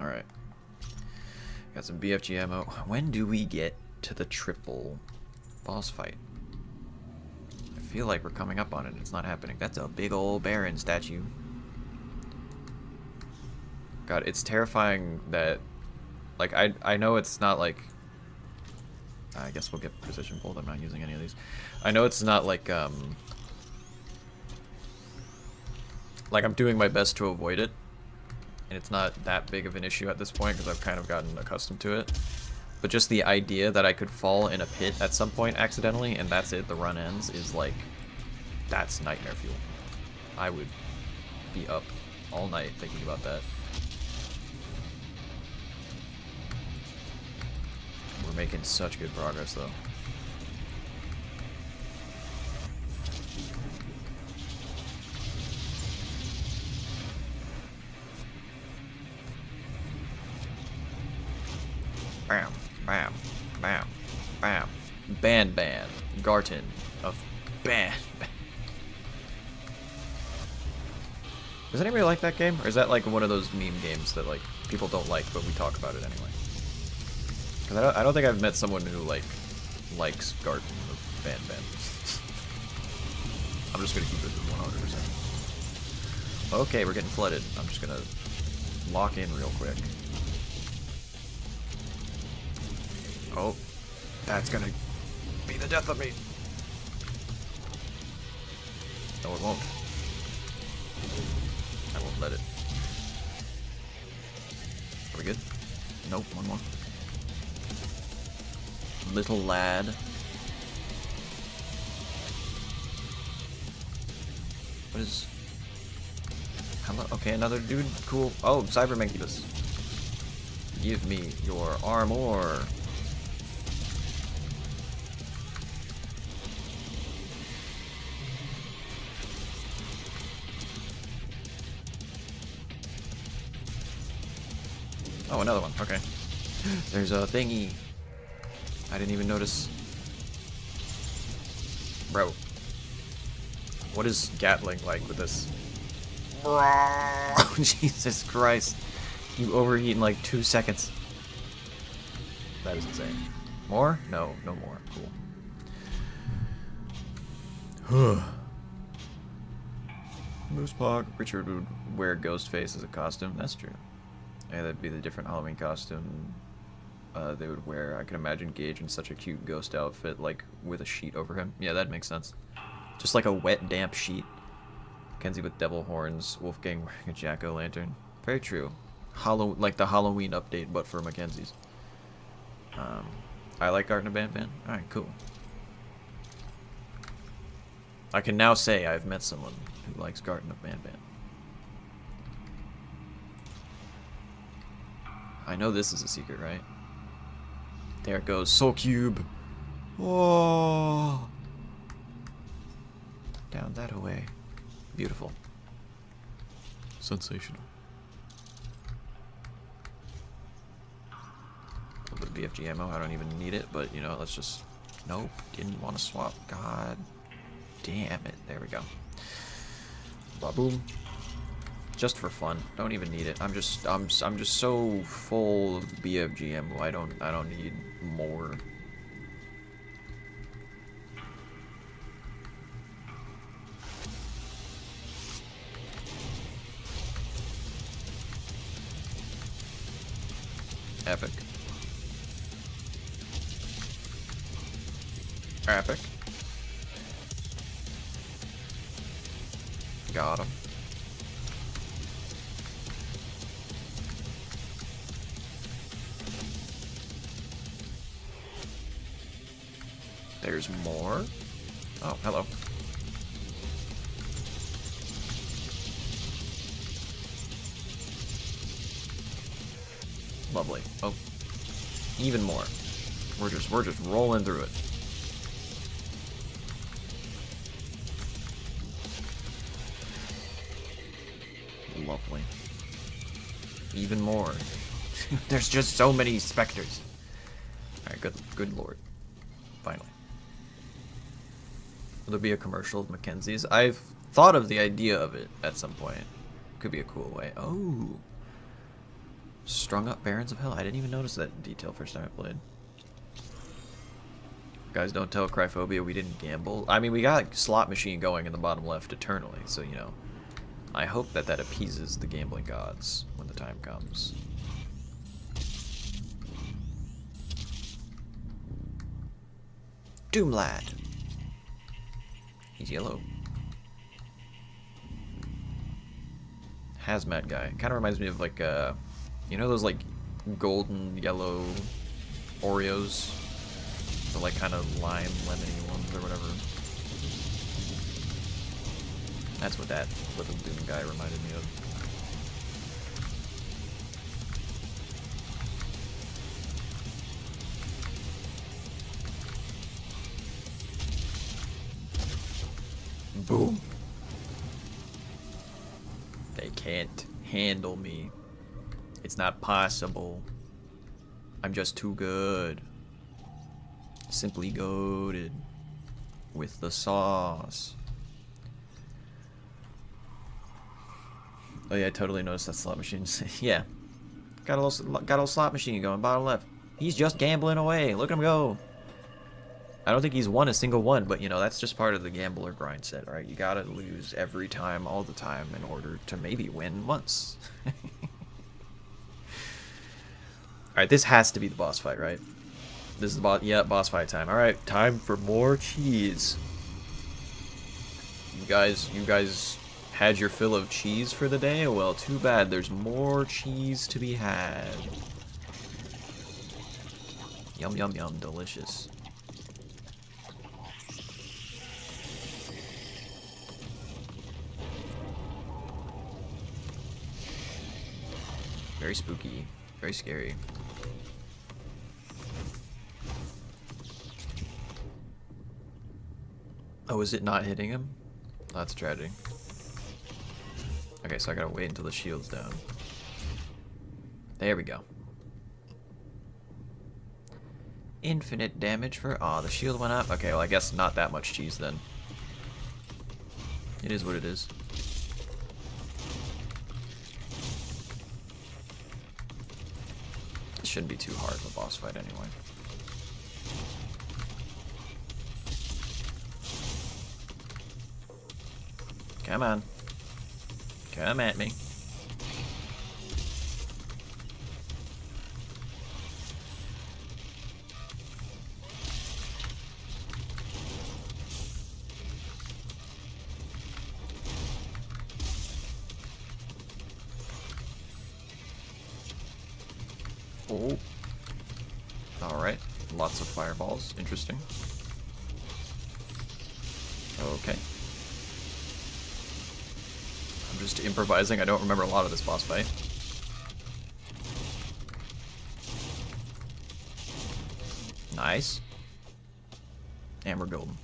All right. Got some BFG ammo. When do we get to the triple boss fight? I feel like we're coming up on it. It's not happening. That's a big old Baron statue. God, it's terrifying that, like, I know it's not like, I guess we'll get precision pulled. I'm not using any of these. I know it's not like I'm doing my best to avoid it, and it's not that big of an issue at this point because I've kind of gotten accustomed to it. But just the idea that I could fall in a pit at some point accidentally and that's it, the run ends, is like, that's nightmare fuel. I would be up all night thinking about that. We're making such good progress though. Bam, bam, bam, bam. Ban, Garten of Ban. Does anybody like that game? Or is that like one of those meme games that like people don't like but we talk about it anyway? Because I don't think I've met someone who like likes Garten of Ban. I'm just gonna keep it at 100%. Okay, we're getting flooded. I'm just gonna lock in real quick. Oh, that's gonna be the death of me. No, it won't. I won't let it. Are we good? Nope, one more. Little lad. What is... Hello? Okay, another dude. Cool. Oh, Cyber Mancubus. Give me your armor. Oh, another one. Okay. There's a thingy. I didn't even notice. Bro. What is Gatling like with this? Jesus Christ. You overheat in like 2 seconds. That is insane. More? No, no more. Cool. Moose Pog. Richard would wear Ghostface as a costume. That's true. Yeah, that'd be the different Halloween costume they would wear. I can imagine Gage in such a cute ghost outfit, like with a sheet over him. Yeah, that makes sense. Just like a wet, damp sheet. Mackenzie with devil horns, Wolfgang wearing a jack-o'-lantern. Very true. Like the Halloween update, but for Mackenzie's. I like Garten of Ban. Alright, cool. I can now say I've met someone who likes Garten of Ban. I know this is a secret, right? There it goes. Soul Cube. Oh. Down that away. Beautiful. Sensational. A little bit of BFG ammo. I don't even need it, but you know, let's just... Nope. Didn't want to swap. God damn it. There we go. Ba-boom. Just for fun. Don't even need it. I'm just so full of BFG ammo. I don't need more. Epic. Epic. Got him. There's more. Oh, hello. Lovely. Oh, even more. We're just rolling through it. Lovely. Even more. There's just so many specters. All right, good lord. Finally. Will there be a commercial of Mackenzie's? I've thought of the idea of it at some point. Could be a cool way. Oh. Strung up Barons of Hell. I didn't even notice that detail first time I played. Guys, don't tell Cryphobia we didn't gamble. I mean, we got slot machine going in the bottom left eternally, so, you know. I hope that that appeases the gambling gods when the time comes. Doomlad. He's yellow. Hazmat guy. Kind of reminds me of like, you know those like golden yellow Oreos? The like kind of lime lemony ones or whatever. That's what that little Doom guy reminded me of. Boom. They can't handle me. It's not possible. I'm just too good. Simply goated with the sauce. Oh yeah, I totally noticed that slot machine. Yeah, got a little slot machine going bottom left. He's just gambling away. Look at him go. I don't think he's won a single one, but you know that's just part of the gambler grind set, right? You gotta lose every time, all the time, in order to maybe win once. All right, this has to be the boss fight, right? This is the boss. Yeah, boss fight time. All right, time for more cheese. You guys had your fill of cheese for the day? Well, too bad. There's more cheese to be had. Yum, yum, yum. Delicious. Very spooky. Very scary. Oh, is it not hitting him? Oh, that's a tragedy. Okay, so I gotta wait until the shield's down. There we go. Infinite damage for... Aw, the shield went up. Okay, well, I guess not that much cheese then. It is what it is. It shouldn't be too hard of a boss fight anyway. Come on. Come at me. Oh. Alright. Lots of fireballs. Interesting. Okay. I'm just improvising. I don't remember a lot of this boss fight. Nice. Amber Golem.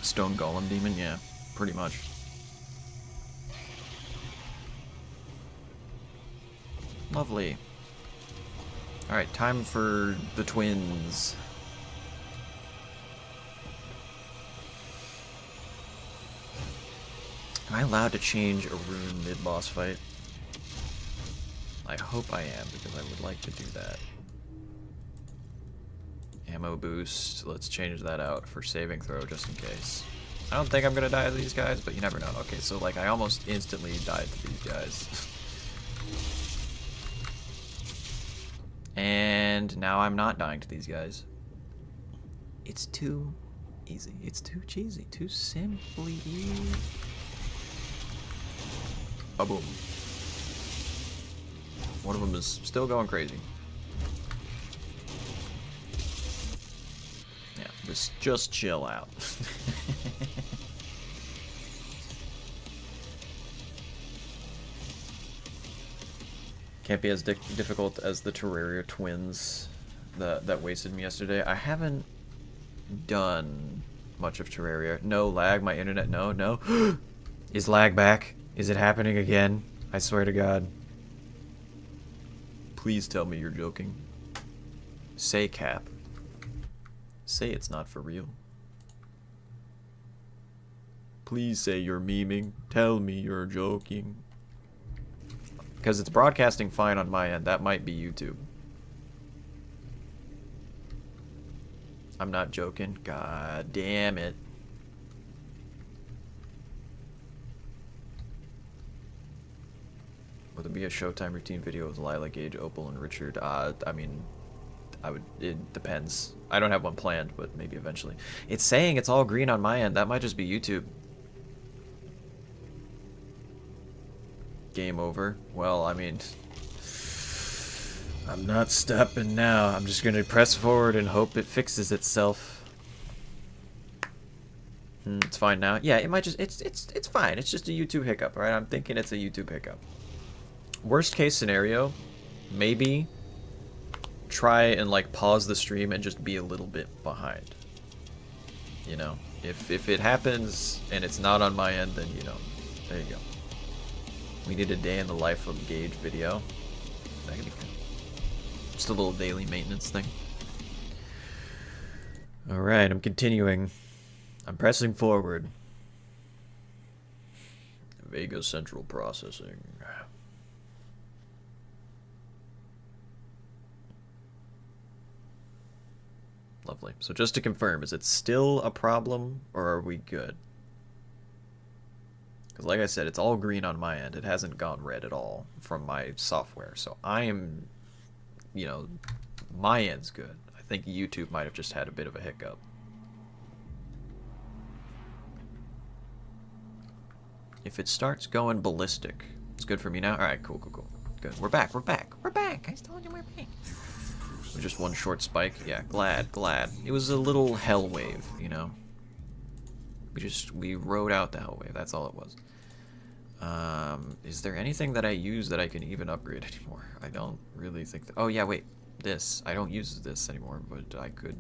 Stone Golem Demon? Yeah, pretty much. Lovely. Alright, time for the twins. Am I allowed to change a rune mid-boss fight? I hope I am, because I would like to do that. Ammo boost. Let's change that out for saving throw, just in case. I don't think I'm gonna die to these guys, but you never know. Okay, so like I almost instantly died to these guys. And now I'm not dying to these guys. It's too easy. It's too cheesy. Too simply easy. Ba-boom. One of them is still going crazy. Yeah, just chill out. Can't be as difficult as the Terraria twins that wasted me yesterday. I haven't done much of Terraria. No lag, my internet, no. Is lag back? Is it happening again? I swear to God. Please tell me you're joking. Say cap. Say it's not for real. Please say you're memeing. Tell me you're joking. Because it's broadcasting fine on my end. That might be YouTube. I'm not joking. God damn it. Would there be a Showtime routine video with Lila, Gage, Opal, and Richard? I mean, it depends. I don't have one planned, but maybe eventually. It's saying it's all green on my end. That might just be YouTube. Game over. Well, I mean, I'm not stopping now. I'm just gonna press forward and hope it fixes itself. It's fine now. Yeah, it might just it's fine. It's just a YouTube hiccup, right? I'm thinking it's a YouTube hiccup. Worst case scenario, maybe try and like pause the stream and just be a little bit behind. You know, if it happens and it's not on my end, then you know, there you go. We need a day in the life of Gage video. That could be cool. Just a little daily maintenance thing. Alright, I'm continuing. I'm pressing forward. Vega Central Processing. Lovely. So just to confirm, is it still a problem or are we good? Because like I said, it's all green on my end. It hasn't gone red at all from my software. So I am, you know, my end's good. I think YouTube might have just had a bit of a hiccup. If it starts going ballistic, it's good for me now. All right, cool. Good. We're back. I told you we're back. Just one short spike. Yeah, glad. It was a little hell wave, you know. We rode out the hell wave. That's all it was. Is there anything that I use that I can even upgrade anymore? I don't really think that. Oh yeah, wait. This. I don't use this anymore, but I could.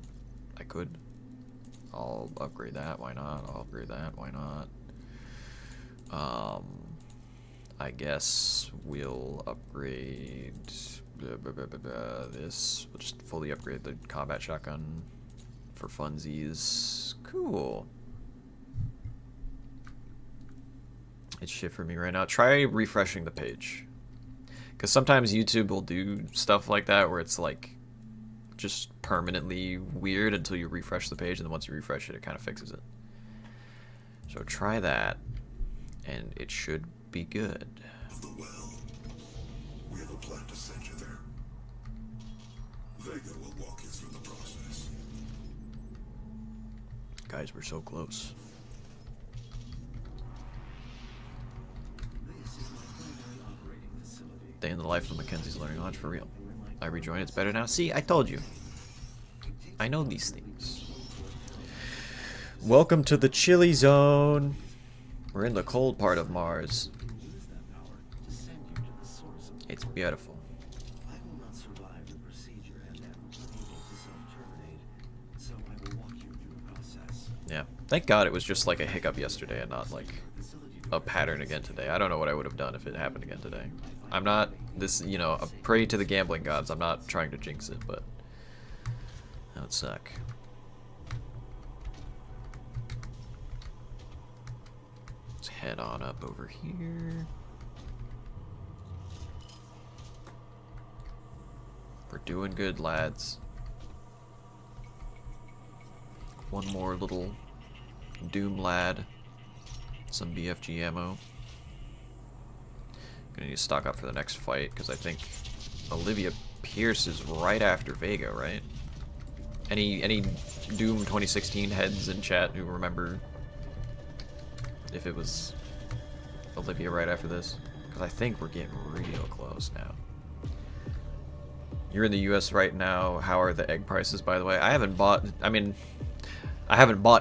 I'll upgrade that. Why not? I'll upgrade that. Why not? I guess we'll upgrade this. We'll just fully upgrade the combat shotgun for funsies. Cool. It's shit for me right now. Try refreshing the page. Because sometimes YouTube will do stuff like that where it's like just permanently weird until you refresh the page, and then once you refresh it, it kind of fixes it. So try that, and it should be good. Of the well, we have a plan to send you there. Vega will walk you through the process. Guys, we're so close. Day in the life of Mackenzie's Learning Lodge, for real. I rejoin, it's better now. See, I told you. I know these things. Welcome to the chilly zone. We're in the cold part of Mars. It's beautiful. I will not survive the procedure and am unable to self-terminate, so I will walk you through the process. Yeah. Thank God it was just like a hiccup yesterday and not like a pattern again today. I don't know what I would have done if it happened again today. I'm not this, you know, a prey to the gambling gods. I'm not trying to jinx it, but that would suck. Let's head on up over here. We're doing good, lads. One more little Doom lad. Some BFG ammo. Gonna need to stock up for the next fight, because I think Olivia Pierce is right after Vega, right? Any Doom 2016 heads in chat who remember if it was Olivia right after this? Because I think we're getting real close now. You're in the US right now. How are the egg prices, by the way? I haven't bought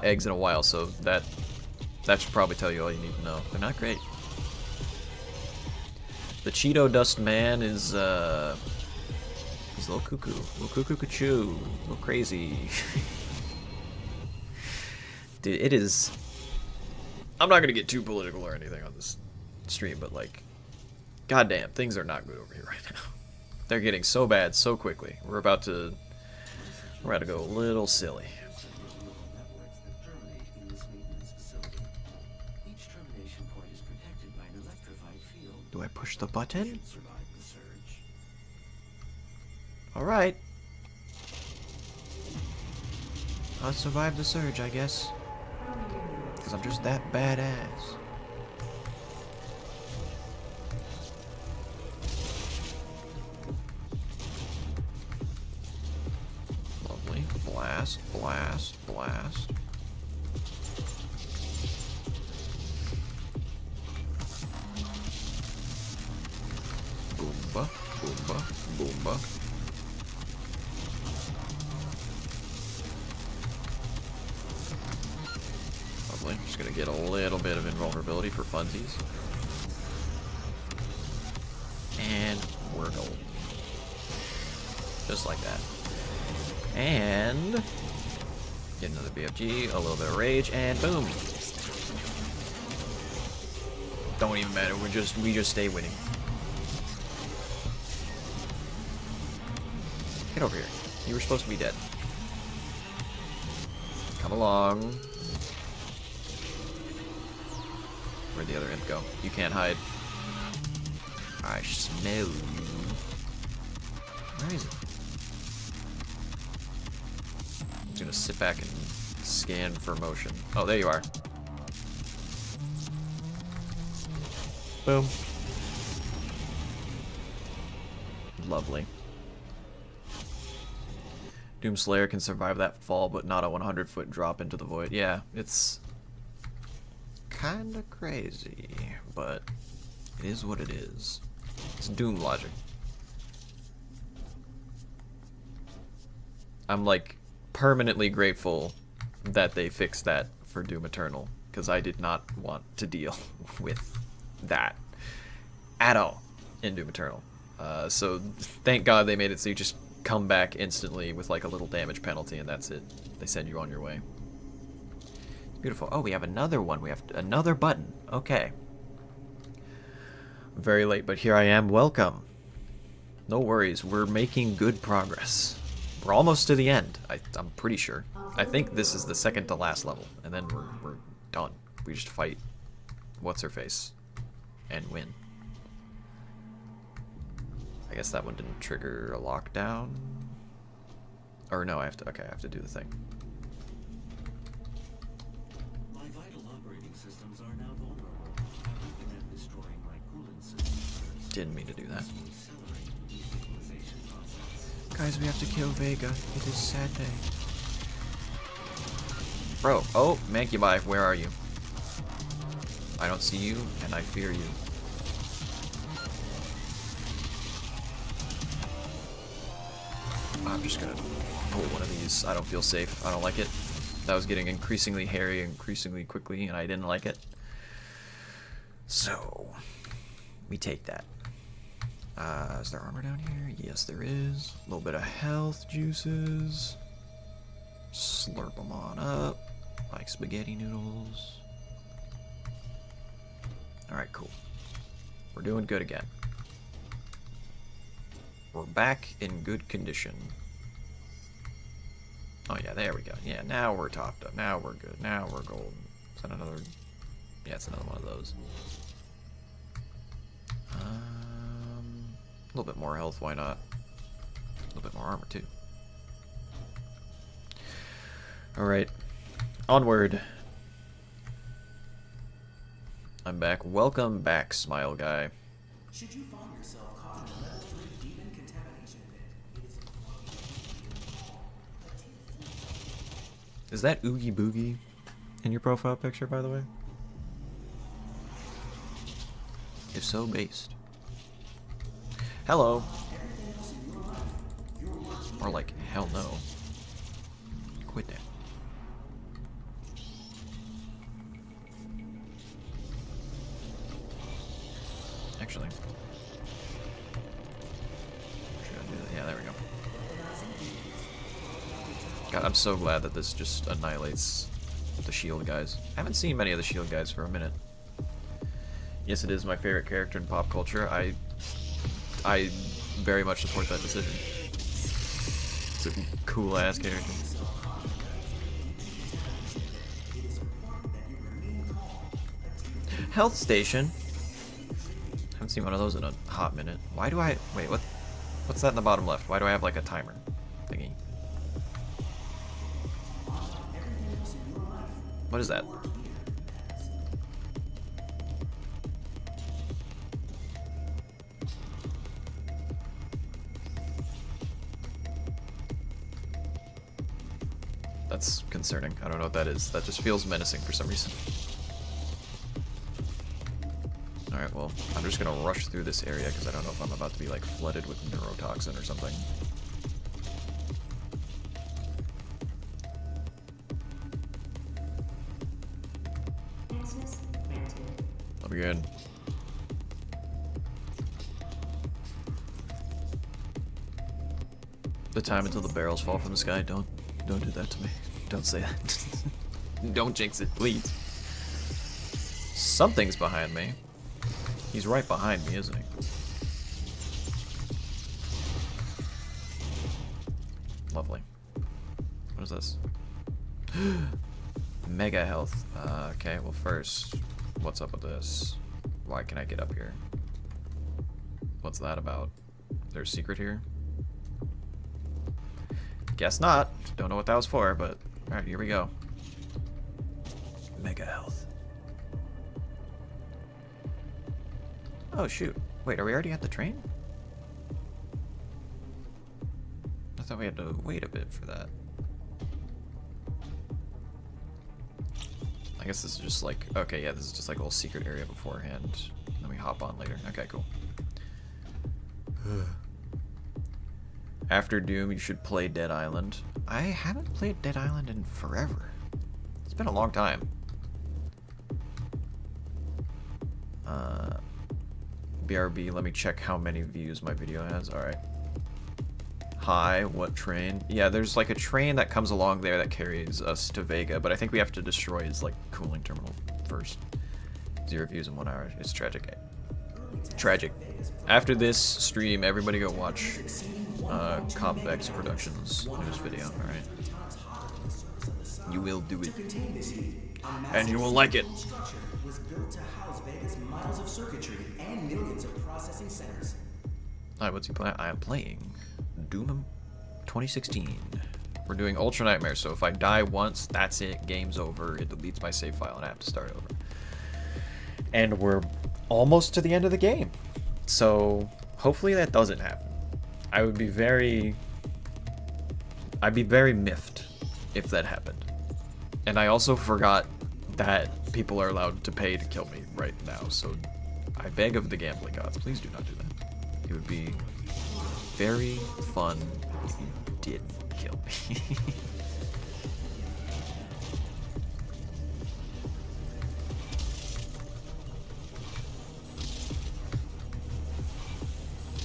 eggs in a while, so that should probably tell you all you need to know. They're not great. The Cheeto Dust Man is he's a little cuckoo. Little cuckoo, a little crazy. Dude, it is. I'm not gonna get too political or anything on this stream, but like, goddamn, things are not good over here right now. They're getting so bad so quickly. We're about to go a little silly. Networks that terminate in this maintenance facility. Each termination point is protected by an electrified field. Do I push the button? Should survive the surge. All right. I'll survive the surge, I guess. Because I'm just that badass. Lovely. Blast, blast, blast. Boomba, boomba, boomba. Lovely. Just gonna get a little bit of invulnerability for funsies. And we're golden. Just like that. And get another BFG, a little bit of rage, and boom. Don't even matter. We just stay winning. Get over here. You were supposed to be dead. Come along. Where'd the other imp go? You can't hide. I smell you. Where is it? I'm just gonna sit back and scan for motion. Oh, there you are. Boom. Lovely. Doomslayer can survive that fall, but not a 100-foot drop into the void. Yeah, it's kinda crazy, but it is what it is. It's Doom logic. I'm like permanently grateful that they fixed that for Doom Eternal, because I did not want to deal with that at all in Doom Eternal. So thank God they made it so you just come back instantly with like a little damage penalty and that's it. They send you on your way. Beautiful. Oh, we have another one. We have another button. Okay. Very late, but here I am. Welcome. No worries. We're making good progress. We're almost to the end. I'm pretty sure. I think this is the second to last level, and then we're done. We just fight what's-her-face and win. I guess that one didn't trigger a lockdown. Or no, I have to do the thing. My vital operating systems are now vulnerable. Everything I'm destroying my cooling systems. Didn't mean to do that. Accelerate the destabilization process. Guys, we have to kill Vega. It is sad day. Bro, oh, Mancubi, where are you? I don't see you, and I fear you. I'm just gonna pull one of these. I don't feel safe. I don't like it. That was getting increasingly hairy, increasingly quickly, and I didn't like it. So, we take that. Is there armor down here? Yes, there is. A little bit of health juices. Slurp them on up like spaghetti noodles. Alright, cool. We're doing good again. We're back in good condition. Oh yeah, there we go. Yeah, now we're topped up. Now we're good. Now we're golden. Is that another? Yeah, it's another one of those. A little bit more health, why not? A little bit more armor too. Alright. Onward. I'm back. Welcome back, Smile Guy. Should you find yourself caught in a laboratory demon contamination event, it is important. Is that Oogie Boogie in your profile picture, by the way? If so, based. Hello. Or like, hell no. Quit that. Actually. Should I do that? Yeah, there we go. God, I'm so glad that this just annihilates the shield guys. I haven't seen many of the shield guys for a minute. Yes, it is my favorite character in pop culture. I very much support that decision. It's a cool ass character. Health station. Haven't seen one of those in a hot minute. Why do I wait? What's that in the bottom left? Why do I have like a timer thingy? What is that? That's concerning. I don't know what that is. That just feels menacing for some reason. Alright, well, I'm just gonna rush through this area because I don't know if I'm about to be like flooded with neurotoxin or something. Access granted. I'll be good. The time until the barrels fall from the sky. Don't do that to me. Don't say that. Don't jinx it, please. Something's behind me. He's right behind me, isn't he? Lovely. What is this? Mega health. Okay, well first, what's up with this? Why can I get up here? What's that about? There's a secret here? Guess not. Don't know what that was for, but alright, here we go. Mega health. Oh shoot. Wait, are we already at the train? I thought we had to wait a bit for that. I guess this is just like, okay, yeah, this is just like a little secret area beforehand. Then we hop on later. Okay, cool. After Doom, you should play Dead Island. I haven't played Dead Island in forever. It's been a long time. BRB, let me check how many views my video has. Alright. Hi, what train? Yeah, there's like a train that comes along there that carries us to Vega, but I think we have to destroy his like cooling terminal first. 0 views in 1 hour. It's tragic. Tragic. After this stream, everybody go watch Compvex Productions news video, alright? You will do it. And you will like it. Was built to house Vega's miles of circuitry and millions of processing centers. Alright, what's he playing? I am playing Doom 2016. We're doing Ultra Nightmare, so if I die once, that's it. Game's over. It deletes my save file and I have to start over. And we're almost to the end of the game. So hopefully that doesn't happen. I'd be very miffed if that happened. And I also forgot that people are allowed to pay to kill me right now, so I beg of the gambling gods, please do not do that. It would be very fun if you did kill me.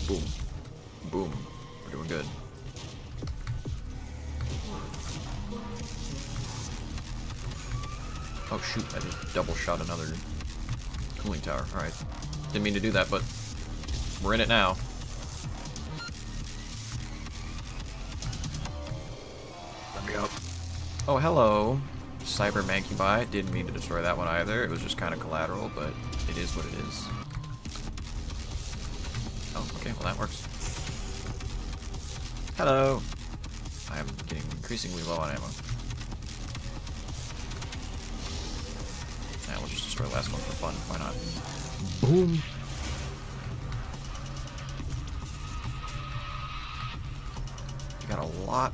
Boom. Boom. We're doing good. Oh shoot, I just double shot another cooling tower. Alright. Didn't mean to do that, but we're in it now. Let me go. Oh, hello. Cyber Mancubi. Didn't mean to destroy that one either. It was just kind of collateral, but it is what it is. Oh, okay, well that works. Hello. I am getting increasingly low on ammo. Yeah, we'll just destroy the last one for fun. Why not? Boom. You got a lot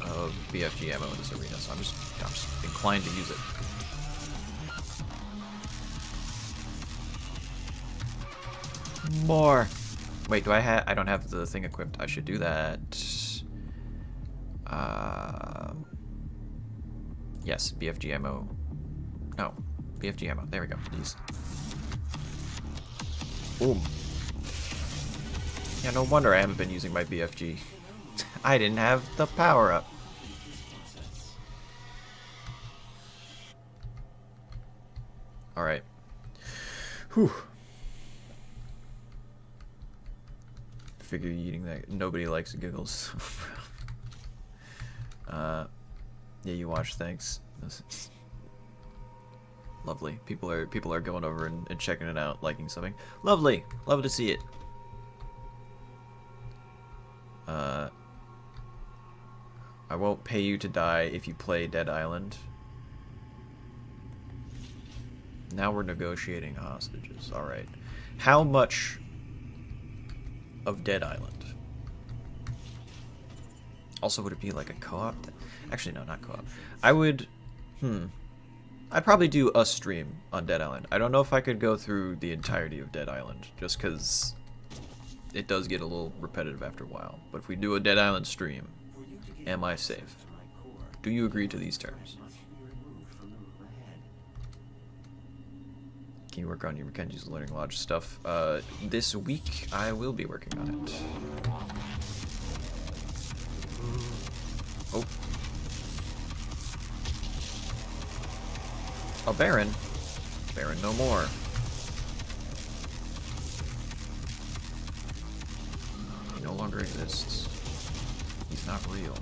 of of BFG ammo in this arena, so I'm just inclined to use it. More. Wait, I don't have the thing equipped. I should do that. Yes, BFG ammo. No, BFG ammo. There we go. These. Boom. Yeah, no wonder I haven't been using my BFG. I didn't have the power up. All right. Whew. Figure eating that. Nobody likes giggles. Yeah, you watch. Thanks. Lovely. People are going over and checking it out, liking something. Lovely. Love to see it. I won't pay you to die if you play Dead Island. Now we're negotiating hostages. All right. How much of Dead Island? Also, would it be like a co-op? Actually, no, not co-op. I would... I'd probably do a stream on Dead Island. I don't know if I could go through the entirety of Dead Island, just because it does get a little repetitive after a while. But if we do a Dead Island stream, am I safe? Do you agree to these terms? Can you work on your Mackenzie's Learning Lodge stuff? This week, I will be working on it. Oh. A Baron. Baron no more. He no longer exists. He's not real.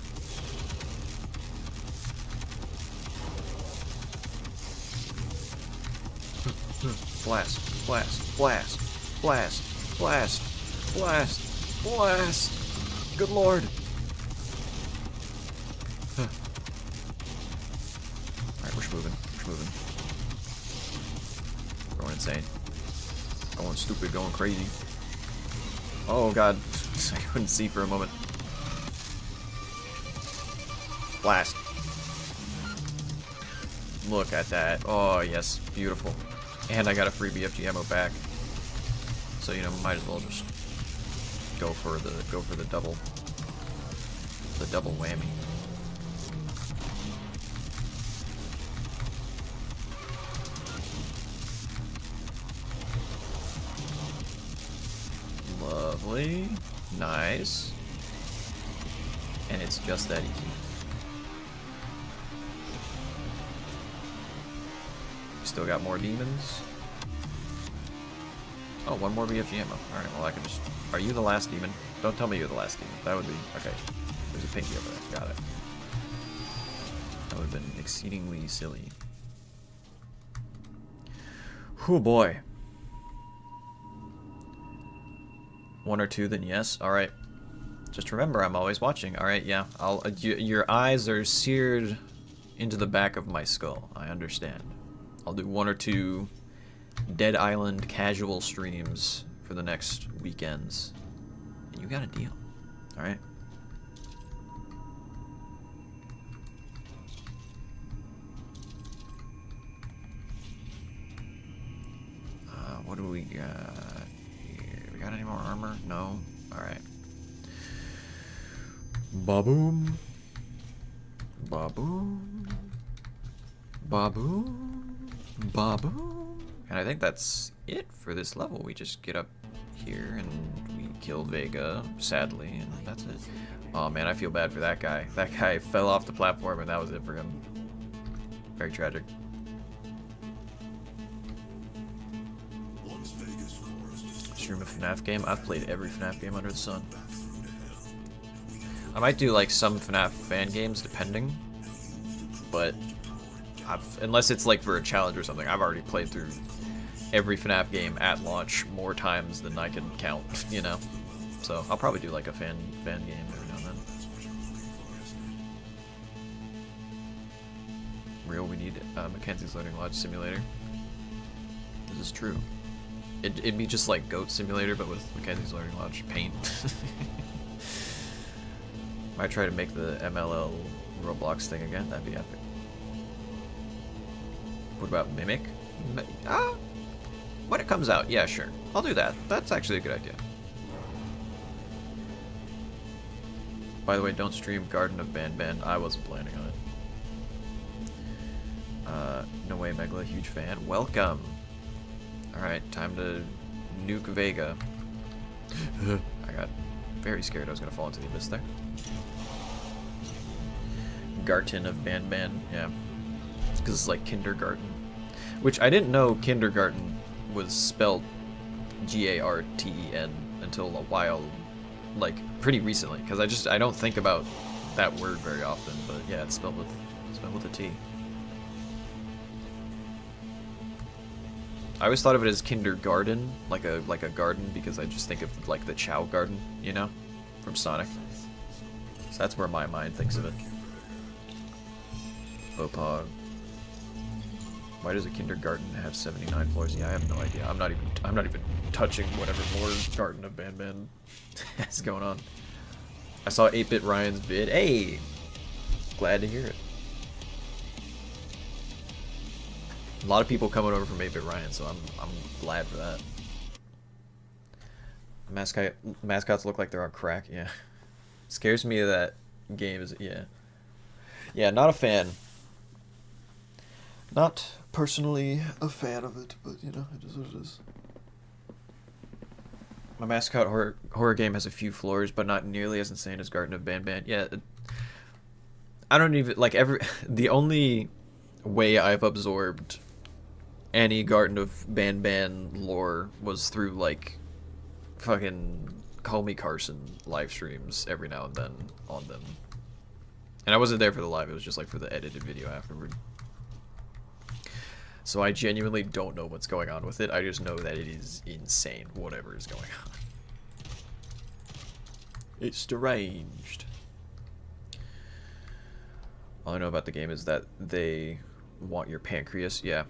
Blast, blast, blast, blast, blast, blast, blast. Good lord. Alright, we're moving. We're moving. Going insane. Going stupid, going crazy. Oh god. I couldn't see for a moment. Blast. Look at that. Oh yes, beautiful. And I got a free BFG ammo back. So you know, might as well just go for the double whammy. Lovely. Nice. And it's just that easy. Still got more demons. Oh, one more BFG ammo. Alright, well I can just... Are you the last demon? Don't tell me you're the last demon. That would be... Okay. There's a pinky over there. Got it. That would have been exceedingly silly. Oh boy. One or two, then yes. Alright. Just remember, I'm always watching. Alright, yeah. Your eyes are seared into the back of my skull. I understand. I'll do one or two Dead Island casual streams for the next weekends. And you got a deal. Alright? What do we got here? We got any more armor? No? Alright. Ba-boom. Ba-boom. Ba-boom. Ba-boom. And I think that's it for this level. We just get up here and we kill Vega, sadly, and that's it. Oh man, I feel bad for that guy. That guy fell off the platform and that was it for him. Very tragic. Stream a FNAF game? I've played every FNAF game under the sun. I might do like some FNAF fan games depending, but unless it's like for a challenge or something, I've already played through every FNAF game at launch more times than I can count, you know? So I'll probably do like a fan game every now and then. Real, we need Mackenzie's Learning Lodge Simulator. This is true. It'd be just like Goat Simulator, but with Mackenzie's Learning Lodge paint. Might try to make the MLL Roblox thing again. That'd be epic. What about Mimic? When it comes out, yeah, sure. I'll do that. That's actually a good idea. By the way, don't stream Garden of Banban. I wasn't planning on it. No way, Megla, huge fan. Welcome. Alright, time to nuke Vega. I got very scared I was going to fall into the abyss there. Garten of Banban, yeah. Because it's like kindergarten. Which I didn't know kindergarten was spelled Garten until a while, like pretty recently. Because I don't think about that word very often. But yeah, it's spelled with a T. I always thought of it as kindergarten, like a garden, because I just think of like the Chow Garden, you know, from Sonic. So that's where my mind thinks of it. Opog. Why does a kindergarten have 79 floors? Yeah, I have no idea. I'm not even touching whatever more Garden of Banban has going on. I saw 8-Bit Ryan's vid. Hey, glad to hear it. A lot of people coming over from 8-Bit Ryan, so I'm glad for that. Mascots look like they're on crack. Yeah, scares me that game is yeah. Not a fan. Not personally a fan of it, but you know, it is what it is. My mascot horror game has a few floors, but not nearly as insane as Garden of Banban. Yeah, I don't even like the only way I've absorbed any Garden of Banban lore was through like fucking Call Me Carson live streams every now and then on them. And I wasn't there for the live, it was just like for the edited video afterward. So I genuinely don't know what's going on with it. I just know that it is insane, whatever is going on. It's deranged. All I know about the game is that they want your pancreas. Yeah.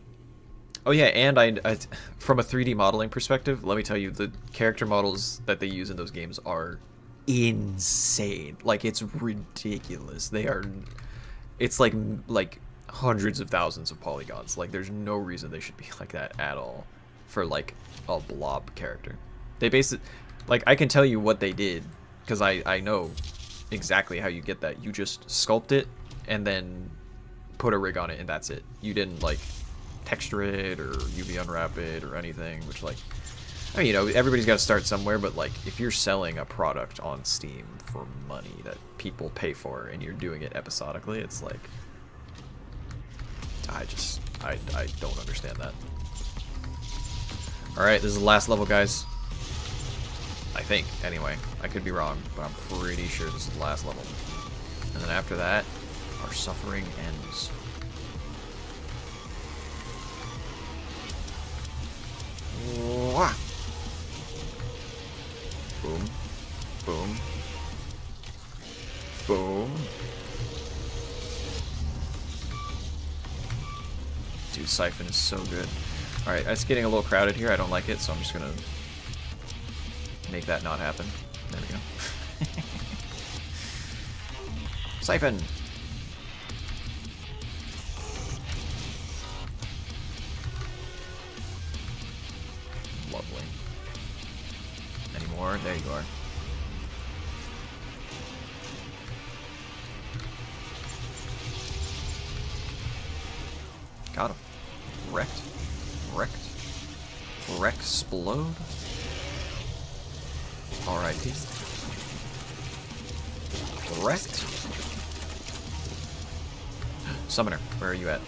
Oh yeah, and I from a 3D modeling perspective, let me tell you, the character models that they use in those games are insane. Like, it's ridiculous. It's like hundreds of thousands of polygons. Like, there's no reason they should be like that at all for like a blob character. They basically, like, I can tell you what they did because I know exactly how you get that. You just sculpt it and then put a rig on it and that's it. You didn't like texture it or UV unwrap it or anything, which, like, I mean, you know, everybody's got to start somewhere, but like if you're selling a product on Steam for money that people pay for and you're doing it episodically, it's like, I don't understand that. Alright, this is the last level, guys. I think, anyway. I could be wrong, but I'm pretty sure this is the last level. And then after that, our suffering ends. Wah! Boom. Boom. Boom. Dude, Siphon is so good. Alright, it's getting a little crowded here. I don't like it, so I'm just gonna make that not happen. There we go. Siphon! Lovely. Any more? There you are. Got him. Wrecked. Wrecked. Wreck-splode. R.I.P. Wrecked. Summoner, where are you at?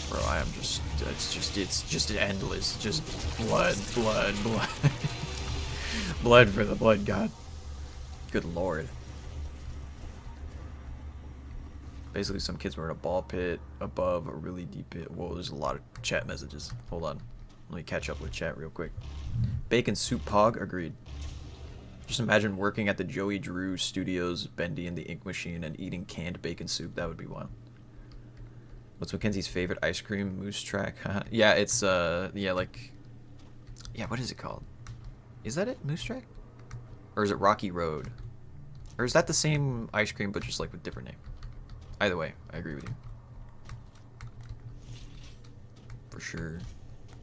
Bro, I am just, it's just endless. Just blood, blood, blood. Blood for the blood god. Good lord. Basically, some kids were in a ball pit above a really deep pit. Whoa, there's a lot of chat messages. Hold on. Let me catch up with chat real quick. Bacon Soup Pog, agreed. Just imagine working at the Joey Drew Studios, Bendy and the Ink Machine, and eating canned bacon soup. That would be wild. What's Mackenzie's favorite ice cream? Moose Track? Yeah, it's, yeah, like... Yeah, what is it called? Is that it? Moose Track? Or is it Rocky Road? Or is that the same ice cream but just like with different name? Either way, I agree with you. For sure,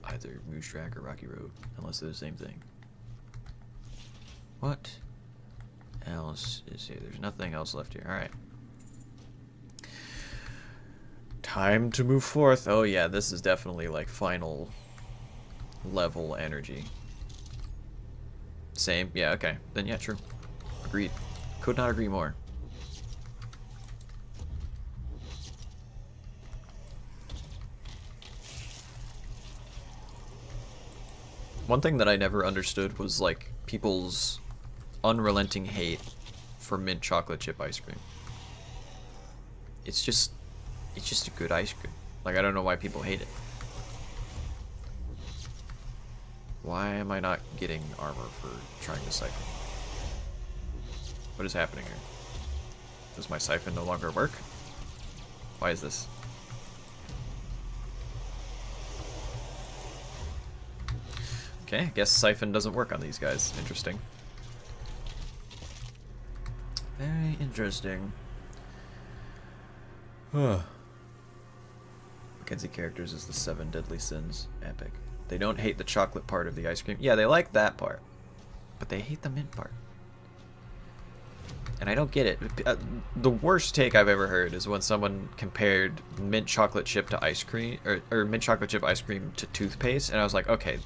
either Moose Track or Rocky Road, unless they're the same thing. What else is here? There's nothing else left here. Alright. Time to move forth. Oh yeah, this is definitely like final level energy. Same? Yeah, okay. Then yeah, true. Agreed. Could not agree more. One thing that I never understood was like people's unrelenting hate for mint chocolate chip ice cream. It's just a good ice cream. Like, I don't know why people hate it. Why am I not getting armor for trying to siphon? What is happening here? Does my siphon no longer work? Why is this? Okay, I guess siphon doesn't work on these guys. Interesting. Very interesting. Mackenzie characters is the 7 deadly sins. Epic. They don't hate the chocolate part of the ice cream. Yeah, they like that part. But they hate the mint part. And I don't get it. The worst take I've ever heard is when someone compared mint chocolate chip to ice cream, or mint chocolate chip ice cream to toothpaste, and I was like, okay,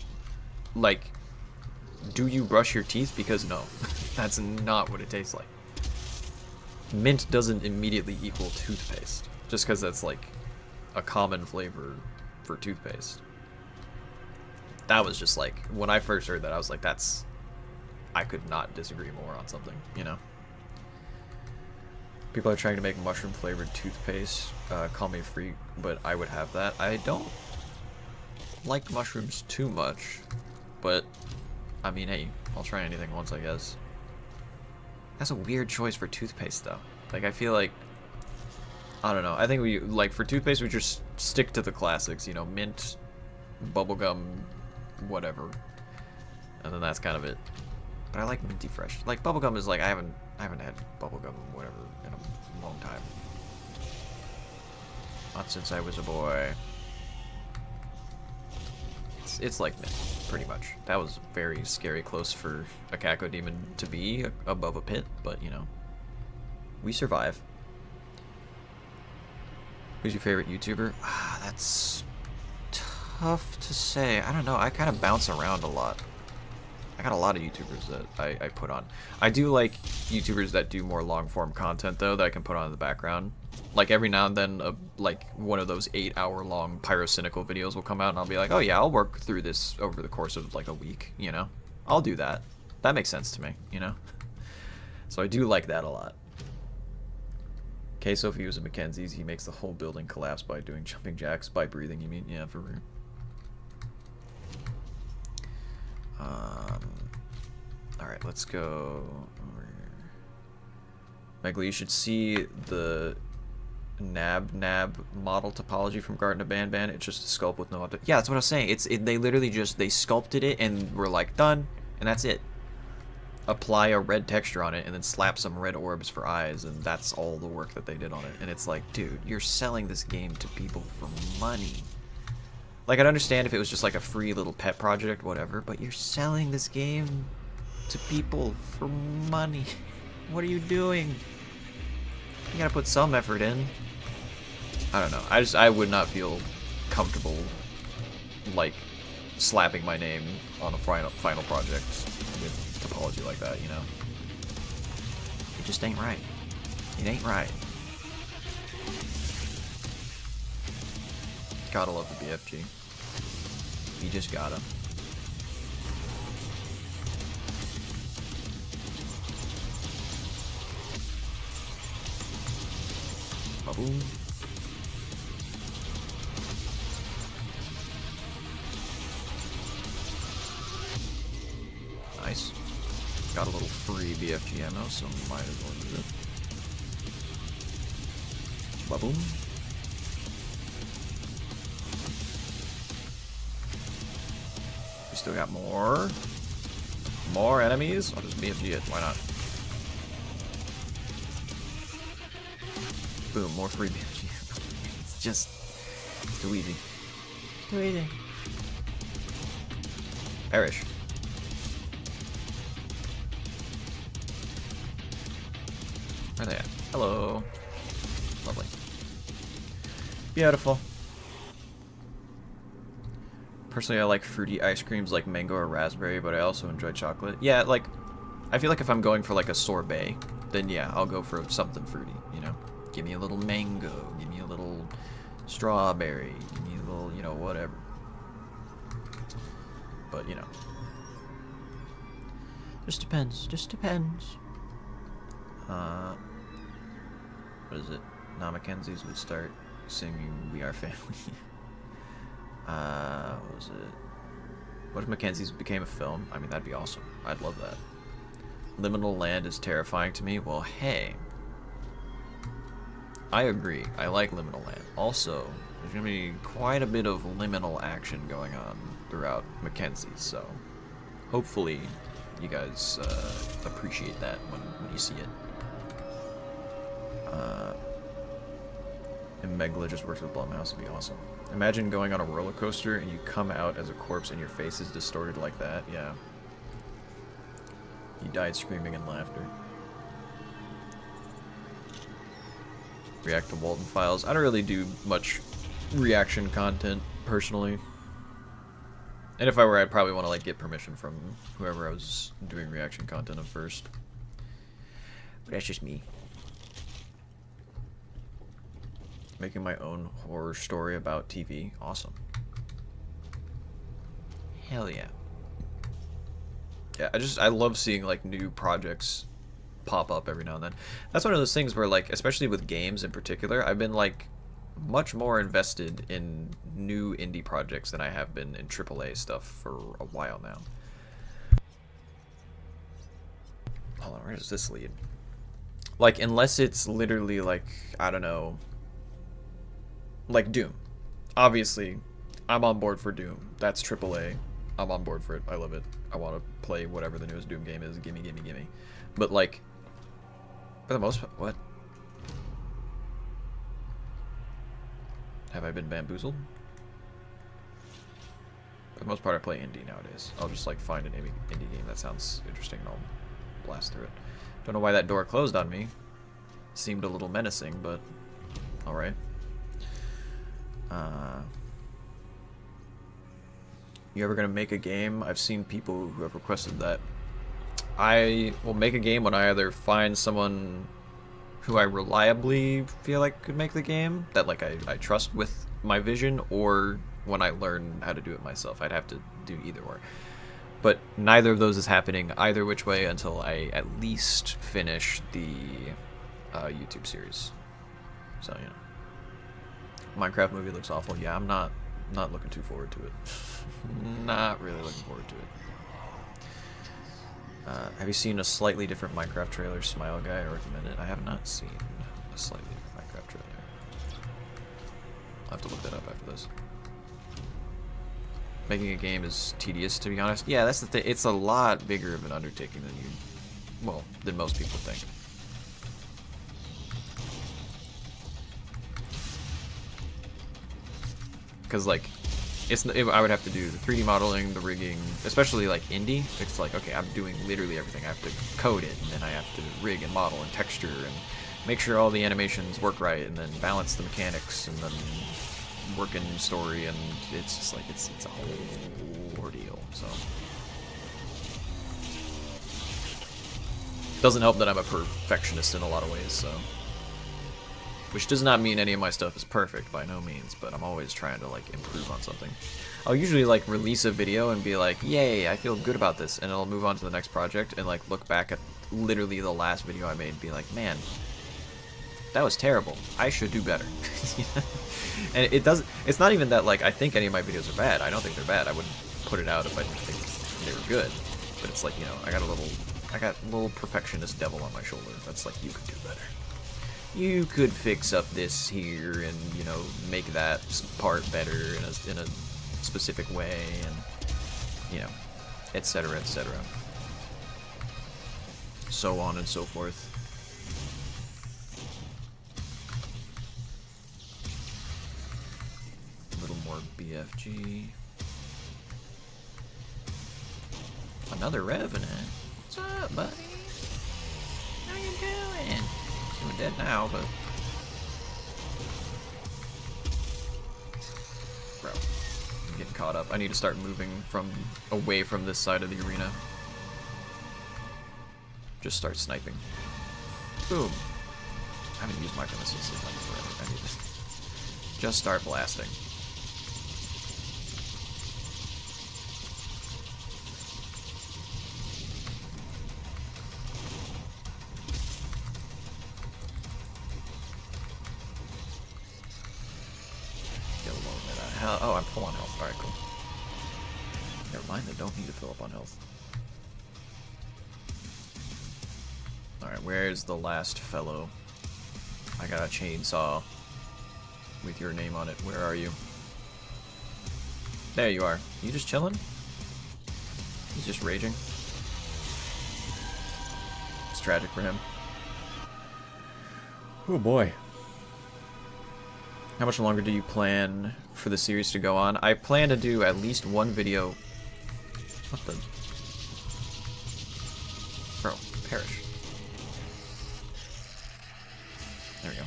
like, do you brush your teeth? Because no, that's not what it tastes like. Mint doesn't immediately equal toothpaste, just because that's like a common flavor for toothpaste. That was just like, when I first heard that, I was like, I could not disagree more on something, you know? People are trying to make mushroom flavored toothpaste. Call me a freak, but I would have that. I don't like mushrooms too much, but I mean, hey, I'll try anything once, I guess. That's a weird choice for toothpaste, though. Like, I feel like, I don't know. I think we, like, for toothpaste, we just stick to the classics, you know, mint, bubblegum, whatever. And then that's kind of it. But I like minty fresh. Like, bubblegum is like, I haven't had bubblegum, whatever, in a long time. Not since I was a boy. It's like mint, pretty much. That was very scary close for a Cacodemon to be above a pit, but, you know, we survive. Who's your favorite YouTuber? Ah, that's tough to say. I don't know. I kind of bounce around a lot. I got a lot of YouTubers that I put on. I do like YouTubers that do more long-form content, though, that I can put on in the background. Like, every now and then, like, one of those 8-hour-long Pyrocynical videos will come out, and I'll be like, oh yeah, I'll work through this over the course of, like, a week, you know? I'll do that. That makes sense to me, you know? So I do like that a lot. Okay, so if he was a Mackenzie's, he makes the whole building collapse by doing jumping jacks. By breathing, you mean? Yeah, for real. Alright, let's go over here. Michael, you should see the Nab model topology from Garten of Banban. It's just a sculpt with no update. Yeah, that's what I was saying. They literally just, they sculpted it and were like, done, and that's it. Apply a red texture on it and then slap some red orbs for eyes, and that's all the work that they did on it. And it's like, dude, you're selling this game to people for money. Like, I'd understand if it was just like a free little pet project, whatever, but you're selling this game to people for money. What are you doing? You gotta put some effort in. I don't know. I would not feel comfortable, like, slapping my name on a final project with topology like that, you know? It just ain't right. It ain't right. Gotta love the BFG. You just gotta. Ba-boom. Nice. Got a little free BFG ammo, so might as well use it. Ba-boom. We still got more. More enemies? I'll just BFG it. Why not? Boom. More free BFG. It's just too easy. Too easy. Perish. Where are they at? Hello. Lovely. Beautiful. Personally, I like fruity ice creams like mango or raspberry, but I also enjoy chocolate. Yeah, like, I feel like if I'm going for like a sorbet, then yeah, I'll go for something fruity, you know? Give me a little mango, give me a little strawberry, give me a little, you know, whatever. But, you know. Just depends, just depends. What is it? Now Mackenzie's would start singing We Are Family. What was it? What if Mackenzie's became a film? I mean, that'd be awesome. I'd love that. Liminal Land is terrifying to me. Well, hey. I agree. I like Liminal Land. Also, there's going to be quite a bit of liminal action going on throughout Mackenzie, so hopefully you guys appreciate that when you see it. And Megla just works with Blumhouse would be awesome. Imagine going on a roller coaster and you come out as a corpse and your face is distorted like that. Yeah. You died screaming in laughter. React to Walton Files. I don't really do much reaction content personally. And if I were, I'd probably want to like get permission from whoever I was doing reaction content of first. But that's just me. Making my own horror story about TV. Awesome. Hell yeah. Yeah, I love seeing like new projects pop up every now and then. That's one of those things where like, especially with games in particular, I've been like much more invested in new indie projects than I have been in AAA stuff for a while now. Hold on, where does this lead? Like, unless it's literally like, I don't know, like Doom. Obviously, I'm on board for Doom. That's AAA. I'm on board for it. I love it. I want to play whatever the newest Doom game is. Gimme, gimme, gimme. But like, for the most part, what? Have I been bamboozled? For the most part, I play indie nowadays. I'll just like find an indie game that sounds interesting and I'll blast through it. Don't know why that door closed on me. Seemed a little menacing, but alright. You ever gonna make a game? I've seen people who have requested that. I will make a game when I either find someone who I reliably feel like could make the game, that like I trust with my vision, or when I learn how to do it myself. I'd have to do either or. But neither of those is happening either which way until I at least finish the YouTube series. So, you know. Minecraft movie looks awful. Yeah, I'm not looking too forward to it. Not really looking forward to it. Have you seen a slightly different Minecraft trailer? Smile Guy, I recommend it. I have not seen a slightly different Minecraft trailer. I'll have to look that up after this. Making a game is tedious, to be honest. Yeah, that's the thing. It's a lot bigger of an undertaking than most people think. Because like, I would have to do the 3D modeling, the rigging, especially like indie. It's like, okay, I'm doing literally everything. I have to code it, and then I have to rig and model and texture and make sure all the animations work right, and then balance the mechanics, and then work in story, and it's just like it's a whole ordeal. So doesn't help that I'm a perfectionist in a lot of ways. So. Which does not mean any of my stuff is perfect, by no means, but I'm always trying to, like, improve on something. I'll usually, like, release a video and be like, yay, I feel good about this, and I'll move on to the next project and, like, look back at literally the last video I made and be like, man, that was terrible. I should do better. And it's not even that, like, I think any of my videos are bad. I don't think they're bad. I wouldn't put it out if I didn't think they were good. But it's like, you know, I got a little perfectionist devil on my shoulder that's like, you could do better. You could fix up this here and, you know, make that part better in a specific way, and, you know, etc., etc. so on and so forth. A little more BFG. Another Revenant. What's up, buddy? How you doing? We're dead now, but... Bro, I'm getting caught up. I need to start moving away from this side of the arena. Just start sniping. Boom. I haven't used micro missiles in like forever. I need to just start blasting. Get a little bit of health. Oh, I'm full on health. Alright, cool. Never mind, I don't need to fill up on health. Alright, where's the last fellow? I got a chainsaw with your name on it. Where are you? There you are. You just chilling? He's just raging. It's tragic for him. Oh boy. How much longer do you plan for the series to go on? I plan to do at least one video. What the? Bro, perish. There we go.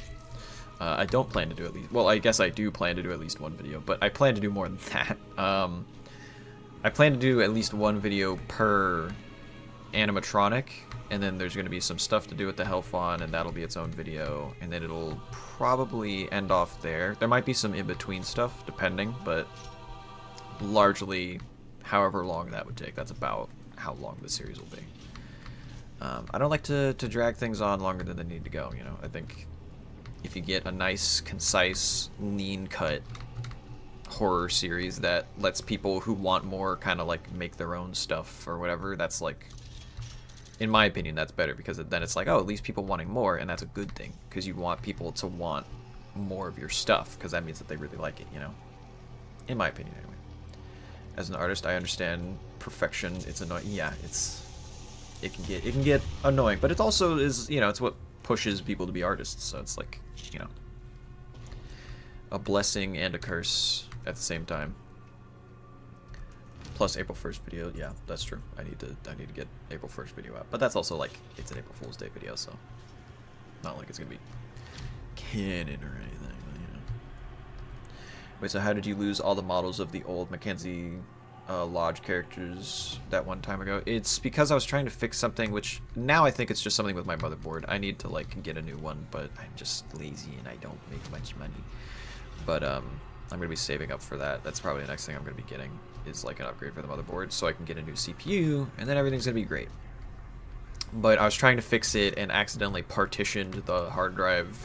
I don't plan to do at least... Well, I guess I do plan to do at least one video, but I plan to do more than that. I plan to do at least one video per animatronic, and then there's going to be some stuff to do with the Hellfawn, and that'll be its own video, and then it'll probably end off there. There might be some in-between stuff, depending, but largely, however long that would take, that's about how long the series will be. I don't like to drag things on longer than they need to go, you know. I think if you get a nice, concise, lean-cut horror series that lets people who want more kind of like make their own stuff or whatever, that's like, in my opinion, that's better, because then it's like, oh, at least people wanting more, and that's a good thing, because you want people to want more of your stuff, because that means that they really like it, you know? In my opinion, anyway. As an artist, I understand perfection. It's annoying. Yeah, it can get annoying, but it also is, you know, it's what pushes people to be artists, so it's like, you know, a blessing and a curse at the same time. Plus April 1st video, yeah, that's true. I need to get April 1st video out, but that's also like, it's an April Fool's Day video, so not like it's gonna be canon or anything, but, you know. Wait, so how did you lose all the models of the old Mackenzie Lodge characters that one time ago? It's because I was trying to fix something, which now I think it's just something with my motherboard. I need to like get a new one, but I'm just lazy and I don't make much money. But I'm gonna be saving up for that. That's probably the next thing I'm gonna be getting, is like an upgrade for the motherboard, so I can get a new CPU, and then everything's gonna be great. But I was trying to fix it and accidentally partitioned the hard drive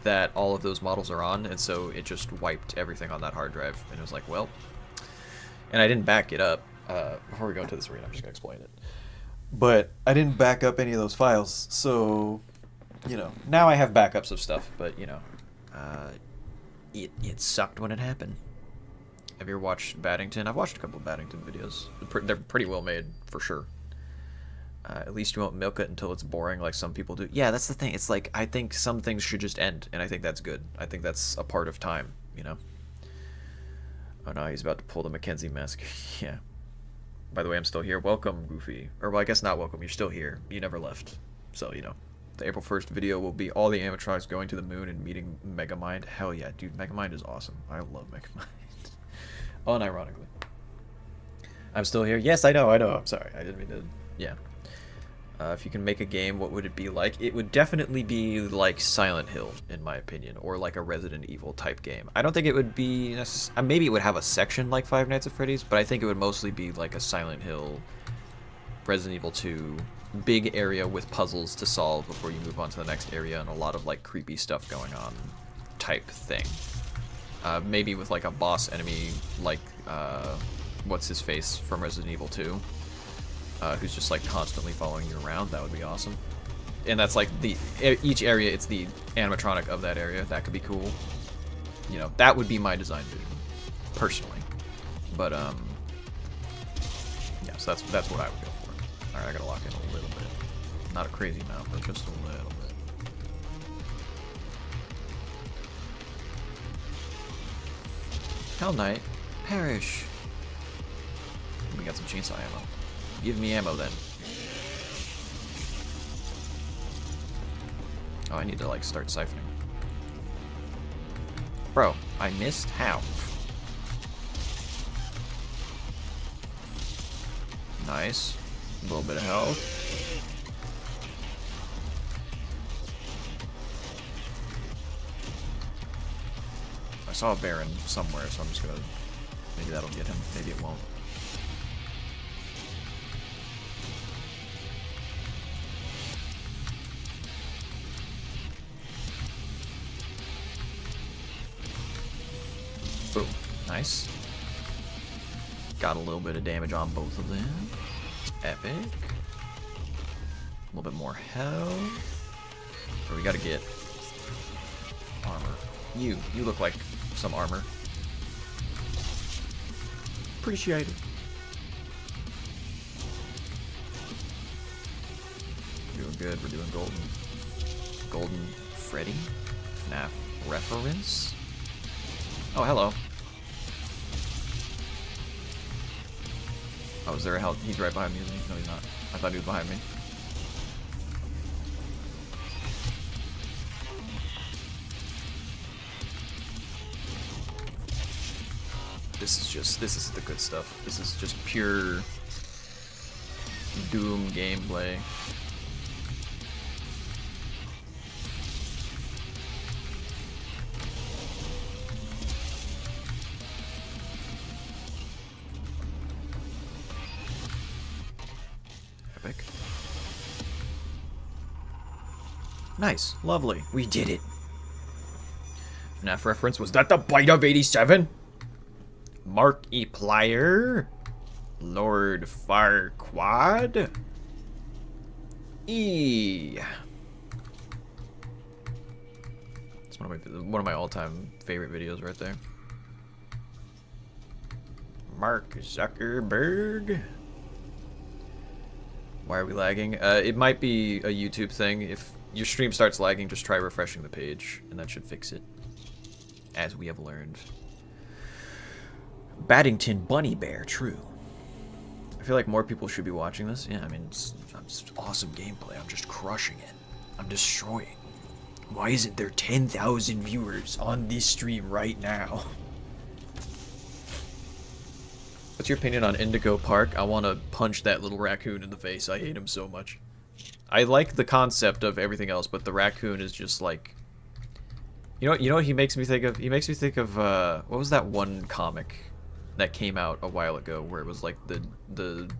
that all of those models are on, and so it just wiped everything on that hard drive, and it was like, well. And I didn't back it up. Before we go into this arena, I'm just gonna explain it. But I didn't back up any of those files, so, you know, now I have backups of stuff, but, you know, it sucked when it happened. Have you ever watched Baddington? I've watched a couple of Baddington videos. They're pretty well made, for sure. At least you won't milk it until it's boring like some people do. Yeah, that's the thing. It's like, I think some things should just end, and I think that's good. I think that's a part of time, you know? Oh no, he's about to pull the Mackenzie mask. Yeah. By the way, I'm still here. Welcome, Goofy. Or, well, I guess not welcome. You're still here. You never left. So, you know. The April 1st video will be all the animatronics going to the moon and meeting Megamind. Hell yeah, dude. Megamind is awesome. I love Megamind. Unironically. I'm still here. Yes, I know. I'm sorry. I didn't mean to... Yeah. If you can make a game, what would it be like? It would definitely be like Silent Hill, in my opinion, or like a Resident Evil type game. I don't think it would be maybe it would have a section like Five Nights at Freddy's, but I think it would mostly be like a Silent Hill, Resident Evil 2, big area with puzzles to solve before you move on to the next area, and a lot of like creepy stuff going on type thing. Maybe with like a boss enemy like what's his face from Resident Evil 2. Who's just like constantly following you around. That would be awesome. And that's like each area, it's the animatronic of that area. That could be cool. You know, that would be my design vision, personally. But yeah, so that's what I would go for. All right, I gotta lock in a little bit. Not a crazy amount, but just a little bit. Hell Knight, perish. We got some chainsaw ammo. Give me ammo then. Oh, I need to like start siphoning. Bro, I missed? How? Nice. A little bit of health. I saw a Baron somewhere, so I'm just gonna... Maybe that'll get him. Maybe it won't. Boom. Nice. Got a little bit of damage on both of them. Epic. A little bit more health. But we gotta get armor. You look like some armor. Appreciate it. We're doing good. We're doing golden. Golden Freddy. FNAF reference. Oh, hello. Oh, is there a hell? He's right behind me, isn't he? No, he's not. I thought he was behind me. This is the good stuff. This is just pure Doom gameplay. Epic. Nice. Lovely. We did it. FNAF reference. Was that the bite of 87? Mark E. Plier, Lord Farquaad, E. It's one of my all-time favorite videos right there. Mark Zuckerberg. Why are we lagging? It might be a YouTube thing. If your stream starts lagging, just try refreshing the page, and that should fix it. As we have learned. Baddington Bunny Bear, true. I feel like more people should be watching this. Yeah, I mean, it's awesome gameplay. I'm just crushing it. I'm destroying. Why isn't there 10,000 viewers on this stream right now? What's your opinion on Indigo Park? I want to punch that little raccoon in the face. I hate him so much. I like the concept of everything else, but the raccoon is just like... You know what he makes me think of? He makes me think of, what was that one comic that came out a while ago where it was like the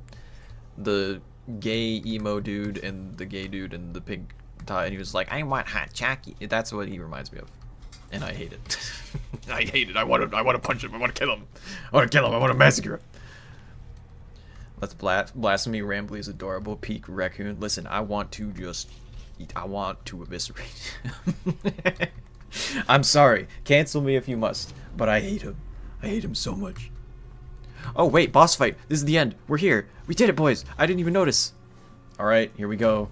gay emo dude and the gay dude and the pink tie, and he was like, I want hot chocolate. That's what he reminds me of, and I hate it. I hate it. I want to punch him. I want to kill him. I want to kill him. I want to massacre him. Let's blasphemy. Rambly is adorable. Peak raccoon. Listen, I want to eviscerate him. I'm sorry. Cancel me if you must, but I hate him. I hate him so much. Oh, wait, boss fight. This is the end. We're here. We did it, boys. I didn't even notice. All right, here we go.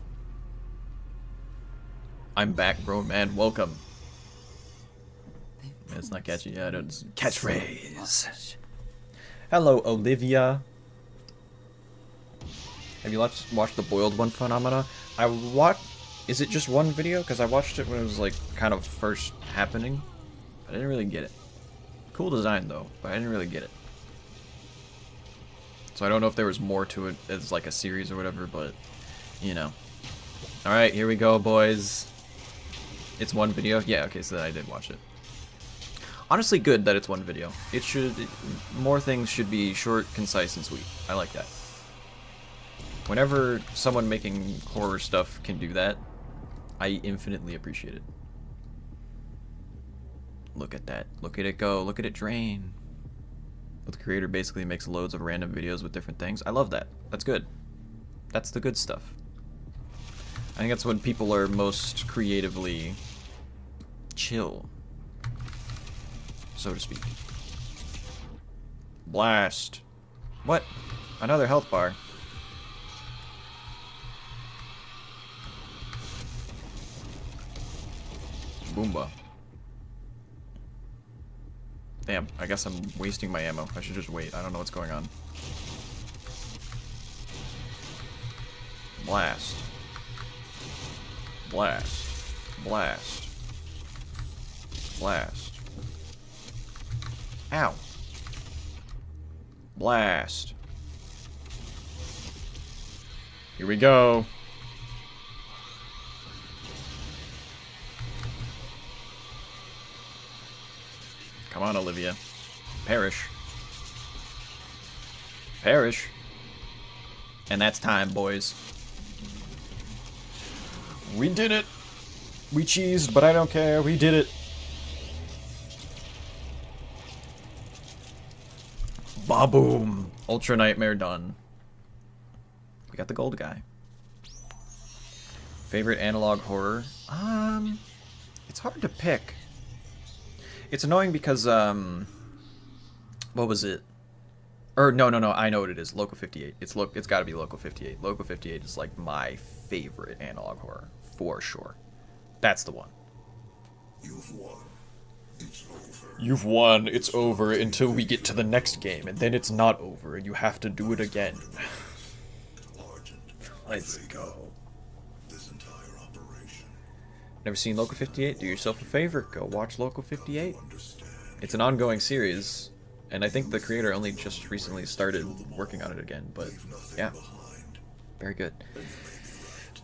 I'm back, bro, man. Welcome. It's not catchy. Yeah, it's catchphrase. Hello, Olivia. Have you watched the Boiled One Phenomena? Is it just one video? Because I watched it when it was like kind of first happening. I didn't really get it. Cool design though, but I didn't really get it. So I don't know if there was more to it as like a series or whatever, but you know. Alright, here we go, boys. It's one video? Yeah, okay, so then I did watch it. Honestly, good that it's one video. More things should be short, concise, and sweet. I like that. Whenever someone making horror stuff can do that, I infinitely appreciate it. Look at that. Look at it go. Look at it drain. But the creator basically makes loads of random videos with different things. I love that. That's good. That's the good stuff. I think that's when people are most creatively chill, so to speak. Blast. What? Another health bar. Boomba. Damn, I guess I'm wasting my ammo. I should just wait. I don't know what's going on. Blast. Blast. Blast. Blast. Ow. Blast. Here we go. Come on, Olivia. Perish. Perish. And that's time, boys. We did it. We cheesed, but I don't care. We did it. Ba-boom. Ultra Nightmare done. We got the gold guy. Favorite analog horror? It's hard to pick. It's annoying because, what was it? Or, no, I know what it is. Local 58. It's gotta be Local 58. Local 58 is, like, my favorite analog horror. For sure. That's the one. You've won. It's over. You've won. It's over until we get to the next game, and then it's not over, and you have to do it again. Argent. Let's They go. This entire operation. Never seen Local 58? Do yourself a favor. Go watch Local 58. Understand. It's an ongoing series, and I think the creator only just recently started working on it again, but yeah, Behind. very good.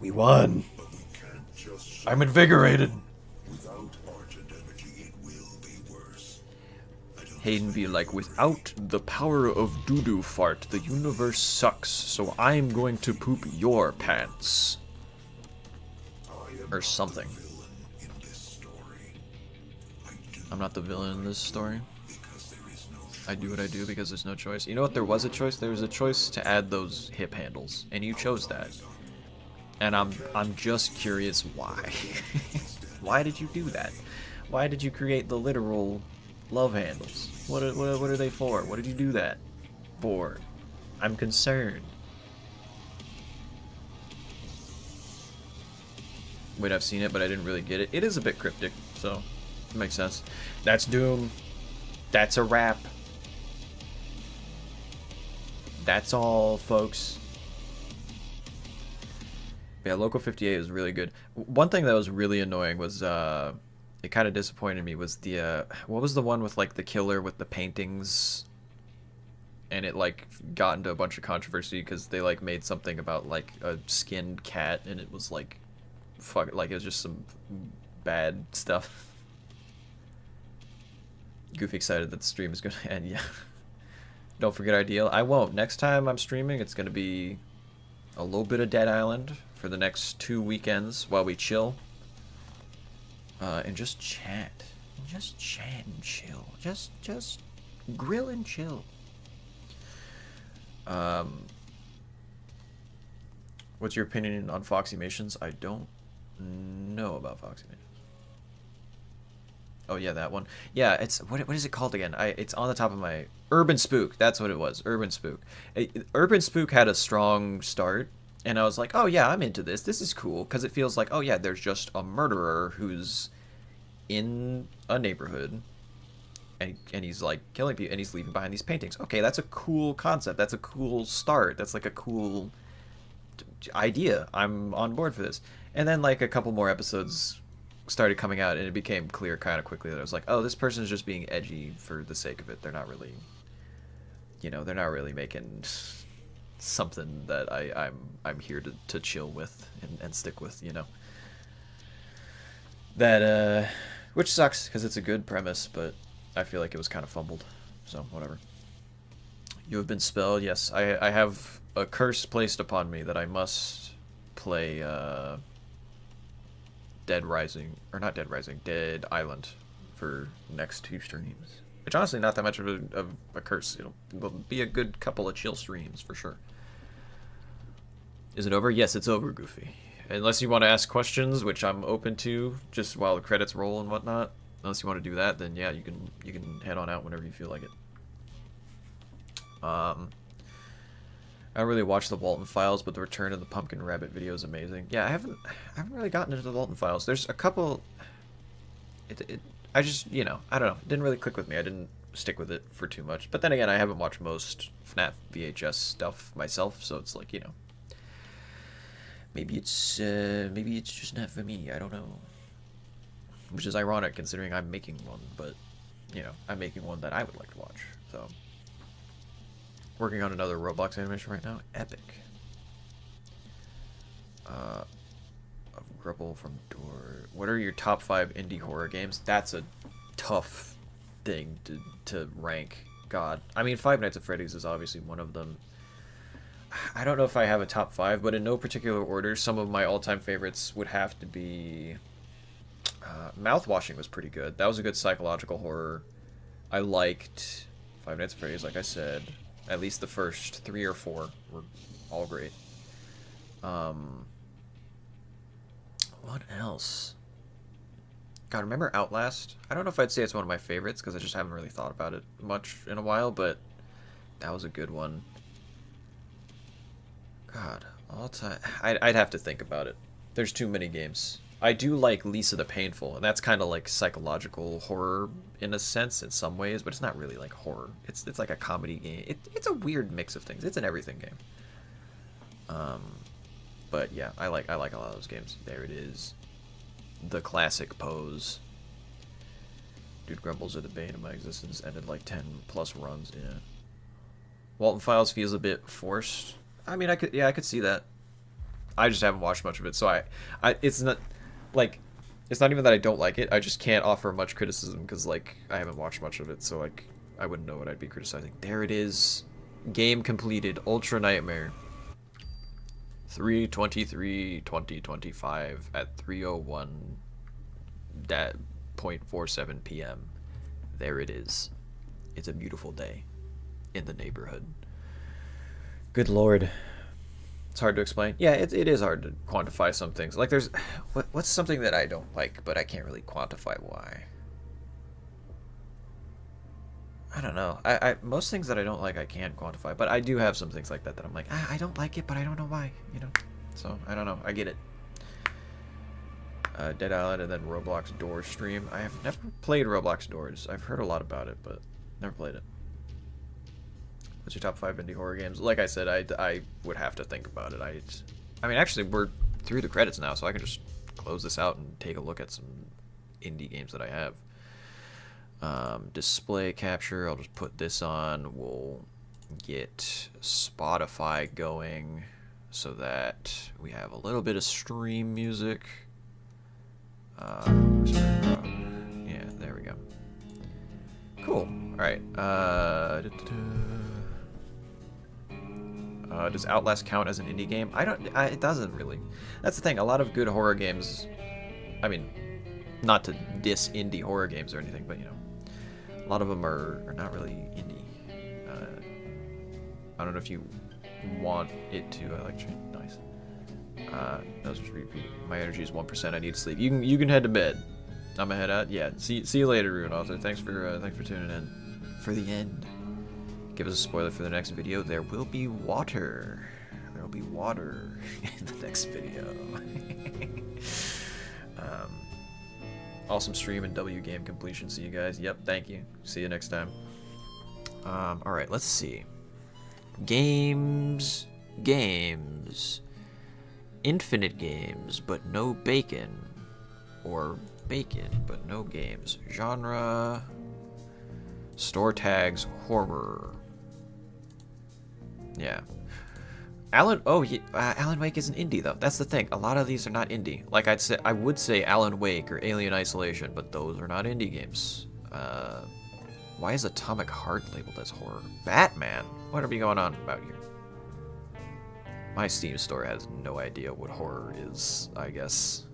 We won. But we can't just I'm invigorated. without Argent energy, it will be worse. I don't Hayden be like, without the power of doo-doo fart, the universe sucks, so I'm going to poop your pants. Or something. villain in this story. I do I'm not the villain in this story. because there is no I do what I do because there's no choice. You know what? There was a choice. There was a choice to add those hip handles, and you chose that. And I'm just curious why. Why did you do that? Why did you create the literal love handles? What are they for? What did you do that for? I'm concerned. Wait, I've seen it, but I didn't really get it. It is a bit cryptic, so it makes sense. That's Doom. That's a wrap. That's all, folks. Yeah, Local 58 is really good. One thing that was really annoying was, it kind of disappointed me, was the, what was the one with, like, the killer with the paintings? And it, like, got into a bunch of controversy because they, like, made something about, like, a skinned cat, and it was, like, fuck, like, it was just some bad stuff. Goofy excited that the stream is gonna end, yeah. Don't forget our deal. I won't. Next time I'm streaming, it's gonna be a little bit of Dead Island for the next 2 weekends while we chill. And just chat. Just chat and chill. Just grill and chill. What's your opinion on Foxymations? I don't know about Foxymations. Oh yeah, that one. Yeah, it's what is it called again? It's on the top of my Urban Spook. That's what it was. Urban Spook. Urban Spook had a strong start, and I was like, oh yeah, I'm into this. This is cool because it feels like, oh yeah, there's just a murderer who's in a neighborhood, and he's like killing people, and he's leaving behind these paintings. Okay, that's a cool concept. That's a cool start. That's like a cool idea. I'm on board for this. And then like a couple more episodes started coming out, and it became clear kind of quickly that I was like, oh, this person is just being edgy for the sake of it. They're not really, you know, they're not really making something that I'm here to chill with and stick with, you know. That which sucks because it's a good premise, but I feel like it was kind of fumbled. So whatever. You have been spelled. Yes, I have a curse placed upon me that I must play Dead Rising, or not Dead Rising, Dead Island for next 2 streams. Which honestly not that much of a curse. It'll be a good couple of chill streams for sure. Is it over? Yes, it's over, Goofy. Unless you want to ask questions, which I'm open to, just while the credits roll and whatnot. Unless you want to do that, then yeah, you can head on out whenever you feel like it. I don't really watch the Walton Files, but the Return of the Pumpkin Rabbit video is amazing. Yeah, I haven't really gotten into the Walton Files. There's a couple I just, you know, I don't know. It didn't really click with me. I didn't stick with it for too much. But then again, I haven't watched most FNAF VHS stuff myself, so it's like, you know, maybe it's just not for me. I don't know. Which is ironic considering I'm making one, but you know, I'm making one that I would like to watch. So, working on another Roblox animation right now. Epic. Grubble from Door. What are your top 5 indie horror games? That's a tough thing to rank. God, I mean, Five Nights at Freddy's is obviously one of them. I don't know if I have a top 5, but in no particular order, some of my all-time favorites would have to be. Mouthwashing was pretty good. That was a good psychological horror. I liked Five Nights at Freddy's, like I said. At least the first 3 or 4 were all great. What else? God, remember Outlast? I don't know if I'd say it's one of my favorites because I just haven't really thought about it much in a while, but that was a good one. God, all time. I'd have to think about it. There's too many games. I do like Lisa the Painful, and that's kind of like psychological horror in a sense in some ways, but it's not really like horror. It's like a comedy game. It's a weird mix of things. It's an everything game. But yeah, I like a lot of those games. There it is. The classic Pose. Dude grumbles at the bane of my existence. Ended like 10 plus runs. Yeah. Walton Files feels a bit forced. I mean, I could see that. I just haven't watched much of it, so it's not like, it's not even that I don't like it. I just can't offer much criticism because like I haven't watched much of it, so like I wouldn't know what I'd be criticizing. There it is. Game completed. Ultra Nightmare. 3/23/2025 at 3:01.47 p.m. There it is. It's a beautiful day in the neighborhood. Good lord. It's hard to explain. Yeah, it is hard to quantify some things. Like there's what's something that I don't like, but I can't really quantify why. I don't know. I most things that I don't like I can't quantify, but I do have some things like that I'm like, I don't like it, but I don't know why, you know. So I don't know. I get it. Dead Island and then Roblox Doors stream. I have never played Roblox Doors. I've heard a lot about it, but never played it. What's your top 5 indie horror games? Like I said, I would have to think about it. I mean, actually, we're through the credits now, so I can just close this out and take a look at some indie games that I have. Display capture, I'll just put this on. We'll get Spotify going so that we have a little bit of stream music. Yeah, there we go. Cool. Alright. Does Outlast count as an indie game? It doesn't really. That's the thing. A lot of good horror games, I mean, not to diss indie horror games or anything, but you know, a lot of them are not really indie. I don't know if you want it to. Nice. That was just repeating. My energy is 1%. I need sleep. You can head to bed. I'm gonna head out. Yeah. See you later, Rune Author. Thanks for tuning in. For the end. Give us a spoiler for the next video. There will be water. There will be water in the next video. Awesome stream and W game completion. See you guys. Yep, thank you. See you next time. Alright, let's see. Games. Infinite games, but no bacon. Or bacon, but no games. Genre. Store tags. Horror. Yeah. Alan Wake is an indie though. That's the thing. A lot of these are not indie. Like I would say Alan Wake or Alien Isolation, but those are not indie games. Why is Atomic Heart labeled as horror? Batman. What are we going on about here? My Steam store has no idea what horror is, I guess.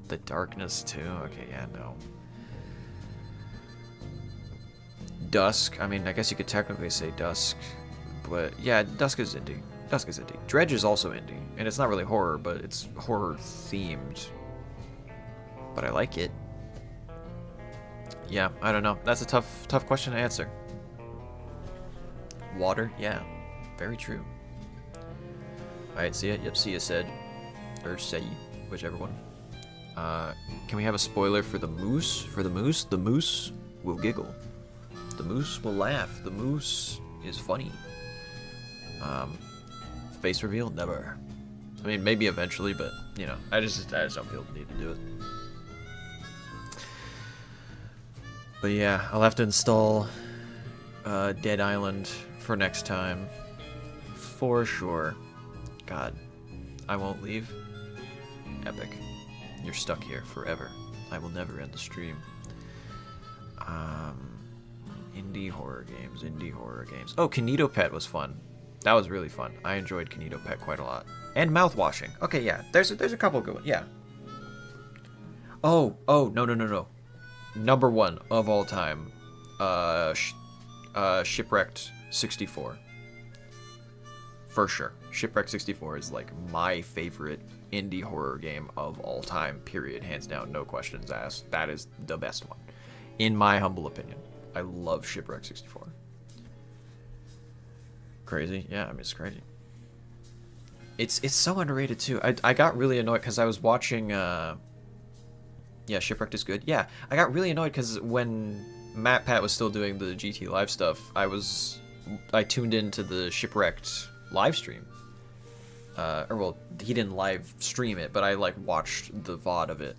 The Darkness too? Okay, yeah, no. Dusk. I mean, I guess you could technically say Dusk. But yeah, Dusk is indie. Dredge is also indie, and it's not really horror, but it's horror themed. But I like it. Yeah, I don't know. That's a tough question to answer. Water, yeah, very true. All right, see ya. Yep, see ya, said, or say, whichever one. Can we have a spoiler for the moose? For the moose? The moose will giggle. The moose will laugh. The moose is funny. Face reveal? Never. I mean, maybe eventually, but, you know, I just don't feel the need to do it. But yeah, I'll have to install Dead Island for next time. For sure. God, I won't leave. Epic. You're stuck here forever. I will never end the stream. Indie horror games. Oh, Kinito Pet was fun. That was really fun. I enjoyed Kinito Pet quite a lot. And mouthwashing. Okay, yeah. There's a couple good ones. Yeah. Oh, no. Number one of all time. Shipwrecked 64. For sure. Shipwrecked 64 is like my favorite indie horror game of all time, period. Hands down, no questions asked. That is the best one. In my humble opinion. I love Shipwrecked 64. Crazy? Yeah, I mean, it's crazy. It's so underrated too. I got really annoyed because I was watching yeah, Shipwrecked is good. Yeah, I got really annoyed because when MatPat was still doing the GT Live stuff, I tuned into the Shipwrecked live stream. Or well, he didn't live stream it, but I like watched the VOD of it.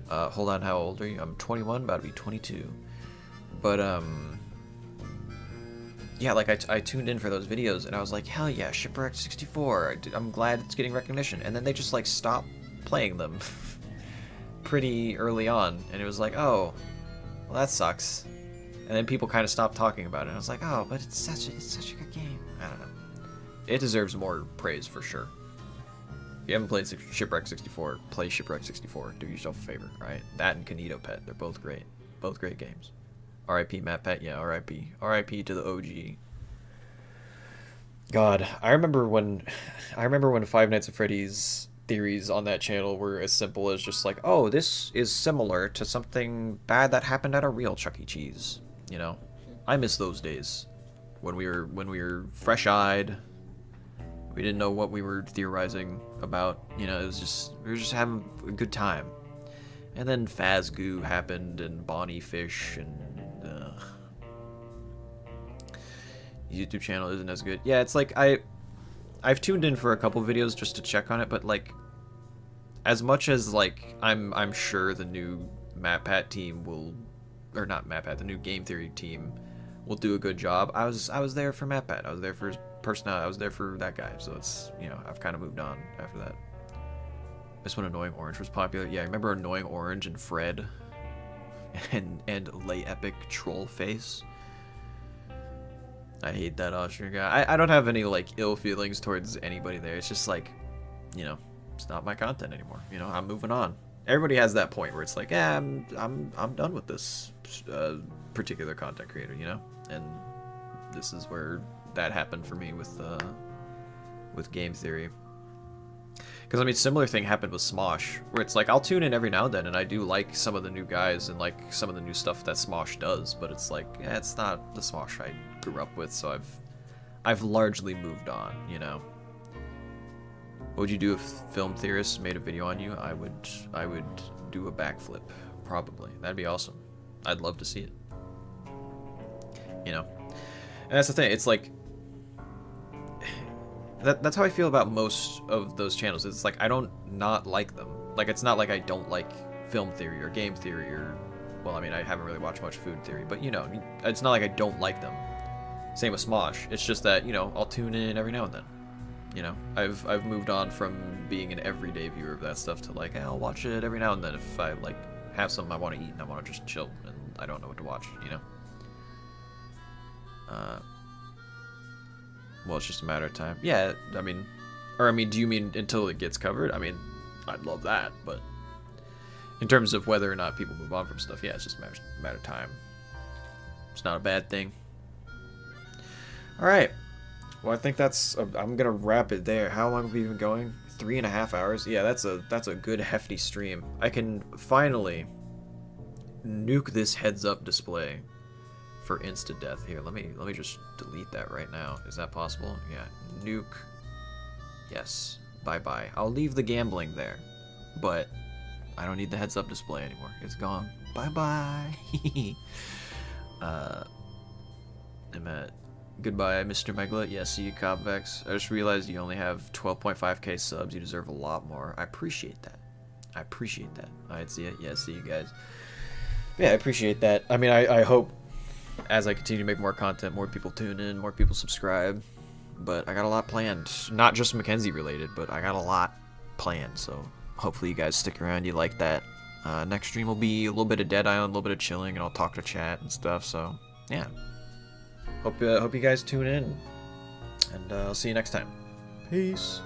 Hold on, how old are you? I'm 21, about to be 22. But yeah, like I tuned in for those videos and I was like, hell yeah, Shipwrecked 64. I'm glad it's getting recognition. And then they just like stopped playing them pretty early on, and it was like, oh, well that sucks. And then people kind of stopped talking about it. And I was like, oh, but it's such a good game. I don't know. It deserves more praise for sure. If you haven't played Shipwrecked 64, play Shipwrecked 64. Do yourself a favor, right? That and Kinito Pet, they're both great. Both great games. R.I.P. MatPat, yeah, R.I.P. R.I.P. to the OG. God, I remember when Five Nights at Freddy's theories on that channel were as simple as just like, oh, this is similar to something bad that happened at a real Chuck E. Cheese. You know, I miss those days when we were fresh-eyed. We didn't know what we were theorizing about. You know, we were just having a good time. And then Fazgoo happened, and Bonnie Fish, and YouTube channel isn't as good. Yeah, it's like I've tuned in for a couple videos just to check on it, but like as much as like I'm sure the new MatPat team will, or not MatPat, the new Game Theory team will do a good job. I was there for MatPat. I was there for his personality. I was there for that guy. So it's, you know, I've kind of moved on after that. This one, Annoying Orange, was popular. Yeah, I remember Annoying Orange and Fred and Lay Epic Troll Face. I hate that Austrian guy. I don't have any like ill feelings towards anybody there. It's just like, you know, it's not my content anymore. You know, I'm moving on. Everybody has that point where it's like, yeah, I'm done with this particular content creator, you know. And this is where that happened for me with Game Theory. Because I mean, similar thing happened with Smosh, where it's like I'll tune in every now and then, and I do like some of the new guys and like some of the new stuff that Smosh does, but it's like, yeah, it's not the Smosh I grew up with, so I've largely moved on, you know. What would you do if Film Theorists made a video on you? I would do a backflip, probably. That'd be awesome. I'd love to see it. You know, and that's the thing. It's like that's how I feel about most of those channels. It's like I don't not like them. Like it's not like I don't like Film Theory or Game Theory or, well, I mean, I haven't really watched much Food Theory, but you know, it's not like I don't like them. Same with Smosh. It's just that, you know, I'll tune in every now and then. You know, I've moved on from being an everyday viewer of that stuff to like, I'll watch it every now and then if I like have something I want to eat and I want to just chill and I don't know what to watch, you know. Well, it's just a matter of time. Yeah, I mean, do you mean until it gets covered? I mean, I'd love that, but in terms of whether or not people move on from stuff, yeah, it's just a matter of time. It's not a bad thing. All right. Well, I think I'm gonna wrap it there. How long have we been going? 3.5 hours. Yeah, that's a good hefty stream. I can finally nuke this heads-up display for insta death. Here, let me just delete that right now. Is that possible? Yeah, nuke. Yes. Bye bye. I'll leave the gambling there, but I don't need the heads up display anymore. It's gone. Bye bye. I'm at goodbye, Mr. Megla. Yeah, see you, Cobvex. I just realized you only have 12.5k subs. You deserve a lot more. I appreciate that. I appreciate that. Alright, see ya. Yeah, see you guys. Yeah, I appreciate that. I mean, I hope as I continue to make more content, more people tune in, more people subscribe. But I got a lot planned. Not just Mackenzie related, but I got a lot planned. So hopefully you guys stick around. You like that. Next stream will be a little bit of Dead Island, a little bit of chilling, and I'll talk to chat and stuff. So yeah. Hope you guys tune in. And I'll see you next time. Peace.